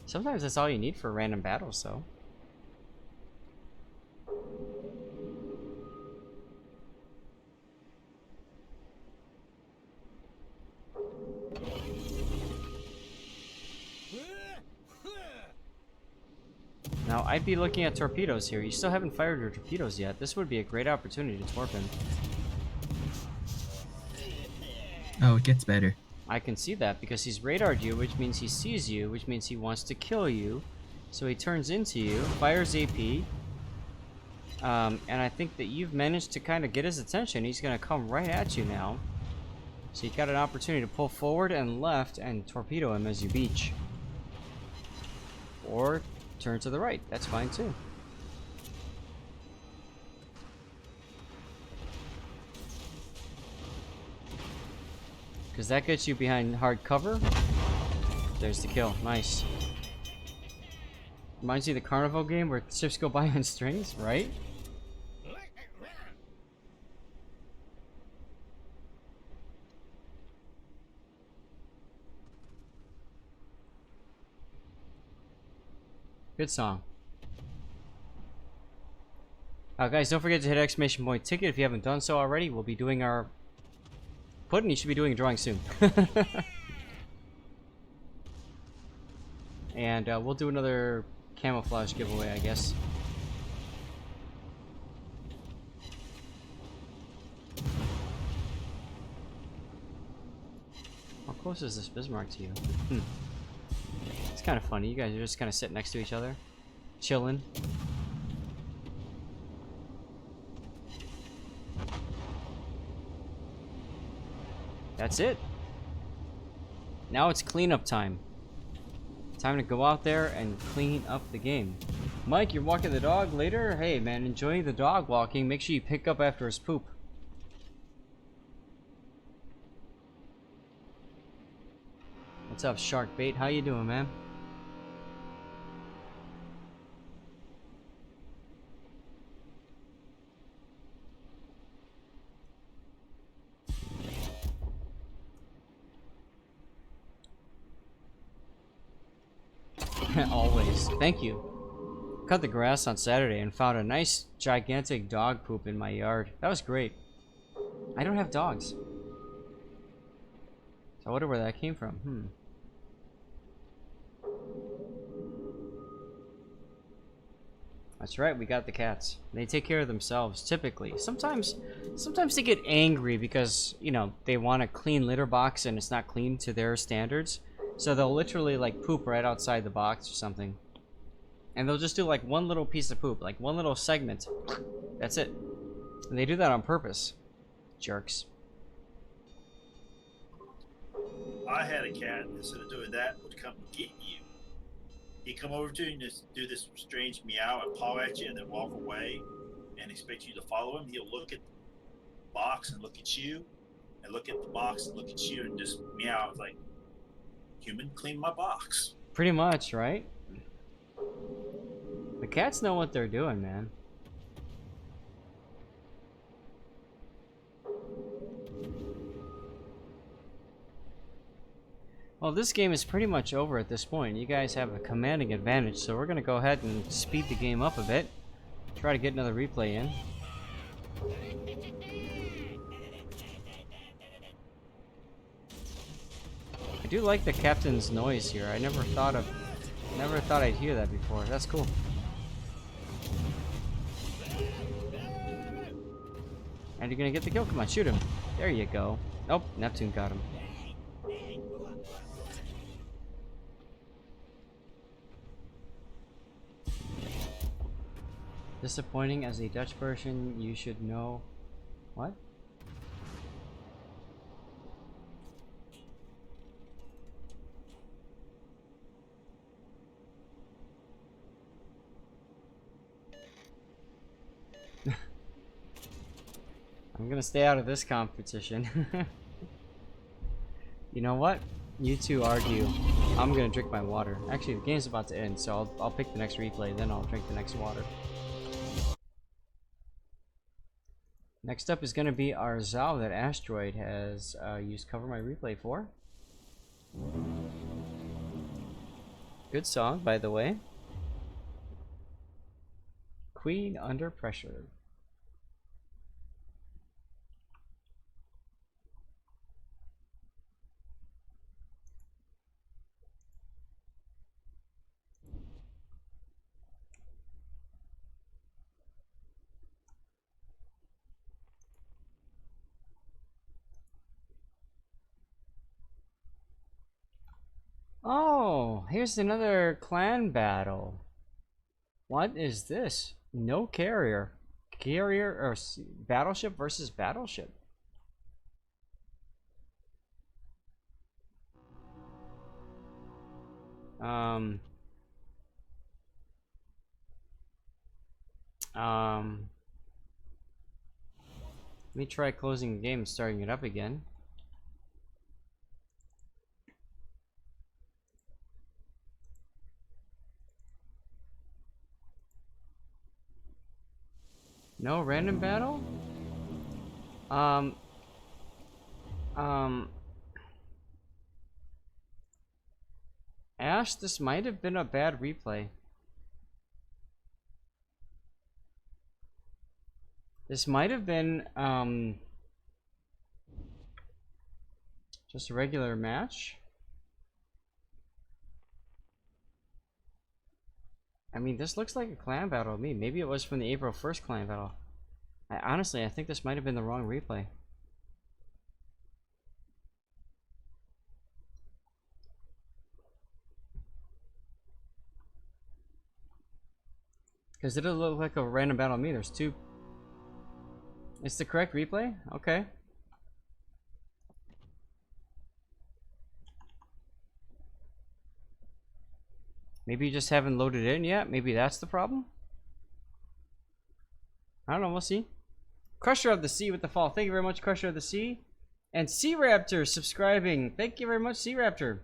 Sometimes that's all you need for random battles, though. Now, I'd be looking at torpedoes here. You still haven't fired your torpedoes yet. This would be a great opportunity to torp him. Oh, it gets better. I can see that because he's radared you, which means he sees you, which means he wants to kill you. So he turns into you, fires AP. And I think that you've managed to kind of get his attention. He's going to come right at you now. So you got an opportunity to pull forward and left and torpedo him as you beach. Or turn to the right. That's fine too. Because that gets you behind hard cover. There's the kill. Nice. Reminds you of the Carnival game where ships go by on strings, right? Good song. Guys, don't forget to hit exclamation point ticket if you haven't done so already. We'll be doing our... Puddin', you should be doing a drawing soon. And we'll do another camouflage giveaway, I guess. How close is this Bismarck to you? It's kind of funny. You guys are just kind of sitting next to each other, chilling. That's it. Now it's cleanup time. Time to go out there and clean up the game. Mike, you're walking the dog later? Hey man, enjoy the dog walking. Make sure you pick up after his poop. What's up, Shark Bait? How you doing, man? Always. Thank you. Cut the grass on Saturday and found a nice gigantic dog poop in my yard. That was great. I don't have dogs. So I wonder where that came from. That's right, we got the cats. They take care of themselves, typically. Sometimes they get angry because, you know, they want a clean litter box and it's not clean to their standards. So they'll literally like poop right outside the box or something. And they'll just do like one little piece of poop, like one little segment. That's it. And they do that on purpose. Jerks. I had a cat, instead of doing that, would come get you. He'd come over to you and just do this strange meow and paw at you and then walk away and expect you to follow him. He'll look at the box and look at you, and look at the box and look at you and just meow. It's like, human, clean my box. Pretty much, right? The cats know what they're doing, man. Well, this game is pretty much over at this point. You guys have a commanding advantage, so we're gonna go ahead and speed the game up a bit. Try to get another replay in. I do like the captain's noise here. I never thought I'd hear that before. That's cool. And you're gonna get the kill. Come on, shoot him. There you go. Nope, Neptune got him. Disappointing as a Dutch version, you should know. What? I'm gonna stay out of this competition. You know what? You two argue. I'm gonna drink my water. Actually, the game's about to end, so I'll pick the next replay, then I'll drink the next water. Next up is gonna be our Zal that Asteroid has used Cover My Replay for. Good song, by the way. Queen Under Pressure. Oh, here's another clan battle. What is this? No carrier. Carrier or battleship versus battleship. Let me try closing the game and starting it up again. No random battle? Ash, this might have been a bad replay. This might have been, just a regular match. I mean, this looks like a clan battle to me. Maybe it was from the April 1st clan battle. Honestly, I think this might have been the wrong replay. Because it didn't look like a random battle to me. There's two. It's the correct replay? Okay. Maybe you just haven't loaded it in yet. Maybe that's the problem. I don't know. We'll see. Crusher of the Sea with the fall. Thank you very much, Crusher of the Sea. And Sea Raptor subscribing. Thank you very much, Sea Raptor.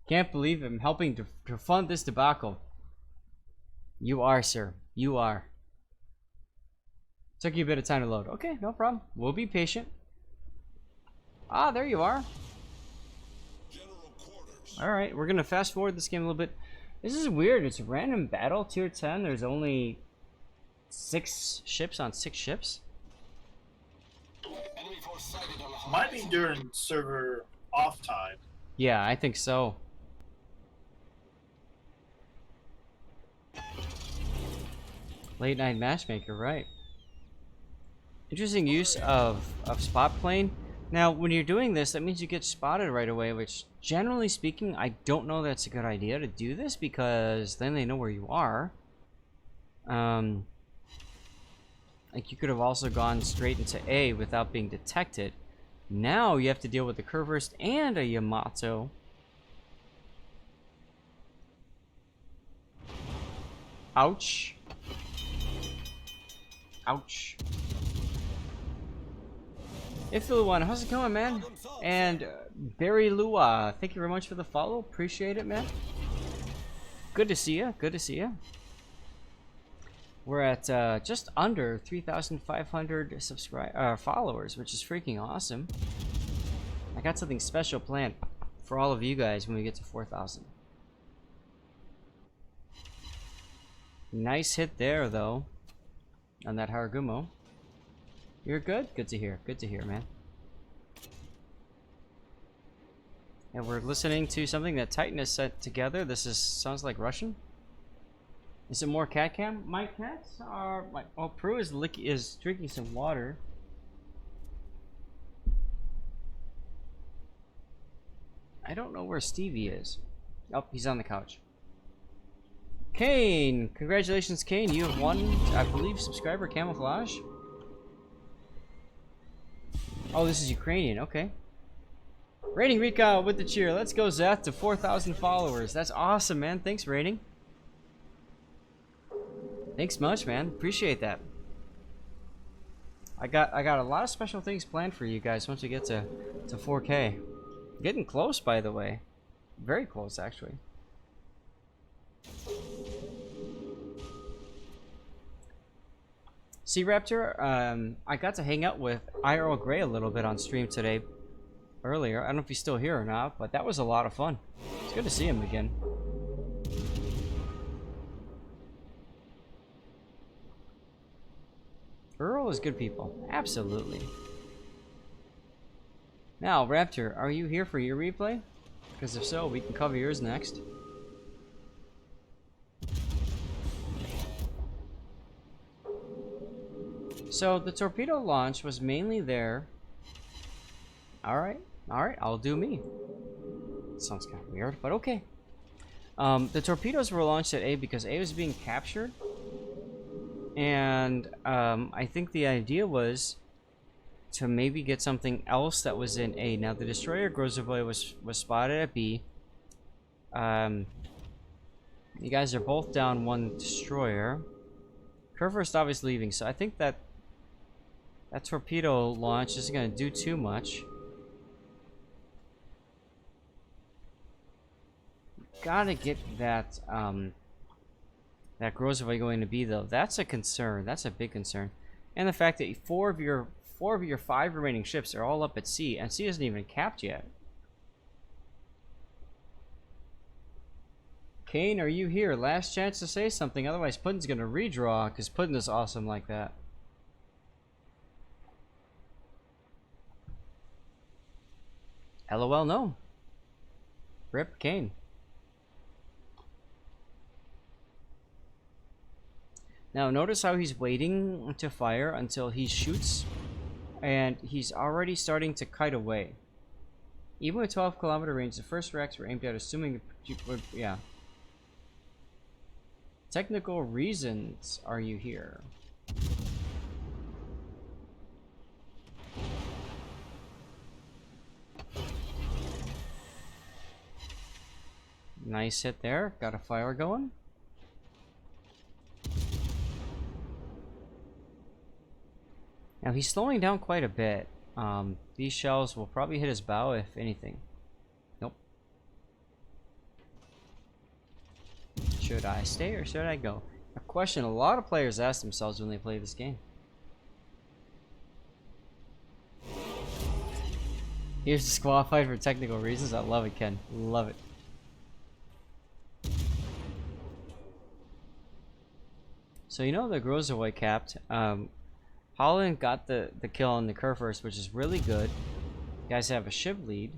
Can't believe I'm helping to fund this debacle. You are, sir. You are. Took you a bit of time to load. Okay, no problem. We'll be patient. Ah, there you are. Alright, we're gonna fast forward this game a little bit. This is weird. It's a random battle, tier 10. There's only 6 ships on 6 ships. Might be during server off time. Yeah, I think so. Late night matchmaker, right. Interesting use of spot playing. Now, when you're doing this, that means you get spotted right away, which, generally speaking, I don't know that's a good idea to do this, because then they know where you are. Like, you could have also gone straight into A without being detected. Now, you have to deal with the Curvurst and a Yamato. Ouch. Ouch. Ifilwan, how's it going, man? And Barry Lua, thank you very much for the follow. Appreciate it, man. Good to see you. Good to see you. We're at just under 3,500 followers, which is freaking awesome. I got something special planned for all of you guys when we get to 4,000. Nice hit there, though, on that Haragumo. You're good? Good to hear. Good to hear, man. And we're listening to something that Titan has set together. This sounds like Russian. Is it more cat cam? My cats are... Prue is drinking some water. I don't know where Stevie is. Oh, he's on the couch. Kane! Congratulations, Kane. You have won, I believe, subscriber camouflage. Oh, this is Ukrainian. Okay. Rating Rika with the cheer. Let's go, Zeth, to 4,000 followers. That's awesome, man. Thanks, Rating. Thanks much, man. Appreciate that. I got a lot of special things planned for you guys once we get to 4K. Getting close, by the way. Very close, actually. See, Raptor, I got to hang out with IRL Gray a little bit on stream today. Earlier. I don't know if he's still here or not, but that was a lot of fun. It's good to see him again. Earl is good people. Absolutely. Now, Raptor, are you here for your replay? Because if so, we can cover yours next. So, the torpedo launch was mainly there. Alright, I'll do me. Sounds kind of weird, but okay. The torpedoes were launched at A because A was being captured. And I think the idea was to maybe get something else that was in A. Now, the destroyer Grozovoi was spotted at B. You guys are both down one destroyer. Kurfürst obviously leaving, so I think that torpedo launch isn't going to do too much. Gotta get that that Grozovoi going to be though. That's a concern. That's a big concern. And the fact that four of your 5 remaining ships are all up at C, and C isn't even capped yet. Kane, are you here? Last chance to say something, otherwise Puddin's gonna redraw, because Puddin is awesome like that. LOL, no. Rip Kane. Now notice how he's waiting to fire until he shoots, and he's already starting to kite away. Even with 12-kilometer range, the first racks were aimed at assuming the... yeah. Technical reasons are you here? Nice hit there. Got a fire going. Now he's slowing down quite a bit. These shells will probably hit his bow if anything. Nope. Should I stay or should I go? A question a lot of players ask themselves when they play this game. Here's disqualified for technical reasons. I love it, Ken. Love it. So you know the Grozovoi capped. Holland got the kill on the Kurfürst, which is really good. You guys have a ship lead.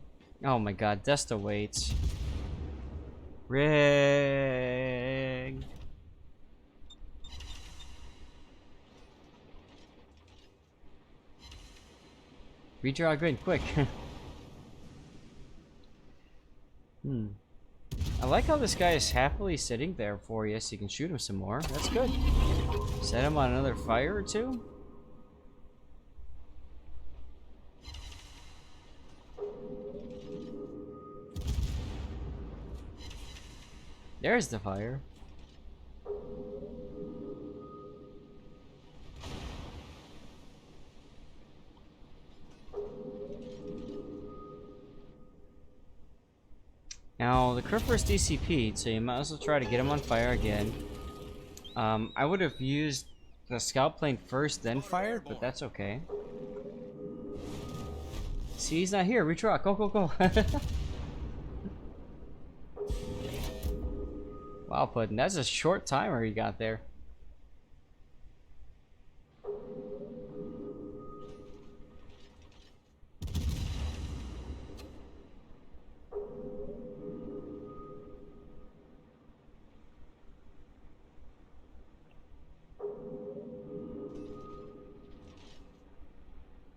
Oh my god, Desta waits. Rigged. Redraw grid, quick. I like how this guy is happily sitting there for you so you can shoot him some more. That's good. Set him on another fire or two. There's the fire. Now, the Kurfürst DCP'd, so you might as well try to get him on fire again. I would have used the scout plane first, then fired, but that's okay. See, he's not here. Redraw. Go, go, go. Wow, Puddin', that's a short timer you got there.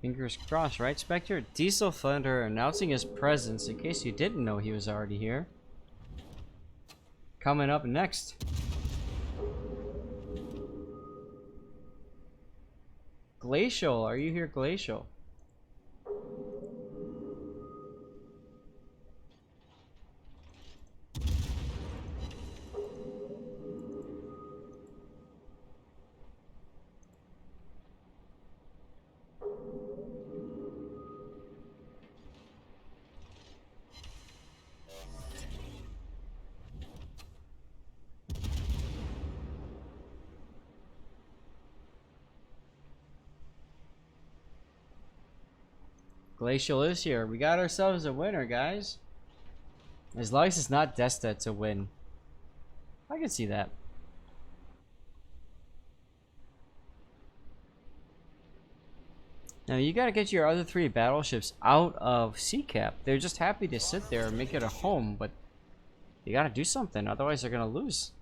Fingers crossed, right, Spectre? Diesel Thunder announcing his presence in case you didn't know he was already here. Coming up next. Glacial, are you here, Glacial? Glacial is here. We got ourselves a winner, guys. As long as it's not Desta to win. I can see that. Now you gotta get your other 3 battleships out of sea cap. They're just happy to sit there and make it a home, but you gotta do something, otherwise they're gonna lose.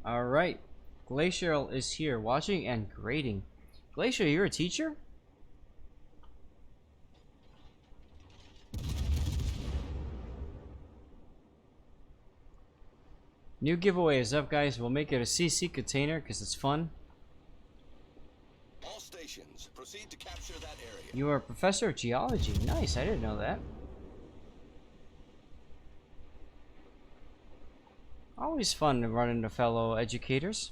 Alright, Glacial is here, watching and grading. Glacial, you're a teacher? New giveaway is up, guys. We'll make it a CC container because it's fun. All stations, proceed to capture that area. You are a professor of geology. Nice, I didn't know that. Always fun to run into fellow educators.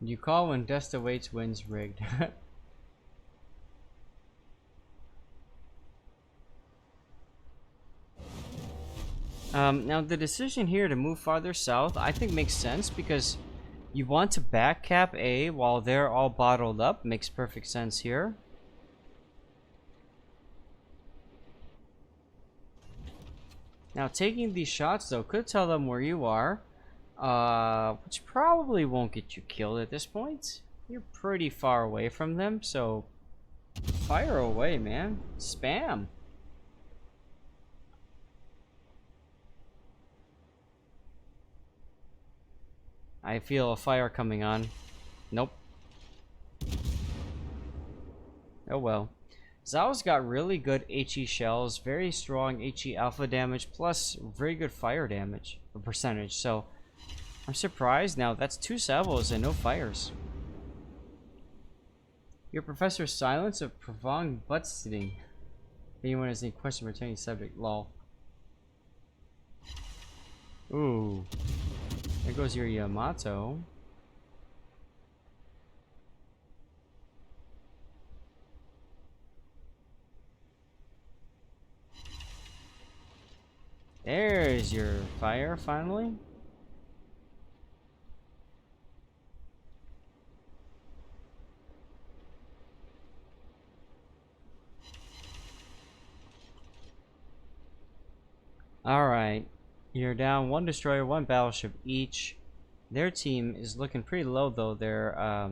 You call when Desta waits wins rigged. Now the decision here to move farther south I think makes sense because you want to back cap A while they're all bottled up. Makes perfect sense here. Now taking these shots though could tell them where you are. Which probably won't get you killed at this point. You're pretty far away from them, so fire away, man. Spam. I feel a fire coming on. Nope. Oh well. Zao's got really good HE shells, very strong HE alpha damage, plus very good fire damage percentage, so I'm surprised. Now that's 2 salvos and no fires. Your professor's silence of prolonged butt sitting. If anyone has any question pertaining to subject, lol. Ooh. There goes your Yamato. There's your fire finally. Alright, you're down 1 destroyer, 1 battleship each. Their team is looking pretty low though. Their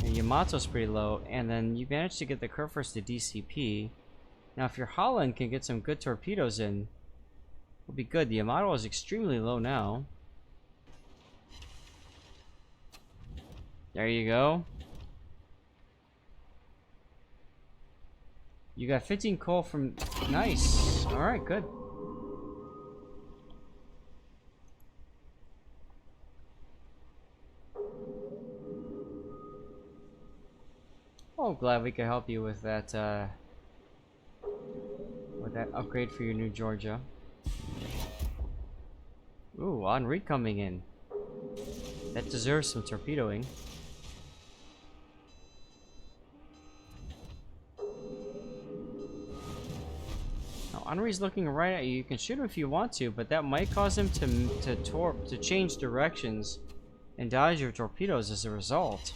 Yamato's pretty low, and then you managed to get the Kurfürst to DCP. Now if your Holland can get some good torpedoes in, it'll be good. The Yamato is extremely low now. There you go. You got 15 coal from... Nice. Alright, good. Oh, glad we could help you with that upgrade for your new Georgia. Ooh, Henri coming in. That deserves some torpedoing. Now, Henri's looking right at you. You can shoot him if you want to, but that might cause him to change directions and dodge your torpedoes as a result.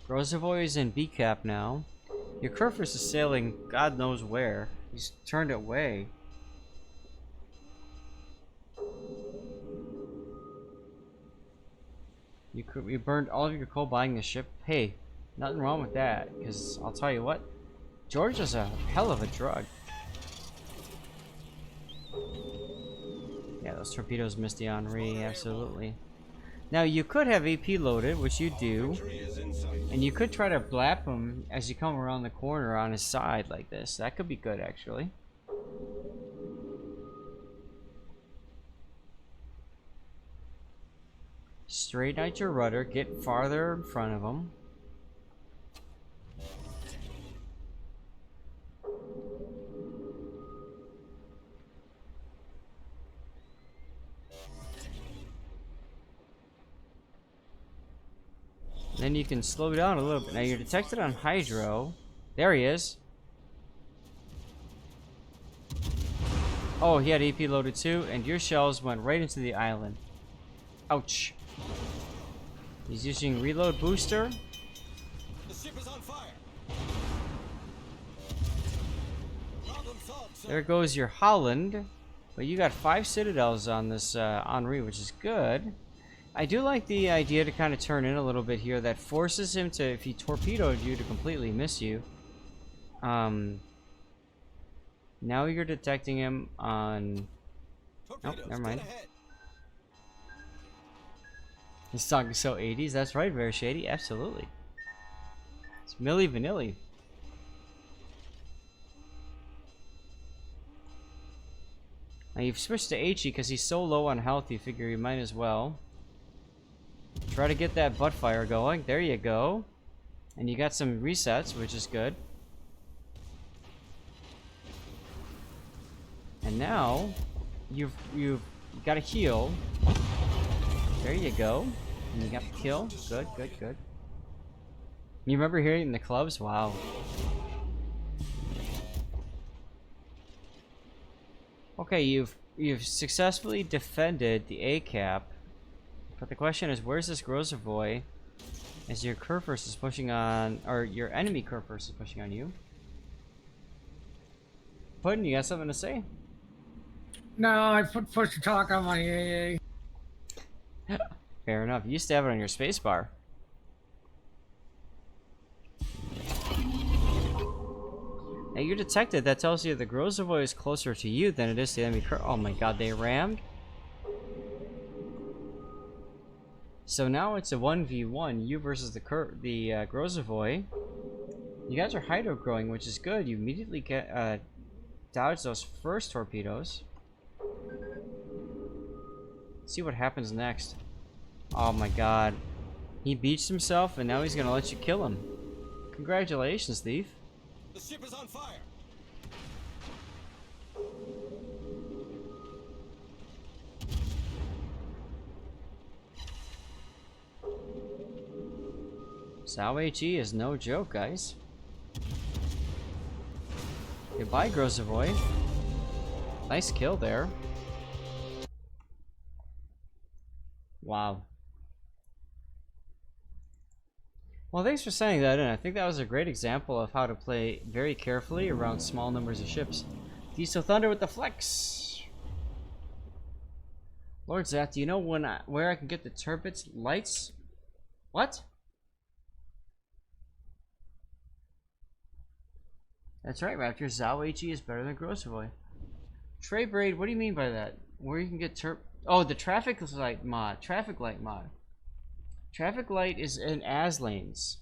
Rosevoy is in B cap now. Your Kurfürst is sailing God knows where. He's turned away. You burned all of your coal buying the ship. Hey, nothing wrong with that, because I'll tell you what, Georgia's a hell of a drug. Yeah, those torpedoes missed the Henri, absolutely. Now, you could have AP loaded, which you do, and you could try to blap him as you come around the corner on his side like this. That could be good, actually. Straighten out your rudder, get farther in front of him. Then you can slow down a little bit. Now you're detected on hydro. There he is. Oh, he had AP loaded too, and your shells went right into the island. Ouch. He's using reload booster. The ship is on fire. Problem solved, sir. There goes your Holland. But you got 5 citadels on this Henri, which is good. I do like the idea to kind of turn in a little bit here. That forces him to, if he torpedoed you, to completely miss you. Now you're detecting him on... Torpedoes, Nope, never mind. get ahead. This song is so 80s. That's right, very shady. Absolutely. It's Milli Vanilli. Now you've switched to HE because he's so low on health, you figure you might as well try to get that butt fire going. There you go. And you got some resets, which is good. And now you've got to heal. There you go. And you got the kill. Good, good, good. You remember hearing the clubs? Wow. Okay, you've successfully defended the A cap. But the question is, where's this Grozavoy as your Kurfürst is pushing on, or your enemy Kurfürst is pushing on you? Puddin', you got something to say? No, I put push to talk on my AA. Fair enough. You used to have it on your spacebar. Now you're detected. That tells you the Grozavoy is closer to you than it is to the enemy. Oh my god, they rammed. So now it's a 1v1, you versus the Grozavoy. You guys are hydro growing, which is good. You immediately get dodge those first torpedoes. See what happens next. Oh my god. He beached himself and now he's gonna let you kill him. Congratulations, thief. The ship is on fire. Sao HE is no joke, guys. Goodbye, Grozavoy. Nice kill there. Wow. Well, thanks for sending that in. I think that was a great example of how to play very carefully around small numbers of ships. Diesel Thunder with the flex. Lord Zat, do you know where I can get the turbines lights? What? That's right, Raptor. Zao HE is better than Grozavoy. Trey Braid, what do you mean by that? Where you can get Oh, the traffic light mod. Traffic light mod. Traffic light is in as lanes.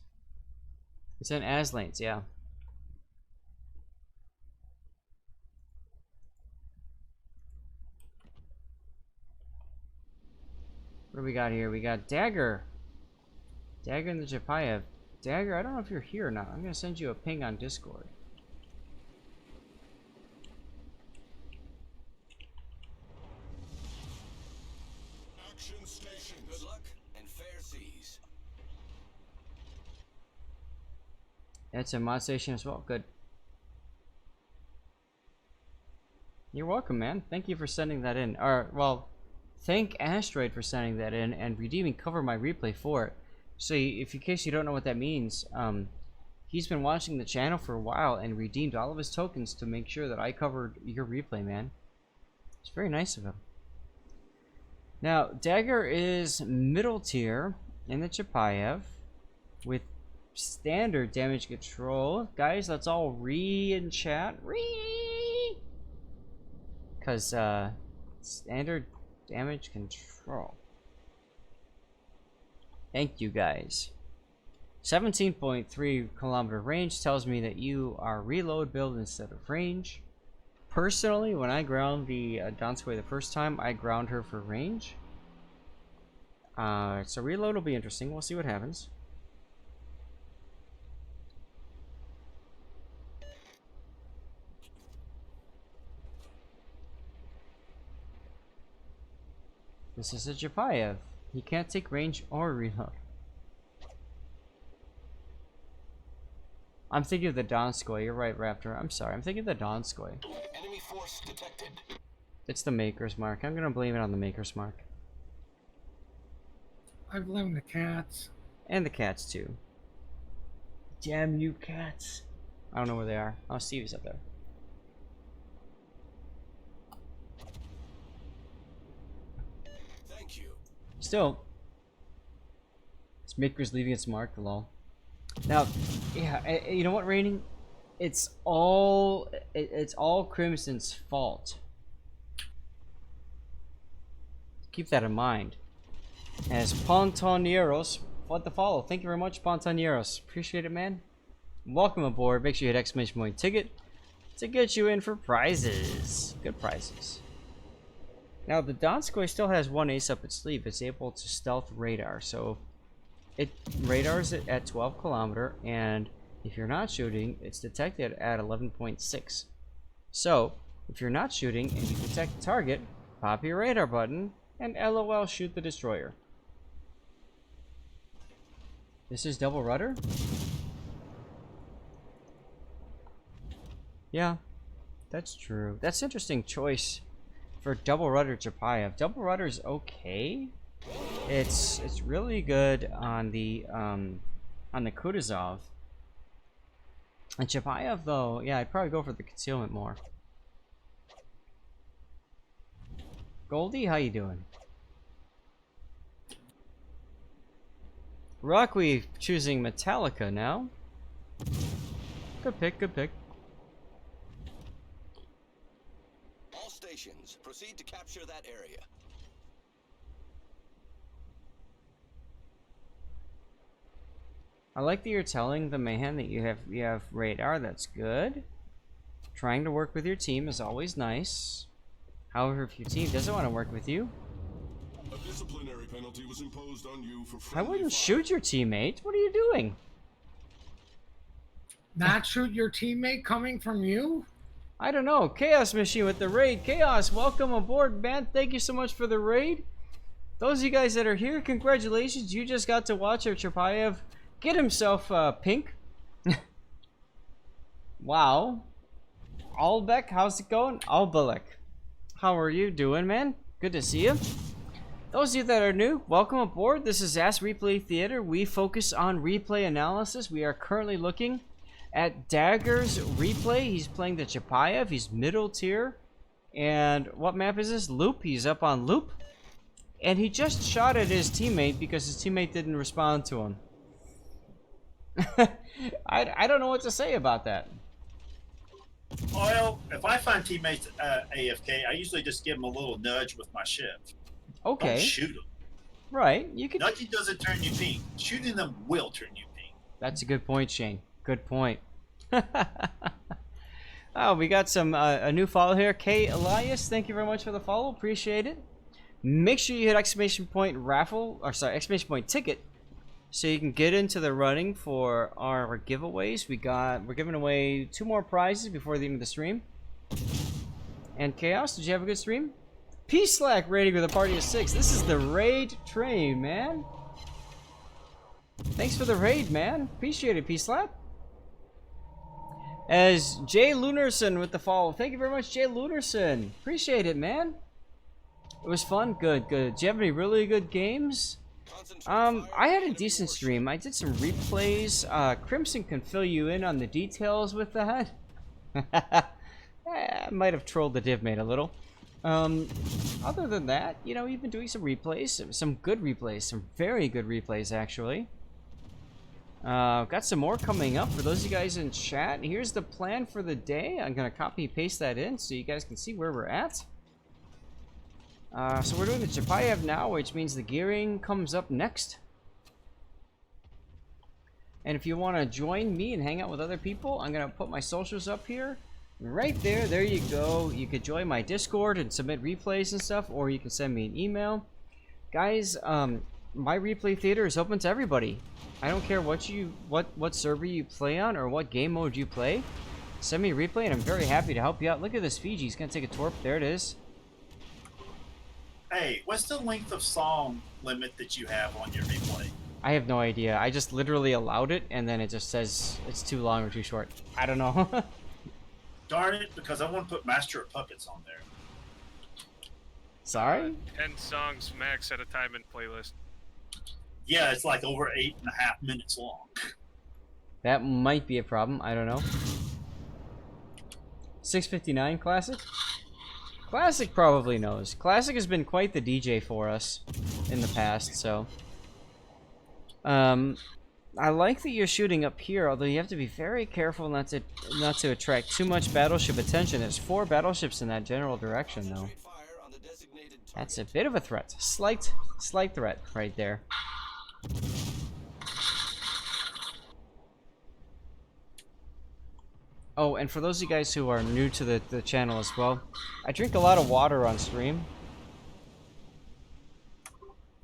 It's in as lanes, yeah. What do we got here? We got Dagger. Dagger and the Chapayev. Dagger, I don't know if you're here or not. I'm gonna send you a ping on Discord. Good luck and fair seas. It's a mod station as well. Good. You're welcome, man. Thank you for sending that in. Or, well, thank Asteroid for sending that in and redeeming Cover My Replay for it. So, if in case you don't know what that means, he's been watching the channel for a while and redeemed all of his tokens to make sure that I covered your replay, man. It's very nice of him. Now, Dagger is middle tier, and the Chapayev with standard damage control. Guys, let's all in chat. Because, standard damage control. Thank you, guys. 17.3 kilometer range tells me that you are reload build instead of range. Personally, when I ground the Donskoy the first time, I ground her for range. So reload will be interesting. We'll see what happens. This is a Chapayev. He can't take range or reload. I'm thinking of the Donskoy. You're right, Raptor. I'm sorry. I'm thinking of the Donskoy. Enemy force detected. It's the Maker's Mark. I'm gonna blame it on the Maker's Mark. I blame the cats. And the cats, too. Damn you, cats. I don't know where they are. Oh, Stevie's up there. Thank you. Still, this Maker's leaving its mark, lol. Now, yeah, you know what, Raining? It's all Crimson's fault. Keep that in mind. As Pontonieros, what the follow? Thank you very much, Pontonieros. Appreciate it, man. Welcome aboard. Make sure you hit exclamation point ticket to get you in for prizes. Good prizes. Now, the Donskoy still has one ace up its sleeve. It's able to stealth radar, so it radars it at 12 kilometer, and if you're not shooting, it's detected at 11.6. So, if you're not shooting and you detect the target, pop your radar button and LOL shoot the destroyer. This is double rudder? Yeah, that's true. That's an interesting choice for double rudder Chapayev. Double rudder is okay. It's really good on the Kutuzov. And Chapayev though, yeah, I'd probably go for the concealment more. Goldie, how you doing? Rockweave choosing Metallica now. Good pick, good pick. All stations, proceed to capture that area. I like that you're telling the man that you have radar. That's good. Trying to work with your team is always nice. However, if your team doesn't want to work with you, a disciplinary penalty was imposed on you for I wouldn't shoot your teammate. What are you doing? Not shoot your teammate coming from you? I don't know. Chaos Machine with the raid. Chaos, welcome aboard, man. Thank you so much for the raid. Those of you guys that are here, congratulations. You just got to watch our Chapayev get himself pink. Wow. Albeck, how's it going? Albelek, how are you doing, man? Good to see you. Those of you that are new, welcome aboard. This is Ask Replay Theater. We focus on replay analysis. We are currently looking at Dagger's replay. He's playing the Chapayev. He's middle tier. And what map is this? Loop. He's up on Loop. And he just shot at his teammate because his teammate didn't respond to him. I don't know what to say about that. Well, if I find teammates AFK, I usually just give them a little nudge with my shift. Okay. Don't shoot them. Right. You could. Nudging doesn't turn you pink. Shooting them will turn you pink. That's a good point, Shane. Good point. Oh, we got some a new follow here. K Elias, thank you very much for the follow. Appreciate it. Make sure you hit exclamation point raffle, or sorry, exclamation point ticket, so you can get into the running for our giveaways. We're giving away 2 more prizes before the end of the stream. And Chaos, did you have a good stream? Peace Slack rating with a party of 6. This is the raid train, man. Thanks for the raid, man. Appreciate it, Peace Slack. As Jay Lunarson with the follow. Thank you very much, Jay Lunarson. Appreciate it, man. It was fun. Good, good. Do you have any really good games? I had a decent stream. I did some replays. Crimson can fill you in on the details with that. I might have trolled the div mate a little. Other than that, you know, we've been doing some replays, some good replays, some very good replays actually. Got some more coming up for those of you guys in chat. Here's the plan for the day. I'm gonna copy paste that in so you guys can see where we're at. So we're doing the Chapayev now, which means the gearing comes up next. And if you want to join me and hang out with other people, I'm gonna put my socials up here. Right there, there you go. You could join my Discord and submit replays and stuff, or you can send me an email. Guys, my replay theater is open to everybody. I don't care what server you play on or what game mode you play. Send me a replay and I'm very happy to help you out. Look at this Fiji. He's gonna take a torp. There it is. Hey, what's the length of song limit that you have on your replay? I have no idea. I just literally allowed it and then it just says it's too long or too short. I don't know. Darn it, because I want to put Master of Puppets on there. Sorry? 10 songs max at a time in playlist. Yeah, it's like over 8.5 minutes long. That might be a problem. I don't know. 659 Classic? Classic probably knows. Classic has been quite the DJ for us in the past, so... I like that you're shooting up here, although you have to be very careful not to attract too much battleship attention. There's 4 battleships in that general direction, though. That's a bit of a threat. Slight threat right there. Oh, and for those of you guys who are new to the channel as well, I drink a lot of water on stream.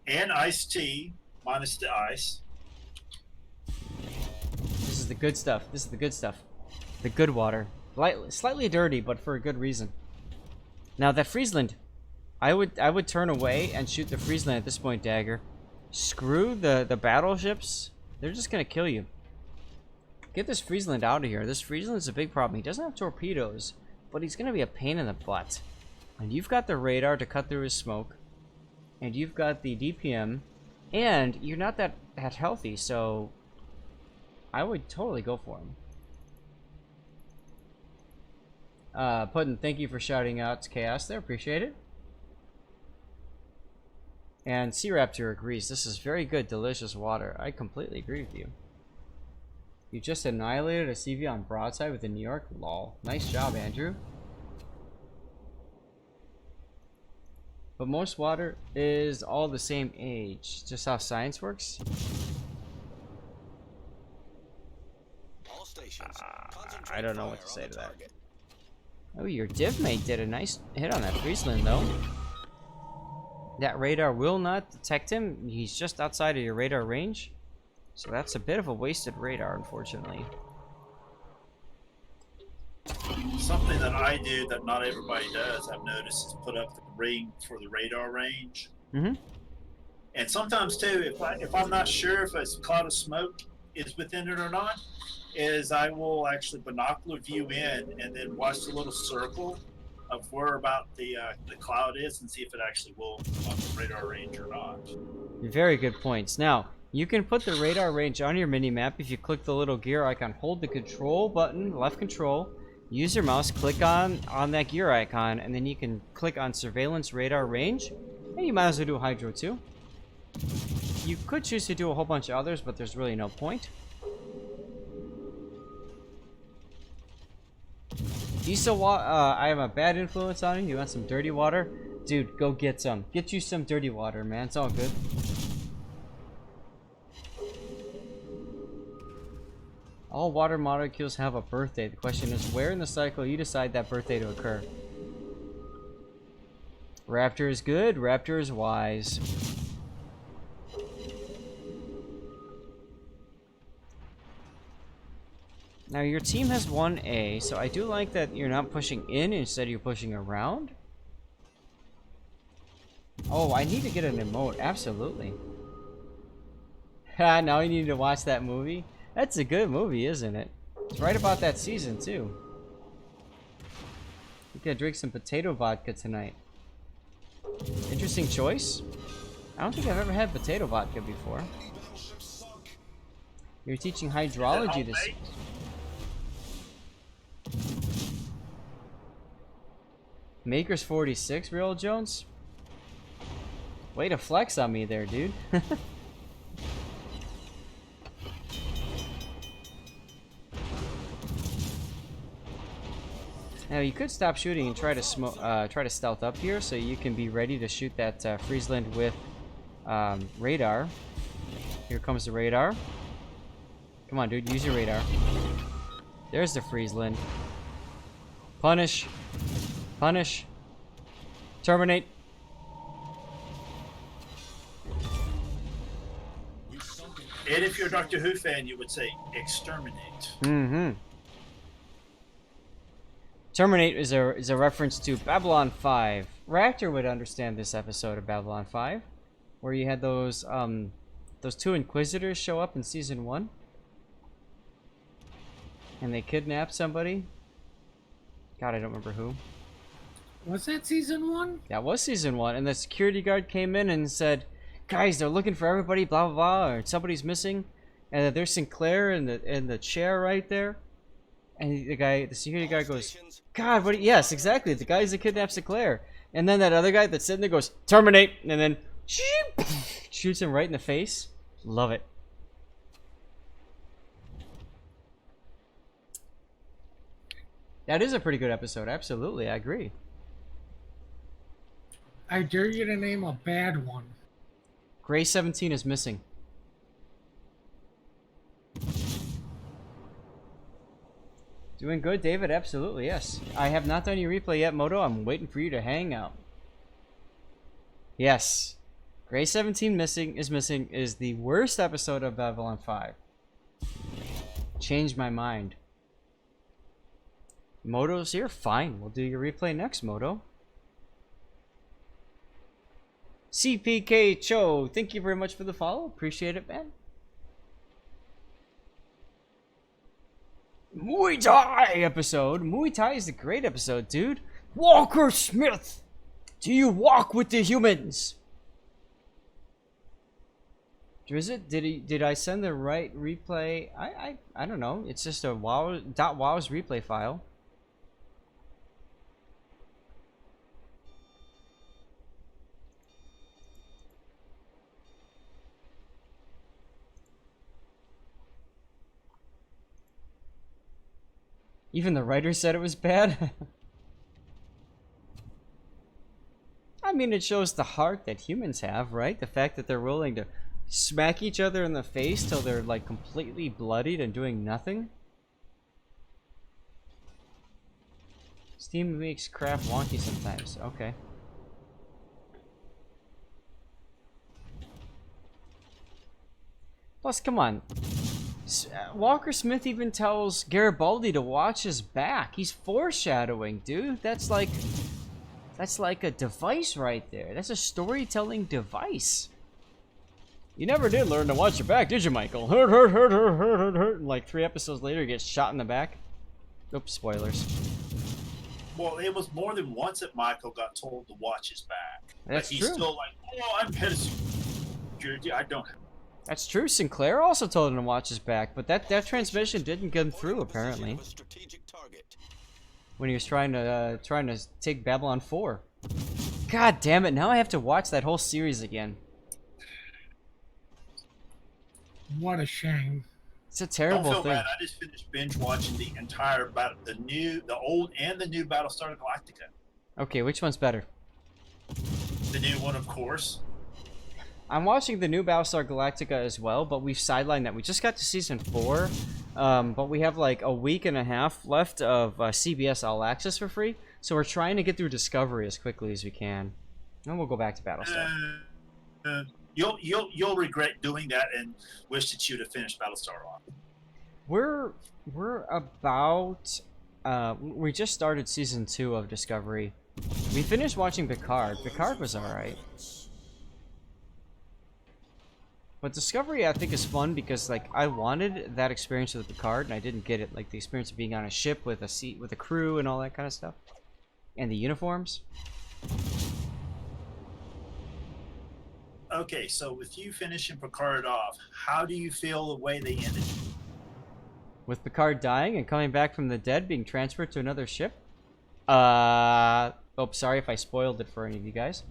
And iced tea, minus the ice. This is the good stuff. This is the good stuff. The good water. Slightly dirty, but for a good reason. Now that Friesland, I would turn away and shoot the Friesland at this point, Dagger. Screw the battleships. They're just gonna kill you. Get this Friesland out of here. This Friesland's a big problem. He doesn't have torpedoes, but he's gonna be a pain in the butt. And you've got the radar to cut through his smoke. And you've got the DPM. And you're not that healthy, so I would totally go for him. Puddin', thank you for shouting out to Chaos there. Appreciate it. And Sea Raptor agrees. This is very good, delicious water. I completely agree with you. You just annihilated a CV on broadside with the New York? Lol. Nice job, Andrew. But most water is all the same age. Just how science works? I don't know what to say to that. Oh, your div mate did a nice hit on that Friesland, though. That radar will not detect him. He's just outside of your radar range. So that's a bit of a wasted radar, unfortunately. Something that I do that not everybody does, I've noticed, is put up the ring for the radar range. Mm-hmm. And sometimes too, if I'm not sure if a cloud of smoke is within it or not, is I will actually binocular view in and then watch the little circle of where about the cloud is and see if it actually will come up the radar range or not. Very good points. Now, you can put the radar range on your mini-map if you click the little gear icon, hold the control button, left control, use your mouse, click on that gear icon, and then you can click on surveillance radar range, and you might as well do hydro too. You could choose to do a whole bunch of others, but there's really no point. Diesel I have a bad influence on you. You want some dirty water? Dude, go get some. Get you some dirty water, man. It's all good. All water molecules have a birthday. The question is, where in the cycle you decide that birthday to occur? Raptor is good. Raptor is wise. Now your team has 1A, so I do like that you're not pushing in, instead you're pushing around. Oh, I need to get an emote, absolutely. Ha, now you need to watch that movie? That's a good movie, isn't it? It's right about that season, too. You can drink some potato vodka tonight. Interesting choice. I don't think I've ever had potato vodka before. You're teaching hydrology this... Maker's 46, Real Jones? Way to flex on me there, dude. Now you could stop shooting and try to stealth up here, so you can be ready to shoot that Friesland with radar. Here comes the radar. Come on, dude, use your radar. There's the Friesland. Punish. Punish. Terminate. And if you're a Doctor Who fan, you would say exterminate. Mm-hmm. Terminate is a reference to Babylon 5. Reactor would understand this episode of Babylon 5, where you had those two Inquisitors show up in season 1, and they kidnapped somebody. God, I don't remember who. Was that season 1? That was season 1, and the security guard came in and said, "Guys, they're looking for everybody, blah blah blah, or somebody's missing," and that there's Sinclair in the chair right there, and the security guard goes, "God, what?" Yes, exactly. The guy's that kidnapped Sinclair, and then that other guy that's sitting there goes, "Terminate," and then shoots him right in the face. Love it. That is a pretty good episode. Absolutely, I agree. I dare you to name a bad one. Gray 17 is missing. Doing good, David? Absolutely, yes. I have not done your replay yet, Moto. I'm waiting for you to hang out. Yes. Gray 17 is the worst episode of Babylon 5. Changed my mind. Moto's here? Fine. We'll do your replay next, Moto. CPK Cho, thank you very much for the follow. Appreciate it, man. Muay Thai episode. Muay Thai is a great episode, dude. Walker Smith, do you walk with the humans? Did I send the right replay? I don't know. It's just a .wow's replay file. Even the writer said it was bad. I mean, it shows the heart that humans have, right? The fact that they're willing to smack each other in the face till they're like completely bloodied and doing nothing. Steam makes crap wonky sometimes. Okay. Plus, come on. Walker Smith even tells Garibaldi to watch his back. He's foreshadowing, dude. That's like a device right there. That's a storytelling device. You never did learn to watch your back, did you, Michael? Hurt, hurt, hurt, hurt, hurt, hurt, hurt. And like 3 episodes later, he gets shot in the back. Oops, spoilers. Well, it was more than once that Michael got told to watch his back. That's but he's true. still like, oh, I'm head of security. I don't have. That's true. Sinclair also told him to watch his back, but that transmission didn't get through apparently. When he was trying to take Babylon 4. God damn it! Now I have to watch that whole series again. What a shame. It's a terrible Don't feel thing. bad. I just finished binge watching the entire the old and the new Battlestar Galactica. Okay, which one's better? The new one, of course. I'm watching the new Battlestar Galactica as well, but we've sidelined that. We just got to season 4, but we have like a week and a half left of CBS All Access for free, so we're trying to get through Discovery as quickly as we can, and we'll go back to Battlestar. You'll regret doing that and wish that you'd have finished Battlestar off. We're about we just started season 2 of Discovery. We finished watching Picard. Picard was alright. But Discovery, I think, is fun because, like, I wanted that experience with Picard, and I didn't get it. Like, the experience of being on a ship with a crew and all that kind of stuff. And the uniforms. Okay, so with you finishing Picard off, how do you feel the way they ended? With Picard dying and coming back from the dead, being transferred to another ship? Oh, sorry if I spoiled it for any of you guys.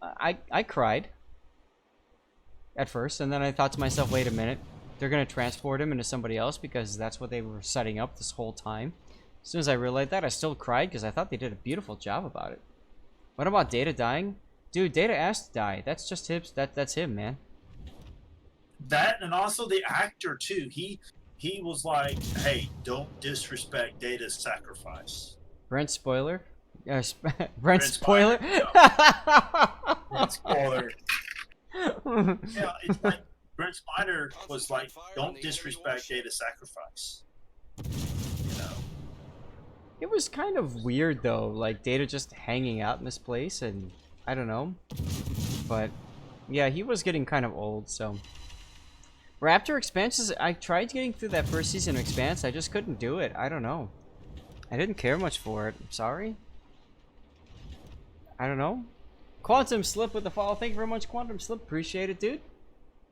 I cried at first, and then I thought to myself, wait a minute, they're gonna transport him into somebody else because that's what they were setting up this whole time. As soon as I realized that, I still cried because I thought they did a beautiful job about it. What about Data dying? Dude, Data asked to die. That's just him. That's him, man. That, and also the actor too. He was like, "Hey, don't disrespect Data's sacrifice." Brent spoiler. Brent spoiler. Brent spoiler. Yeah, it's like Brent Spiner was like, "Don't disrespect Data's sacrifice." You know. It was kind of weird though, like Data just hanging out in this place, and I don't know. But yeah, he was getting kind of old, so. Raptor Expanses, I tried getting through that first season of Expanse, I just couldn't do it. I don't know. I didn't care much for it. I'm sorry. I don't know. Quantum Slip with the follow. Thank you very much, Quantum Slip. Appreciate it, dude.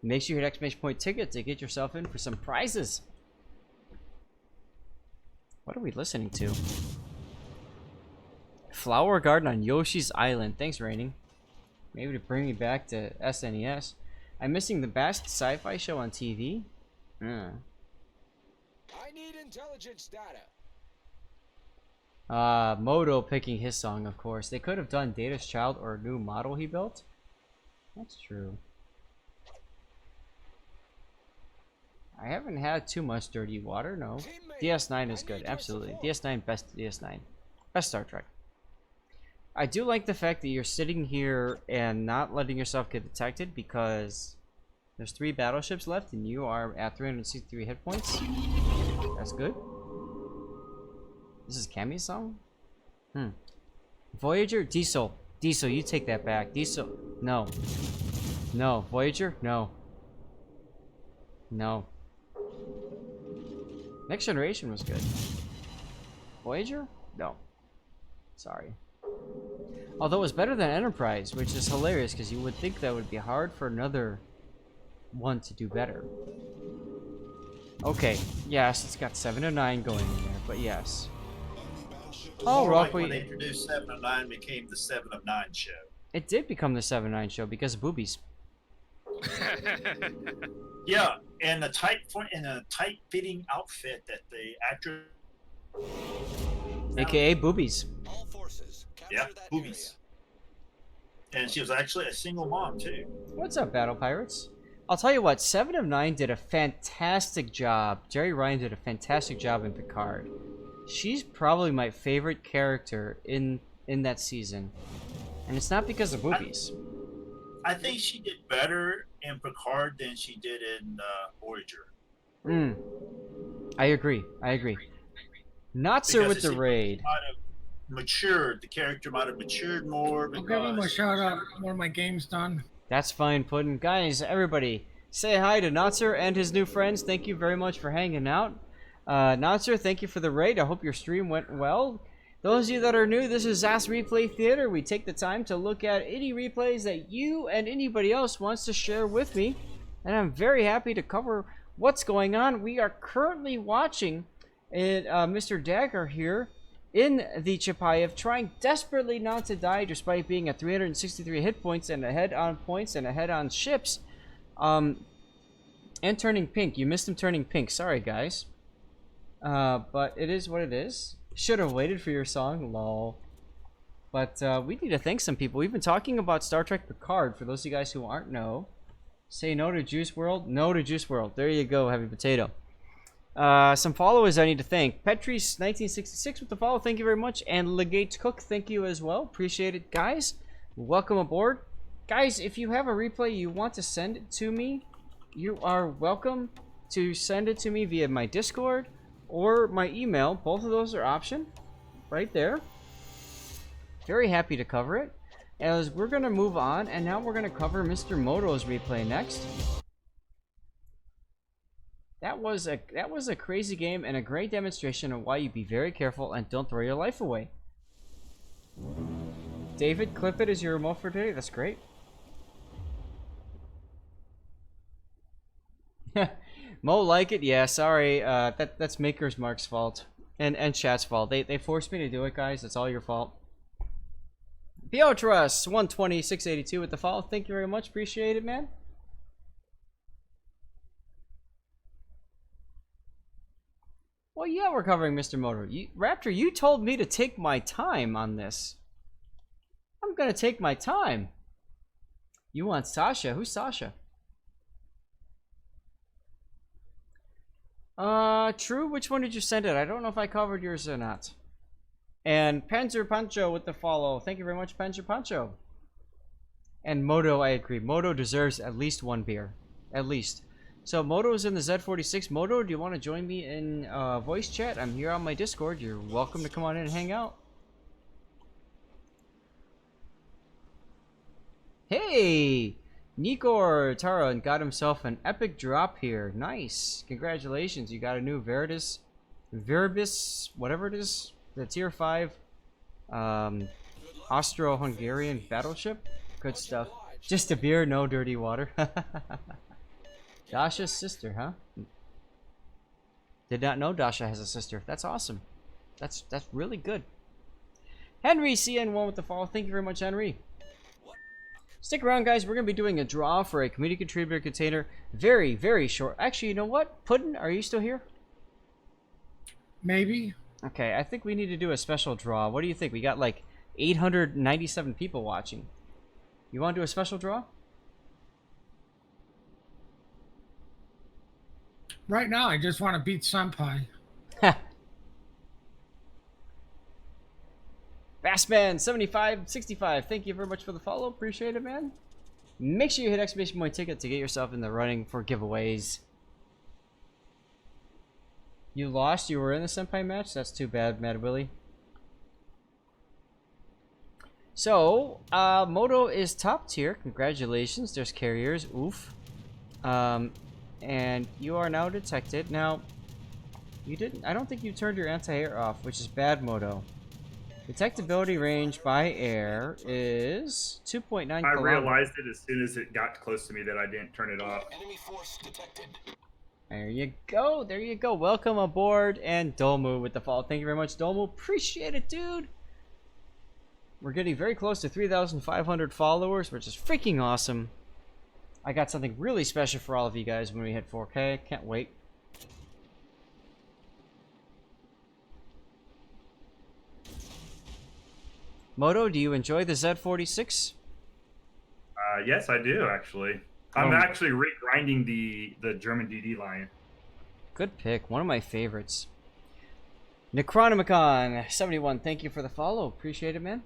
Make sure you hit exclamation point ticket to get yourself in for some prizes. What are we listening to? Flower Garden on Yoshi's Island. Thanks, Raining. Maybe to bring me back to SNES. I'm missing the best sci-fi show on TV. I need intelligence data. Moto picking his song, of course. They could have done Data's Child or a new model he built. That's true. I haven't had too much dirty water, no. DS9 is good, absolutely. DS9, best DS9. Best Star Trek. I do like the fact that you're sitting here and not letting yourself get detected because there's 3 battleships left and you are at 363 hit points. That's good. This is Cammy's song? Voyager? Diesel. Diesel, you take that back. Diesel. No. No. Voyager? No. No. Next Generation was good. Voyager? No. Sorry. Although it was better than Enterprise, which is hilarious because you would think that would be hard for another one to do better. Okay, yes, it's got 7 of 9 going in there, but yes. Oh, Like Rockwe. when they introduced 7 of 9, became the 7 of 9 show. It did become the 7 of 9 show because of boobies. Yeah, and a tight fitting outfit that the actor, AKA boobies. All forces, capture yeah, that boobies. And she was actually a single mom too. What's up, Battle Pirates? I'll tell you what, 7 of 9 did a fantastic job. Jerry Ryan did a fantastic job in Picard. She's probably my favorite character in that season. And it's not because of boobies. I think she did better in Picard than she did in Voyager. I agree. Not so with the raid. Might have matured. The character might have matured more. I'll give him a shout out when my game's done. That's fine, Puddin'. Guys, everybody, say hi to Notzer and his new friends. Thank you very much for hanging out. Notzer, thank you for the raid. I hope your stream went well. Those of you that are new, this is Zas Replay Theater. We take the time to look at any replays that you and anybody else wants to share with me. And I'm very happy to cover what's going on. We are currently watching Mr. Dagger here in the Chapayev, trying desperately not to die despite being at 363 hit points and ahead on points and ahead on ships. And turning pink. You missed him turning pink. Sorry, guys. But it is what it is. Should have waited for your song, lol. But we need to thank some people. We've been talking about Star Trek Picard. For those of you guys who aren't know, say no to Juice World. No to Juice World. There you go, Heavy Potato. Some followers I need to thank. Petris1966 with the follow. Thank you very much. And Legate Cook, thank you as well. Appreciate it, guys. Welcome aboard. Guys, if you have a replay you want to send it to me, you are welcome to send it to me via my Discord or my email. Both of those are option right there. Very happy to cover it. As we're going to move on, and now we're going to cover Mr. Moto's replay next. That was a crazy game and a great demonstration of why you be very careful and don't throw your life away. David, clip it as your remote for today. That's great. Mo like it? Yeah, sorry. That's Maker's Mark's fault. And chat's fault. They forced me to do it, guys. It's all your fault. Piotras 12682 with the follow. Thank you very much. Appreciate it, man. Well, yeah, we're covering Mr. Moto. Raptor, you told me to take my time on this. I'm gonna take my time. You want Sasha? Who's Sasha? True. Which one did you send it? I don't know if I covered yours or not. And Panzer Pancho with the follow. Thank you very much, Panzer Pancho. And Moto, I agree. Moto deserves at least one beer. At least. So Moto's in the Z46. Moto, do you want to join me in voice chat? I'm here on my Discord. You're welcome to come on in and hang out. Hey! Nikor Tara got himself an epic drop here. Nice. Congratulations. You got a new Veribus, whatever it is. The tier 5 Austro-Hungarian battleship. Good stuff. Just a beer, no dirty water. Dasha's sister, huh? Did not know Dasha has a sister. That's awesome. That's really good. Henry CN1 with the follow. Thank you very much, Henry. Stick around, guys. We're going to be doing a draw for a community contributor container. Very, very short. Actually, you know what? Puddin', are you still here? Maybe. Okay, I think we need to do a special draw. What do you think? We got like 897 people watching. You want to do a special draw? Right now, I just want to beat Senpai. Bassman7565, thank you very much for the follow. Appreciate it, man. Make sure you hit exclamation point ticket to get yourself in the running for giveaways. You lost? You were in the Senpai match? That's too bad, Mad Willie. So, Moto is top tier. Congratulations. There's carriers. Oof. And you are now detected. Now, you didn't. I don't think you turned your anti-air off, which is bad, Moto. Detectability range by air is 2.9 kilometers. I realized it as soon as it got close to me that I didn't turn it off. Enemy force detected. There you go. There you go. Welcome aboard. And Dolmu with the follow. Thank you very much, Dolmu. Appreciate it, dude. We're getting very close to 3,500 followers, which is freaking awesome. I got something really special for all of you guys when we hit 4K. Can't wait. Moto, do you enjoy the Z46? Yes, I do, actually. I'm actually re-grinding the German DD line. Good pick. One of my favorites. Necronomicon71, thank you for the follow. Appreciate it, man.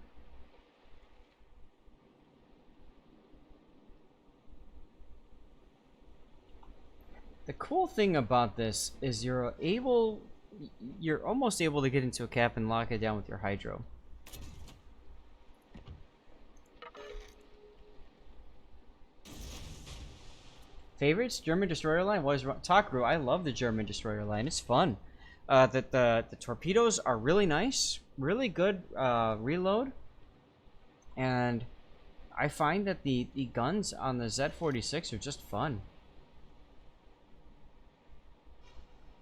The cool thing about this is you're almost able to get into a cap and lock it down with your hydro. Favorites? German destroyer line? What is Takru? I love the German destroyer line. It's fun. The torpedoes are really nice, really good reload, and I find that the guns on the Z46 are just fun.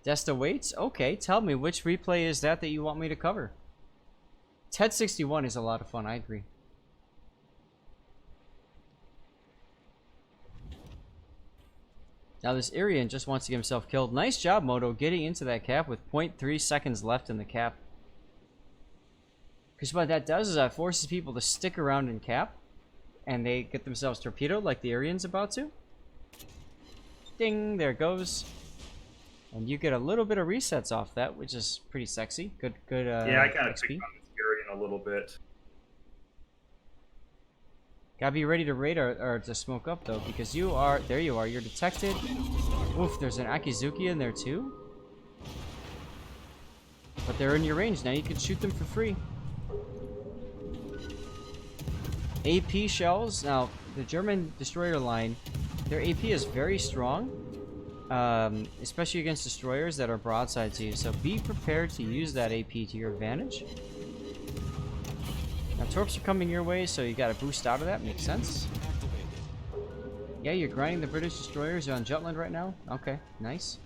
Desta waits? Okay, tell me, which replay is that you want me to cover? TED 61 is a lot of fun, I agree. Now this Aryan just wants to get himself killed. Nice job, Moto, getting into that cap with 0.3 seconds left in the cap. Because what that does is that forces people to stick around in cap, and they get themselves torpedoed like the Aryan's about to. Ding, there it goes. And you get a little bit of resets off that, which is pretty sexy. Good, yeah, I kind of picked on this Aryan a little bit. Gotta be ready to raid or to smoke up, though, because you are... There you are. You're detected. Oof, there's an Akizuki in there, too. But they're in your range. Now you can shoot them for free. AP shells. Now, the German destroyer line, their AP is very strong. Especially against destroyers that are broadside to you. So be prepared to use that AP to your advantage. Now, torps are coming your way, so you gotta boost out of that. Makes sense. Yeah, you're grinding the British destroyers on Jutland right now? Okay, nice.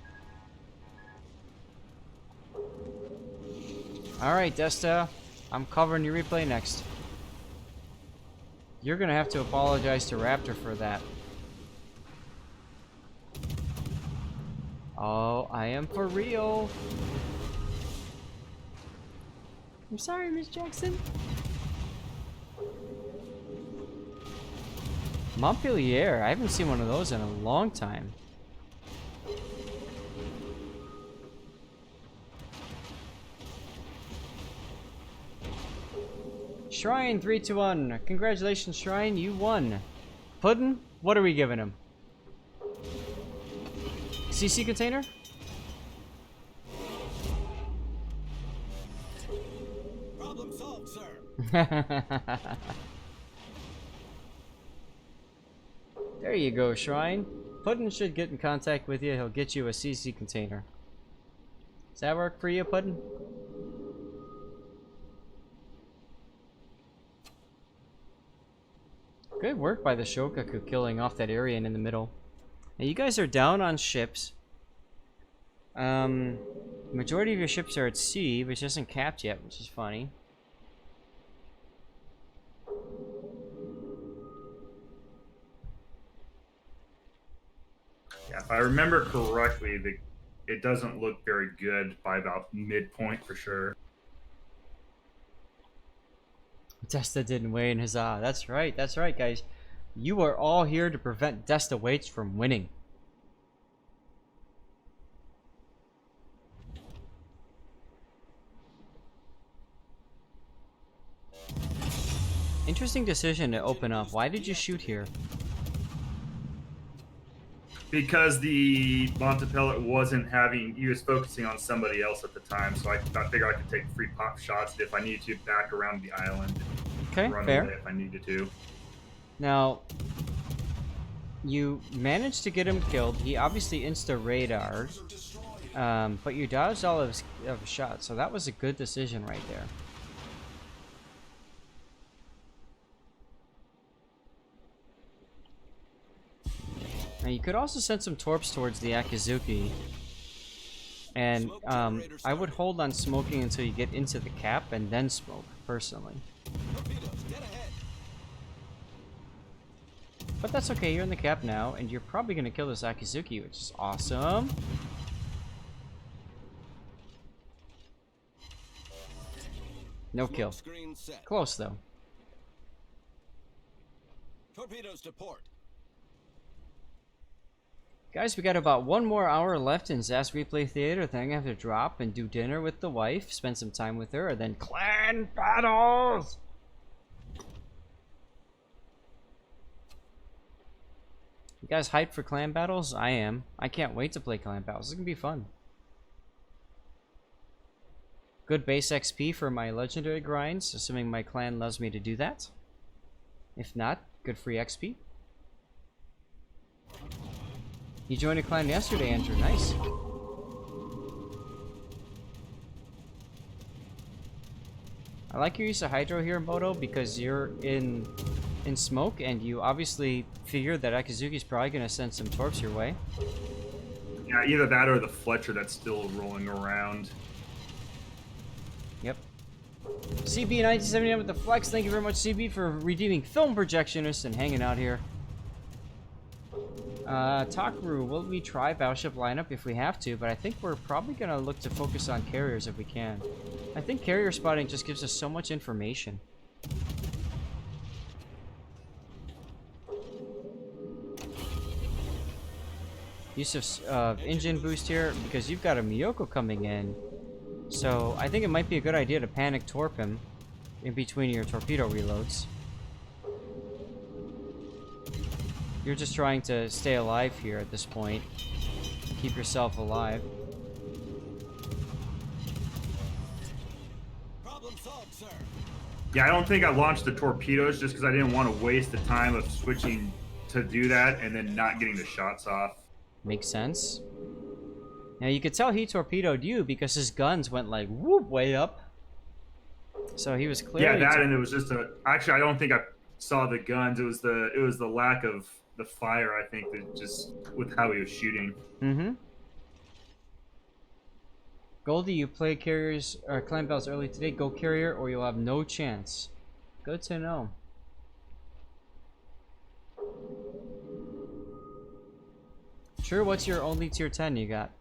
Alright, Desta. I'm covering your replay next. You're gonna have to apologize to Raptor for that. Oh, I am for real. I'm sorry, Miss Jackson. Montpellier, I haven't seen one of those in a long time. Shrine 321. Congratulations, Shrine, you won. Puddin', what are we giving him? CC container? Problem solved, sir. There you go, Shrine. Puddin' should get in contact with you. He'll get you a CC container. Does that work for you, Puddin'? Good work by the Shokaku killing off that Aryan in the middle. Now you guys are down on ships. Majority of your ships are at sea, which isn't capped yet, which is funny. Yeah, if I remember correctly, it doesn't look very good by about midpoint for sure. Desta didn't win, huzzah. That's right, guys. You are all here to prevent Desta Waits from winning. Interesting decision to open up. Why did you shoot here? Because the Montepellet wasn't having, he was focusing on somebody else at the time, so I figured I could take free pop shots if I needed to back around the island. Okay, Run fair. away if I needed to. Now, you managed to get him killed. He obviously insta-radared, but you dodged all of his shots, so that was a good decision right there. Now, you could also send some torps towards the Akizuki, and I would hold on smoking until you get into the cap and then smoke, personally. But that's okay, you're in the cap now, and you're probably going to kill this Akizuki, which is awesome. No kill. Close, though. Torpedoes to port. Guys, we got about 1 more hour left in Zas Replay Theater. Then I have to drop and do dinner with the wife, spend some time with her, and then clan battles! You guys hyped for clan battles? I am. I can't wait to play clan battles. It's gonna be fun. Good base XP for my legendary grinds, assuming my clan loves me to do that. If not, good free XP. You joined a clan yesterday, Andrew. Nice. I like your use of Hydro here, Moto, because you're in smoke, and you obviously figure that Akizuki's probably going to send some torps your way. Yeah, either that or the Fletcher that's still rolling around. Yep. CB1979 with the flex. Thank you very much, CB, for redeeming Film Projectionist and hanging out here. Takaru, will we try battleship lineup if we have to, but I think we're probably going to look to focus on carriers if we can. I think carrier spotting just gives us so much information. Use of engine boost here, because you've got a Miyoko coming in. So I think it might be a good idea to panic torp him in between your torpedo reloads. You're just trying to stay alive here at this point. Keep yourself alive. Problem solved, sir. Yeah, I don't think I launched the torpedoes just because I didn't want to waste the time of switching to do that and then not getting the shots off. Makes sense. Now you could tell he torpedoed you because his guns went like whoop way up. So he was clearly. Yeah, that and it was just a. Actually, I don't think I saw the guns. It was the lack of the fire. I think that just with how he was shooting. Mm-hmm. Goldie, you play carriers or clan battles early today. Go carrier, or you'll have no chance. Good to know. Sure, what's your only tier 10 you got?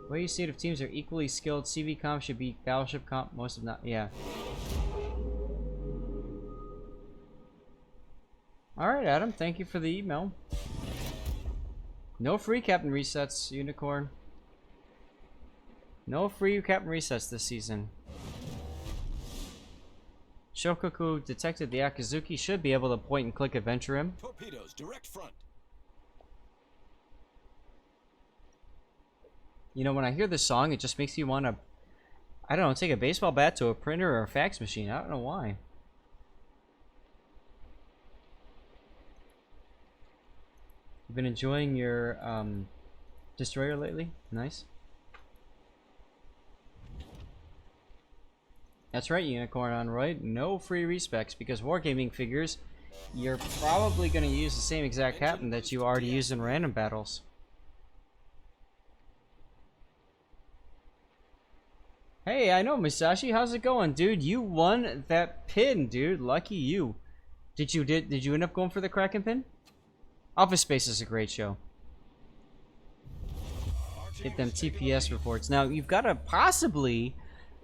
Where you see it if teams are equally skilled, CB comp should beat battleship comp, most of not. Yeah. Alright, Adam, thank you for the email. No free captain resets, Unicorn. No free captain resets this season. Shokaku detected the Akazuki, should be able to point and click adventure him. Torpedoes, direct front. You know, when I hear this song, it just makes you want to, I don't know, take a baseball bat to a printer or a fax machine. I don't know why. You've been enjoying your destroyer lately? Nice. That's right, Unicorn on Roy. No free respecs, because wargaming figures, you're probably going to use the same exact captain that you already use in random battles. Hey, I know, Musashi. How's it going, dude? You won that pin, dude. Lucky you. Did you end up going for the Kraken pin? Office Space is a great show. Get them TPS reports. Now, you've got a possibly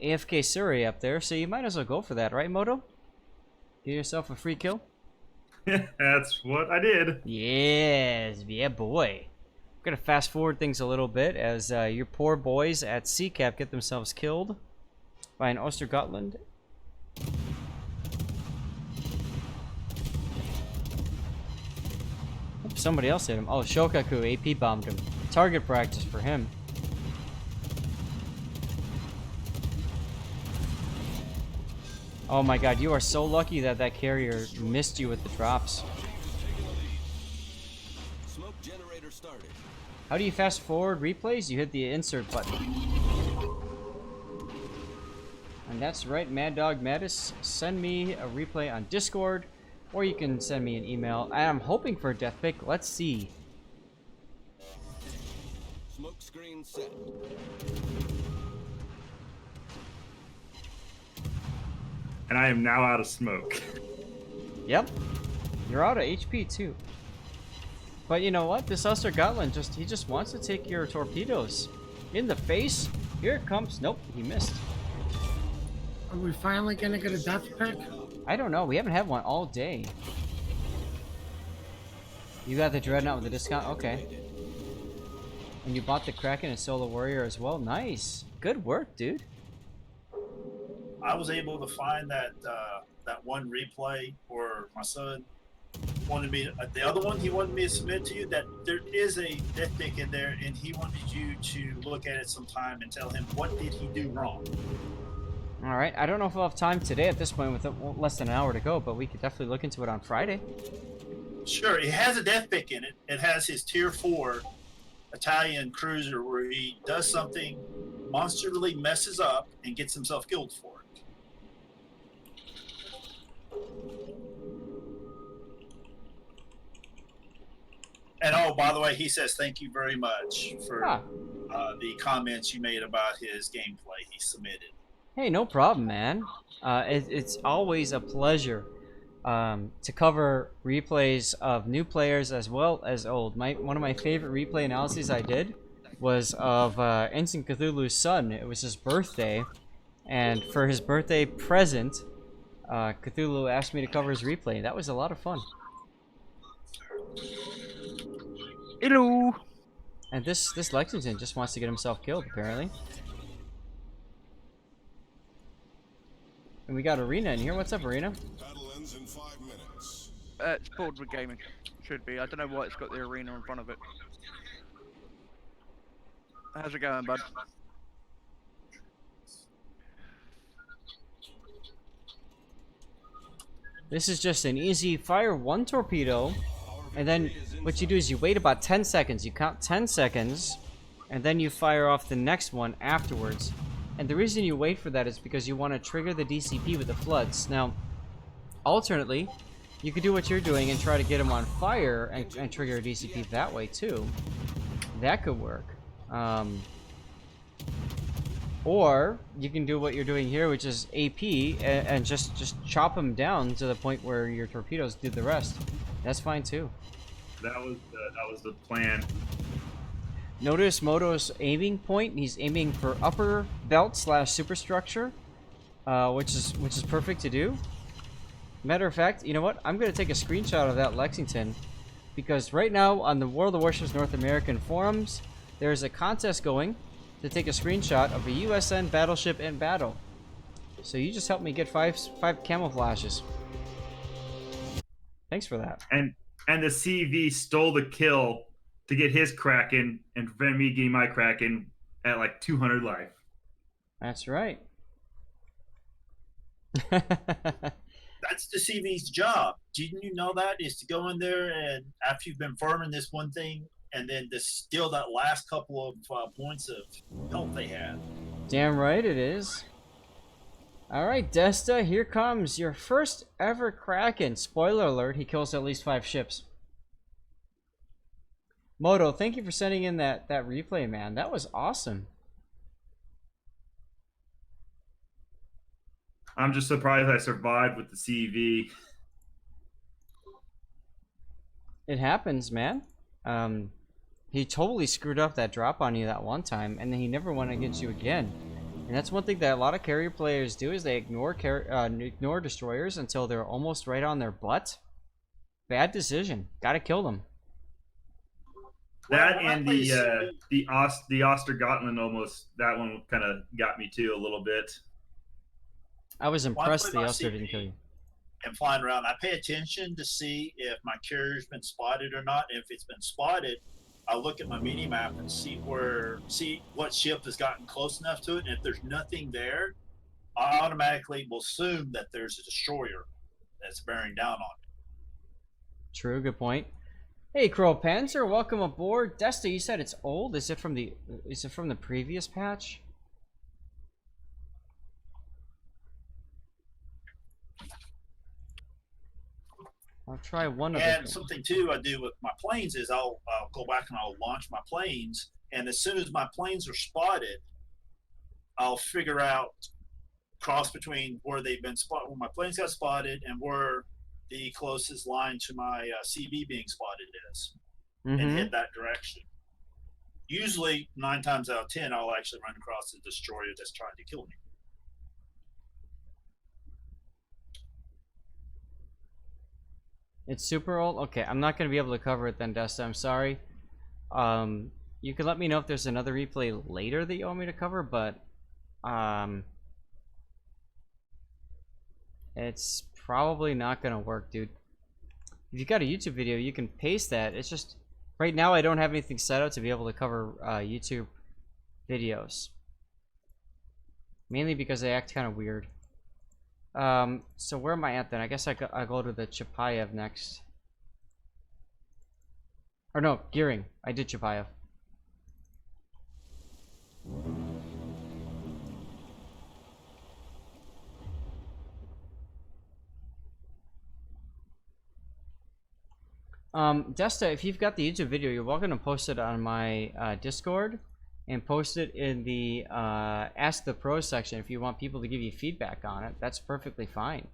AFK Surrey up there, so you might as well go for that, right, Moto? Get yourself a free kill? That's what I did. Yes, yeah, boy. I'm gonna fast forward things a little bit as your poor boys at CCAP get themselves killed by an Ostergotland. Somebody else hit him. Oh, Shokaku AP bombed him. Target practice for him. Oh my god, you are so lucky that that carrier missed you with the drops. Smoke generator started. How do you fast forward replays? You hit the insert button. And that's right, Mad Dog Mattis. Send me a replay on Discord, or you can send me an email. I'm hoping for a death pick. Let's see. Smoke screen set. And I am now out of smoke. Yep. You're out of HP too. But you know what? This Ostergotland he just wants to take your torpedoes. In the face. Here it comes. Nope, he missed. Are we finally gonna get a death pick? I don't know. We haven't had one all day. You got the Dreadnought with the discount? Okay. And you bought the Kraken and Solar Warrior as well? Nice. Good work, dude. I was able to find that that one replay where my son wanted me. The other one he wanted me to submit to you. That there is a death pick in there, and he wanted you to look at it sometime and tell him what did he do wrong. All right. I don't know if we'll have time today at this point with less than an hour to go, but we could definitely look into it on Friday. Sure, it has a death pick in it. It has his tier 4 Italian cruiser where he does something, monsterly messes up, and gets himself killed for it. And oh, by the way, he says thank you very much for the comments you made about his gameplay he submitted. Hey, no problem, man. It's always a pleasure to cover replays of new players as well as old. One of my favorite replay analyses I did was of Ensign Cthulhu's son. It was his birthday, and for his birthday present, Cthulhu asked me to cover his replay. That was a lot of fun. Hello. And this Lexington just wants to get himself killed, apparently. And we got Arena in here. What's up, Arena? Battle ends in 5 minutes. It's Boardwood Gaming. Should be. I don't know why it's got the Arena in front of it. How's it going, bud? This is just an easy fire one torpedo, and then what you do is you wait about 10 seconds. You count 10 seconds, and then you fire off the next one afterwards. And the reason you wait for that is because you want to trigger the DCP with the floods. Now, alternately, you could do what you're doing and try to get them on fire and trigger a DCP that way too. That could work. Or you can do what you're doing here, which is AP and just chop them down to the point where your torpedoes do the rest. That's fine too. That was the plan. Notice Moto's aiming point. He's aiming for upper belt / superstructure, which is perfect to do. Matter of fact, you know what? I'm gonna take a screenshot of that Lexington, because right now on the World of Warships North American forums, there's a contest going to take a screenshot of a USN battleship in battle. So you just helped me get five camouflages. Thanks for that. And the CV stole the kill to get his Kraken and prevent me getting my Kraken at like 200 life. That's right. That's the CV's job. Didn't you know that? Is to go in there and after you've been farming this one thing, and then to steal that last couple of points of health they had. Damn right it is. Alright, Desta, here comes your first ever Kraken. Spoiler alert, he kills at least 5 ships. Moto, thank you for sending in that replay, man. That was awesome. I'm just surprised I survived with the CV. It happens, man. He totally screwed up that drop on you that one time, and then he never went against you again. And that's one thing that a lot of carrier players do, is they ignore destroyers until they're almost right on their butt. Bad decision. Gotta kill them. That and the Ostergotland almost, that one kind of got me too a little bit. I was impressed the Oster didn't kill you. And flying around, I pay attention to see if my carrier's been spotted or not. If it's been spotted, I'll look at my mini map and see what ship has gotten close enough to it. And if there's nothing there, I automatically will assume that there's a destroyer that's bearing down on it. True, good point. Hey, Crow Panzer, welcome aboard. Desta, you said it's old. Is it from the previous patch? I'll try one of them. And something too I do with my planes is I'll go back and I'll launch my planes, and as soon as my planes are spotted, I'll figure out cross between where they've been spotted, where my planes got spotted, and where the closest line to my CB being spotted is, and head that direction. Usually 9 times out of 10, I'll actually run across the destroyer that's trying to kill me. It's super old? Okay, I'm not going to be able to cover it then, Desta. I'm sorry. You can let me know if there's another replay later that you want me to cover, but it's probably not going to work, dude. If you got a YouTube video, you can paste that. It's just, right now I don't have anything set up to be able to cover YouTube videos. Mainly because they act kind of weird. So where am I at then? I guess I go to the Chapayev next. Or no, Gearing. I did Chapayev. Desta, if you've got the YouTube video, you're welcome to post it on my Discord. And post it in the Ask the Pros section if you want people to give you feedback on it. That's perfectly fine.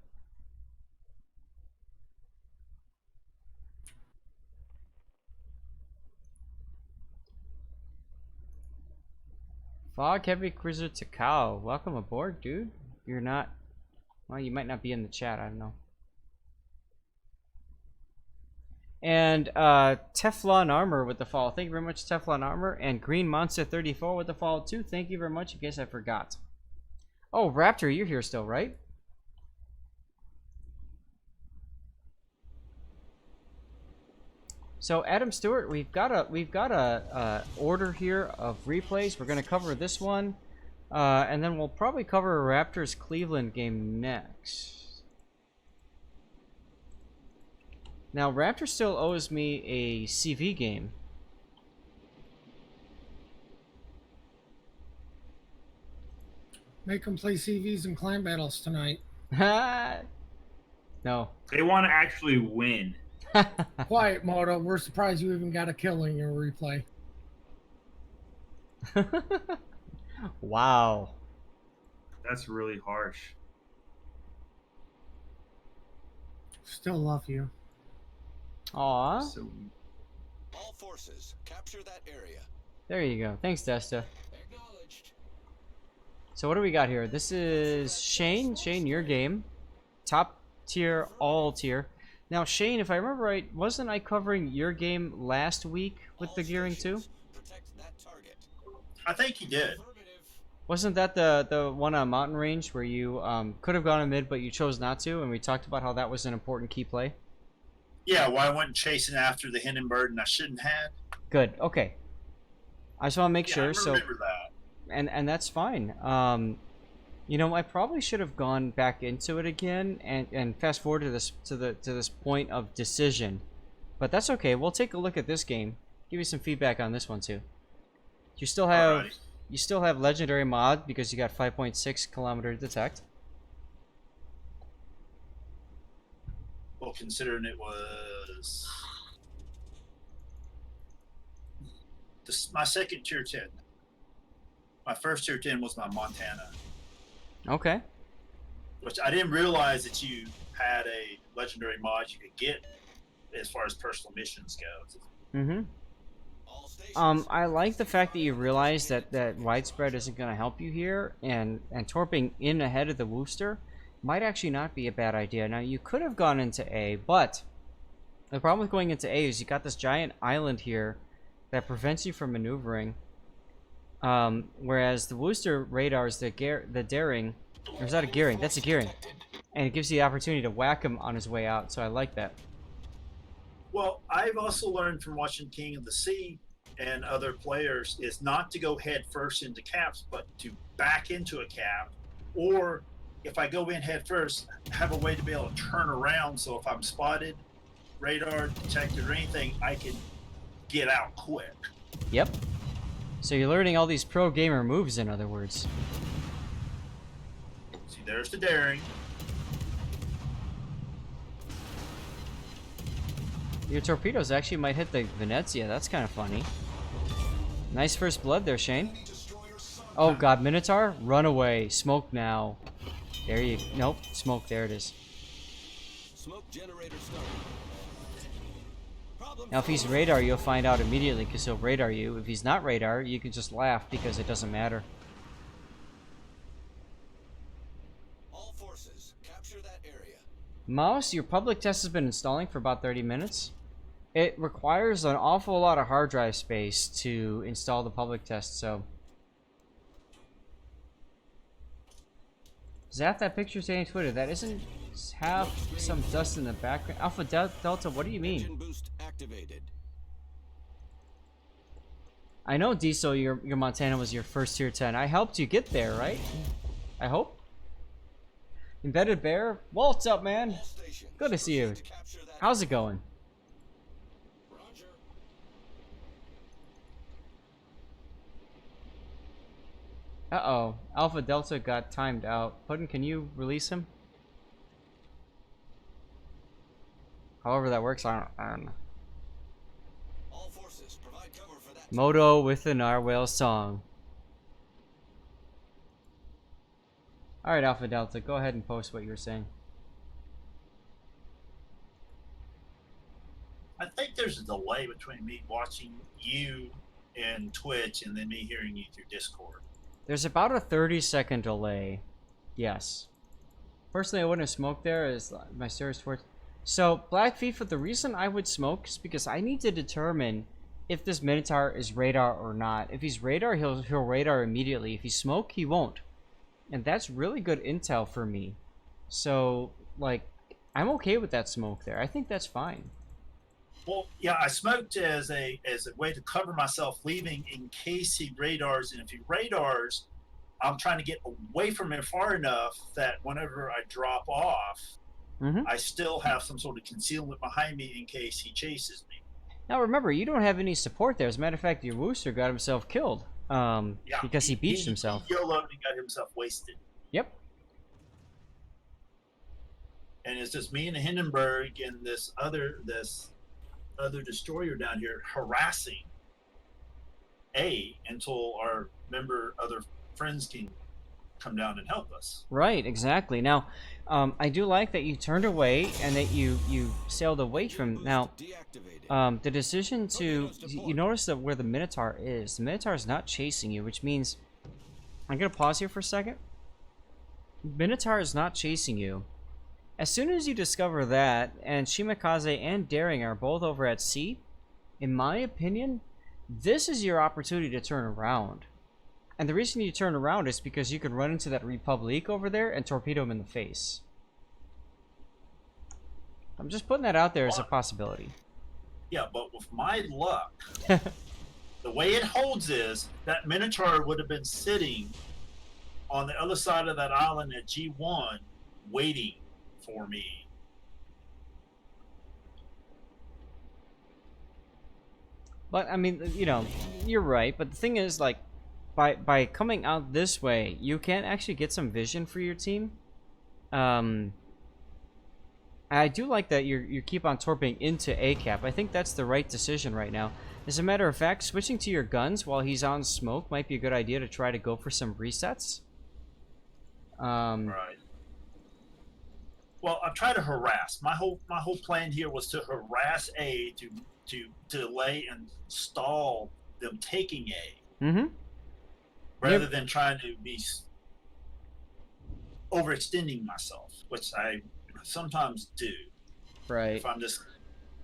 Fog Heavy Cruiser Takao, welcome aboard, dude. You're not, well, you might not be in the chat, I don't know. And Teflon Armor with the follow. Thank you very much, Teflon Armor. And Green Monster 34 with the follow too. Thank you very much, in case I forgot. Oh, Raptor, you're here still, right? So Adam Stewart, we've got a order here of replays. We're gonna cover this one, and then we'll probably cover a Raptors Cleveland game next. Now, Raptor still owes me a CV game. Make them play CVs and clan battles tonight. No. They want to actually win. Quiet, Moto. We're surprised you even got a kill in your replay. Wow. That's really harsh. Still love you. Aw. So All forces, capture that area. There you go. Thanks, Desta. Acknowledged. So what do we got here? This is Shane. Shane, your game. Top tier, all tier. Now, Shane, if I remember right, wasn't I covering your game last week with the gearing too? Protect that target. I think you did. Wasn't that the one on Mountain Range where you could have gone in mid, but you chose not to, and we talked about how that was an important key play? Yeah, well, I went chasing after the Hindenburg and I shouldn't have. Good. Okay. I just want to make sure. I remember that. And that's fine. You know, I probably should have gone back into it again and fast forward to this point of decision, but that's okay. We'll take a look at this game. Give you some feedback on this one too. You still have legendary mod because you got 5.6 kilometer detect. Well, considering it was my second tier 10. My first tier 10 was my Montana. Okay. Which I didn't realize that you had a legendary mod you could get as far as personal missions go. Mm-hmm. I like the fact that you realize that widespread isn't going to help you here, and torping in ahead of the Wooster might actually not be a bad idea. Now, you could have gone into A, but the problem with going into A is you got this giant island here that prevents you from maneuvering, whereas the Wooster radars the daring, or is that a gearing? That's a gearing, and it gives you the opportunity to whack him on his way out, so I like that. Well, I've also learned from watching King of the Sea and other players is not to go head first into caps, but to back into a cap, or if I go in head first, have a way to be able to turn around, so if I'm spotted, radar detected or anything, I can get out quick. Yep. So you're learning all these pro gamer moves, in other words. See, there's the daring. Your torpedoes actually might hit the Venezia. That's kind of funny. Nice first blood there, Shane. Oh god, Minotaur, run away. Smoke now. There you... Nope, smoke. There it is. Smoke generator started. Now, if he's radar, you'll find out immediately because he'll radar you. If he's not radar, you can just laugh because it doesn't matter. All forces, capture that area. Mouse, your public test has been installing for about 30 minutes. It requires an awful lot of hard drive space to install the public test, so... Zap that picture saying Twitter. That isn't have some dust in the background. Alpha Delta, what do you mean? Boost activated. I know, Diesel, your Montana was your first tier 10. I helped you get there, right? I hope. Embedded Bear, what's up, man? Good to see you. How's it going? Uh-oh. Alpha Delta got timed out. Puddin', can you release him? However that works, I don't know. All forces, provide cover for that. Moto with the Narwhal song. Alright, Alpha Delta, go ahead and post what you were saying. I think there's a delay between me watching you in Twitch and then me hearing you through Discord. There's about a 30-second delay. Yes. Personally, I wouldn't have smoked there as my stairs towards... So, Black FIFA, the reason I would smoke is because I need to determine if this Minotaur is radar or not. If he's radar, he'll radar immediately. If he's smoke, he won't. And that's really good intel for me. So, like, I'm okay with that smoke there. I think that's fine. Well, yeah, I smoked as a way to cover myself leaving in case he radars, and if he radars, I'm trying to get away from him far enough that whenever I drop off, I still have some sort of concealment behind me in case he chases me. Now remember, you don't have any support there. As a matter of fact, your Wooster got himself killed because he beached himself. He YOLO'd and got himself wasted. Yep. And it's just me and the Hindenburg and this other destroyer down here harassing. A until our other friends can come down and help us. Right, exactly. Now, I do like that you turned away and that you sailed away from. Now, the decision to you notice that where the Minotaur is not chasing you, which means I'm gonna pause here for a second. Minotaur is not chasing you. As soon as you discover that, and Shimakaze and Daring are both over at sea, in my opinion, this is your opportunity to turn around. And the reason you turn around is because you can run into that Republique over there and torpedo him in the face. I'm just putting that out there as a possibility. Yeah, but with my luck, the way it holds is that Minotaur would have been sitting on the other side of that island at G1 waiting for me. But, I mean, you know, you're right. But the thing is, like, by coming out this way, you can actually get some vision for your team. I do like that you keep on torping into ACAP. I think that's the right decision right now. As a matter of fact, switching to your guns while he's on smoke might be a good idea to try to go for some resets. Right. Well, I've tried to harass. My whole plan here was to harass A to delay and stall them taking A. Mm-hmm. Rather than trying to be overextending myself, which I sometimes do. Right. If I'm just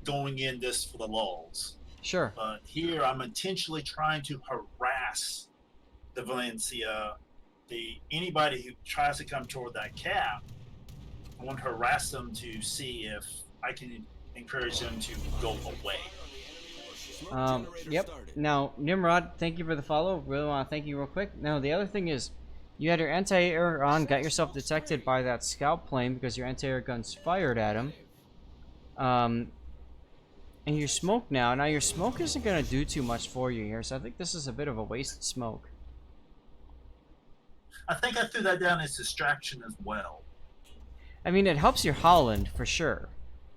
going in this for the lulls. Sure. But here I'm intentionally trying to harass the Valencia, anybody who tries to come toward that cap. I want to harass them to see if I can encourage them to go away. Yep. Now, Nimrod, thank you for the follow. Really want to thank you real quick. Now, the other thing is, you had your anti-air on, got yourself detected by that scout plane because your anti-air guns fired at him. And your smoke now. Now, your smoke isn't going to do too much for you here, so I think this is a bit of a wasted smoke. I think I threw that down as distraction as well. I mean, it helps your Holland, for sure.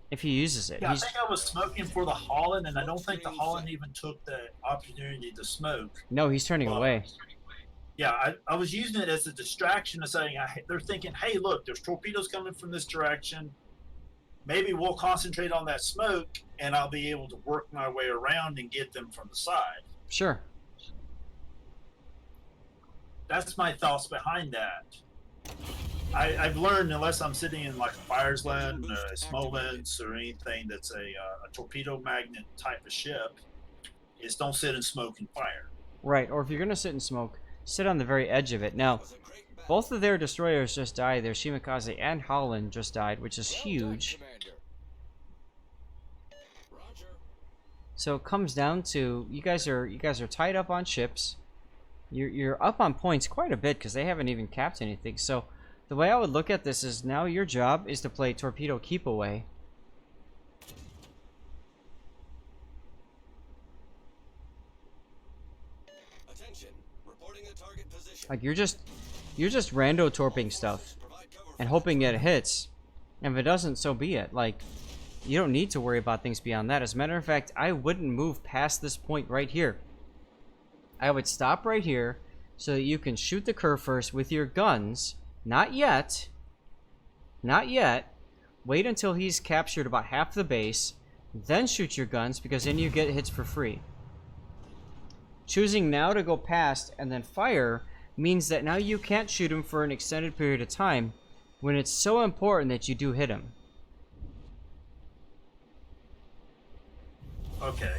If he uses it. Yeah, I think I was smoking for the Holland, and I don't think the Holland even took the opportunity to smoke. No, he's turning away. Yeah, I was using it as a distraction of saying, they're thinking, hey, look, there's torpedoes coming from this direction. Maybe we'll concentrate on that smoke, and I'll be able to work my way around and get them from the side. Sure. That's my thoughts behind that. I've learned, unless I'm sitting in like a Firesland, a Smolensk, or anything that's a torpedo magnet type of ship, is don't sit in smoke and fire. Right, or if you're going to sit in smoke, sit on the very edge of it. Now, both of their destroyers just died. Their Shimakaze and Holland just died, which is huge. So it comes down to you guys are tied up on ships. You're up on points quite a bit because they haven't even capped anything. So the way I would look at this is now your job is to play torpedo keep away. Attention. Reporting a target position. Like you're just rando torping stuff and hoping that it hits. And if it doesn't, so be it. Like you don't need to worry about things beyond that. As a matter of fact, I wouldn't move past this point right here. I would stop right here so that you can shoot the curve first with your guns. Not yet. Not yet. Wait until he's captured about half the base. Then shoot your guns, because then you get hits for free. Choosing now to go past and then fire means that now you can't shoot him for an extended period of time when it's so important that you do hit him. Okay.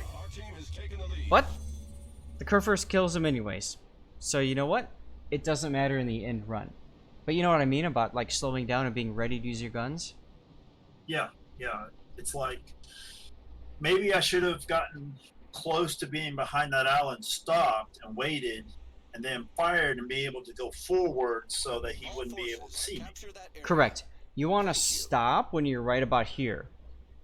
What? The curve first kills him anyways. So you know what? It doesn't matter in the end run. But you know what I mean about like slowing down and being ready to use your guns? Yeah. It's like maybe I should have gotten close to being behind that island, stopped and waited, and then fired and be able to go forward so that he wouldn't be able to see me. Correct. You want to stop when you're right about here.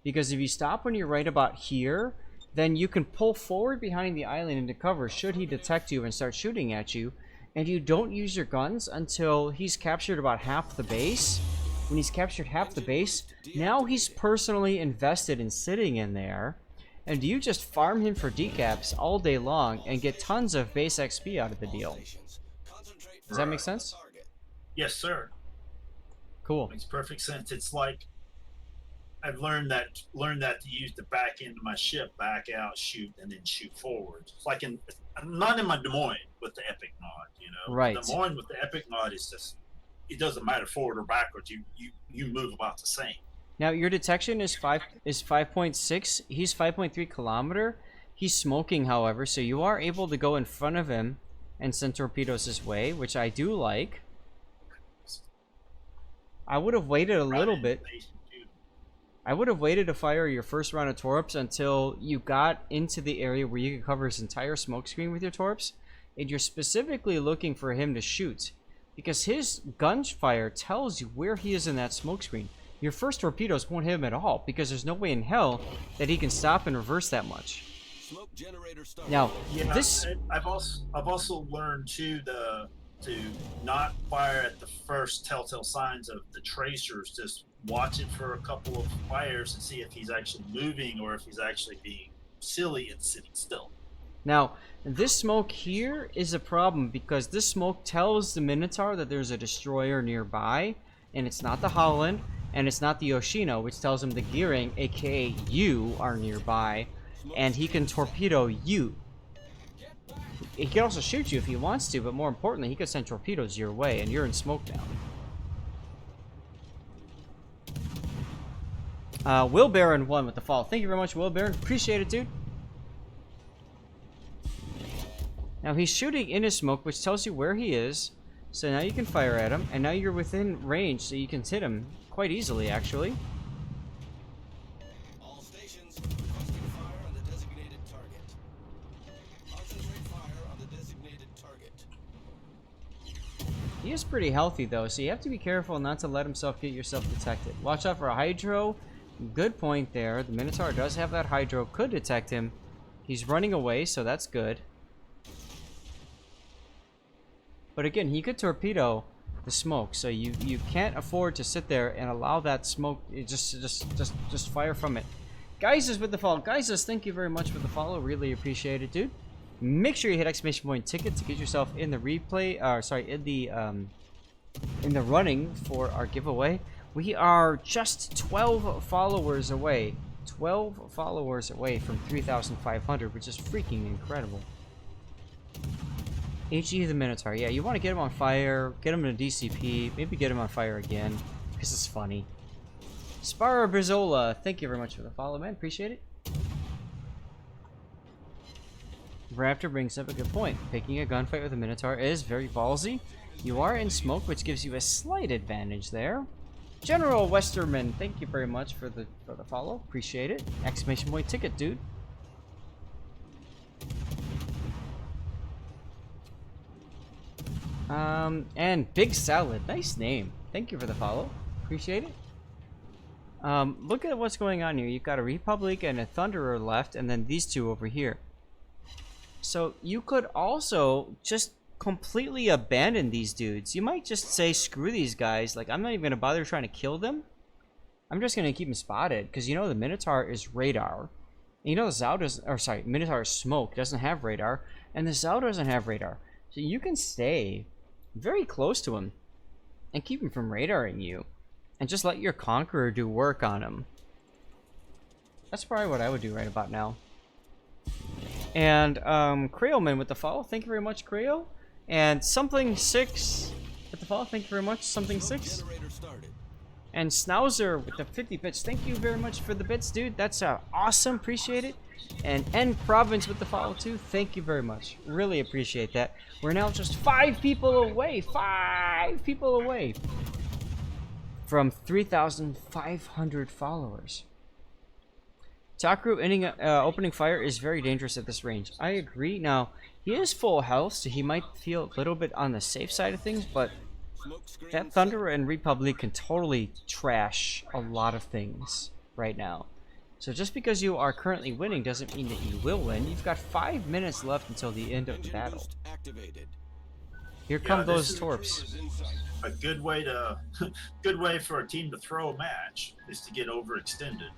Because if you stop when you're right about here, then you can pull forward behind the island into cover should he detect you and start shooting at you. And you don't use your guns until he's captured about half the base. When he's captured half the base, now he's personally invested in sitting in there. and you just farm him for decaps all day long and get tons of base XP out of the deal. Does that make sense? Yes, sir. Cool. Makes perfect sense. It's like I've learned that to use the back end of my ship, back out, shoot, and then shoot forward. It's like not in my Des Moines with the Epic mod, you know. Right. Des Moines with the Epic mod is just, it doesn't matter forward or backwards. You move about the same. Now your detection is 5.6. He's 5.3 kilometer. He's smoking, however, so you are able to go in front of him and send torpedoes his way, which I do like. I would have waited a little bit. I would have waited to fire your first round of torps until you got into the area where you could cover his entire smoke screen with your torps, and you're specifically looking for him to shoot, because his gunfire tells you where he is in that smoke screen. Your first torpedoes won't hit him at all, because there's no way in hell that he can stop and reverse that much. Now, yeah, this I've also learned too to not fire at the first telltale signs of the tracers. Just watch it for a couple of fires and see if he's actually moving or if he's actually being silly and sitting still. Now, this smoke here is a problem because this smoke tells the Minotaur that there's a destroyer nearby, and it's not the Holland, and it's not the Yoshino, which tells him the Gearing, aka you, are nearby, and he can torpedo you. He can also shoot you if he wants to, but more importantly, he could send torpedoes your way, and you're in smoke now. Will Baron won with the fall. Thank you very much, Will Baron. Appreciate it, dude. Now he's shooting in his smoke, which tells you where he is. So now you can fire at him, and now you're within range, so you can hit him quite easily, actually. All stations requesting fire on the designated target. Concentrate fire on the designated target. He is pretty healthy though, so you have to be careful not to let himself get yourself detected. Watch out for a hydro. Good point there. The Minotaur does have that hydro, could detect him. He's running away, so that's good. But again, he could torpedo the smoke, so you can't afford to sit there and allow that smoke. Just fire from it. Guys is with the follow. Guys, thank you very much for the follow. Really appreciate it, dude. Make sure you hit exclamation point ticket to get yourself in the replay. Sorry, in the running for our giveaway. We are just 12 followers away. 12 followers away from 3,500, which is freaking incredible. HE the Minotaur. Yeah, you want to get him on fire, get him in a DCP, maybe get him on fire again, because it's funny. Spara Brizola, thank you very much for the follow, man. Appreciate it. Raptor brings up a good point. Picking a gunfight with a Minotaur is very ballsy. You are in smoke, which gives you a slight advantage there. General Westerman, thank you very much for the follow. Appreciate it. Exclamation point ticket, dude. And Big Salad, nice name. Thank you for the follow. Appreciate it. Look at what's going on here. You've got a Republic and a Thunderer left, and then these two over here. So you could also just completely abandon these dudes. You might just say, screw these guys. Like, I'm not even going to bother trying to kill them. I'm just going to keep them spotted, because you know the Minotaur is radar. And you know the Zao doesn't, or sorry, Minotaur smoke doesn't have radar, and the Zao doesn't have radar. So you can stay very close to him and keep him from radaring you, and just let your Conqueror do work on him. That's probably what I would do right about now. And Creoman with the follow, thank you very much, Creo. And Something 6 with the follow, thank you very much, Something 6. And Schnauzer with the 50 bits, thank you very much for the bits, dude. That's awesome, appreciate it. And N Province with the follow too, thank you very much. Really appreciate that. We're now just 5 people away, 5 people away from 3,500 followers. Takru opening fire is very dangerous at this range. I agree. Now, he is full health, so he might feel a little bit on the safe side of things, but that Thunderer and Republic can totally trash a lot of things right now. So just because you are currently winning doesn't mean that you will win. You've got 5 minutes left until the end of the battle. Here come those torps. A good way for a team to throw a match is to get overextended.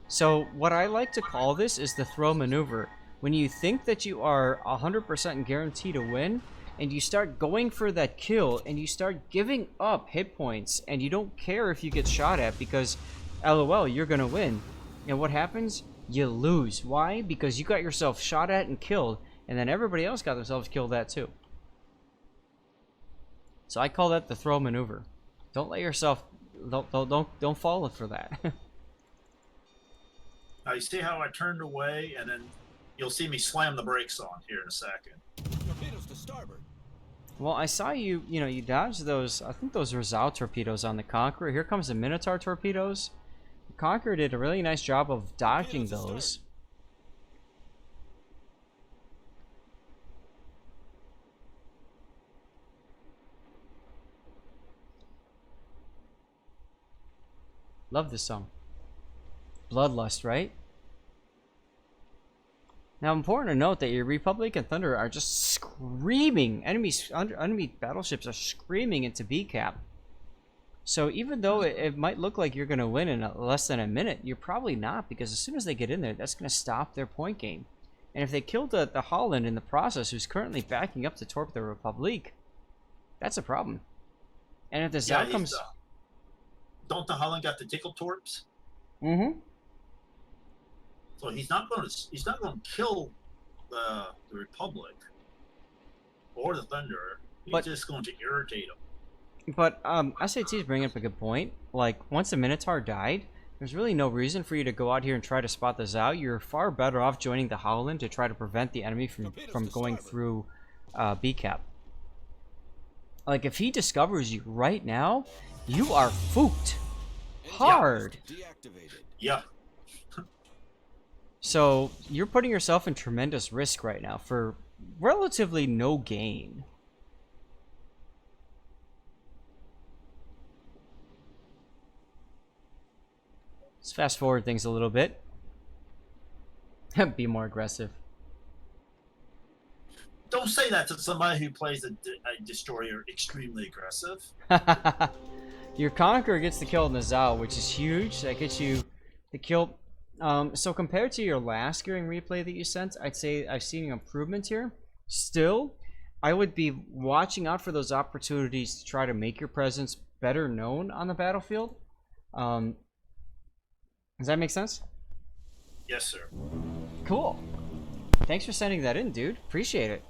So what I like to call this is the throw maneuver. When you think that you are 100% guaranteed to win, and you start going for that kill, and you start giving up hit points, and you don't care if you get shot at because, LOL, you're gonna win. And what happens? You lose. Why? Because you got yourself shot at and killed, and then everybody else got themselves killed at too. So I call that the throw maneuver. Don't let yourself, don't fall for that. Now you see how I turned away, and then you'll see me slam the brakes on here in a second. Torpedoes to starboard. Well, I saw you, you dodged those, I think those Rizal torpedoes on the Conqueror. Here comes the Minotaur torpedoes. The Conqueror did a really nice job of dodging those. Love this song. Bloodlust, right? Now, important to note that your Republic and Thunder are just screaming. Enemy battleships are screaming into B-cap. So even though it might look like you're going to win in less than a minute, you're probably not, because as soon as they get in there, that's going to stop their point game. And if they kill the Holland in the process, who's currently backing up to torp the Republic, that's a problem. And if this outcomes... Don't the Holland got the tickle torps? Mm-hmm. So he's not going to kill the Republic or the Thunderer. He's just going to irritate him. But SAT's bringing up a good point. Like, once the Minotaur died, there's really no reason for you to go out here and try to spot this out. You're far better off joining the Holland to try to prevent the enemy from going through B-cap. Like, if he discovers you right now, you are fooked hard. Yeah. So you're putting yourself in tremendous risk right now for relatively no gain. Let's fast forward things a little bit. Be more aggressive. Don't say that to somebody who plays a destroyer extremely aggressive. Your Conqueror gets the kill in the Zao, which is huge. That gets you the kill. So compared to your last gearing replay that you sent, I'd say I've seen an improvement here. Still, I would be watching out for those opportunities to try to make your presence better known on the battlefield. Does that make sense? Yes, sir. Cool. Thanks for sending that in, dude. Appreciate it.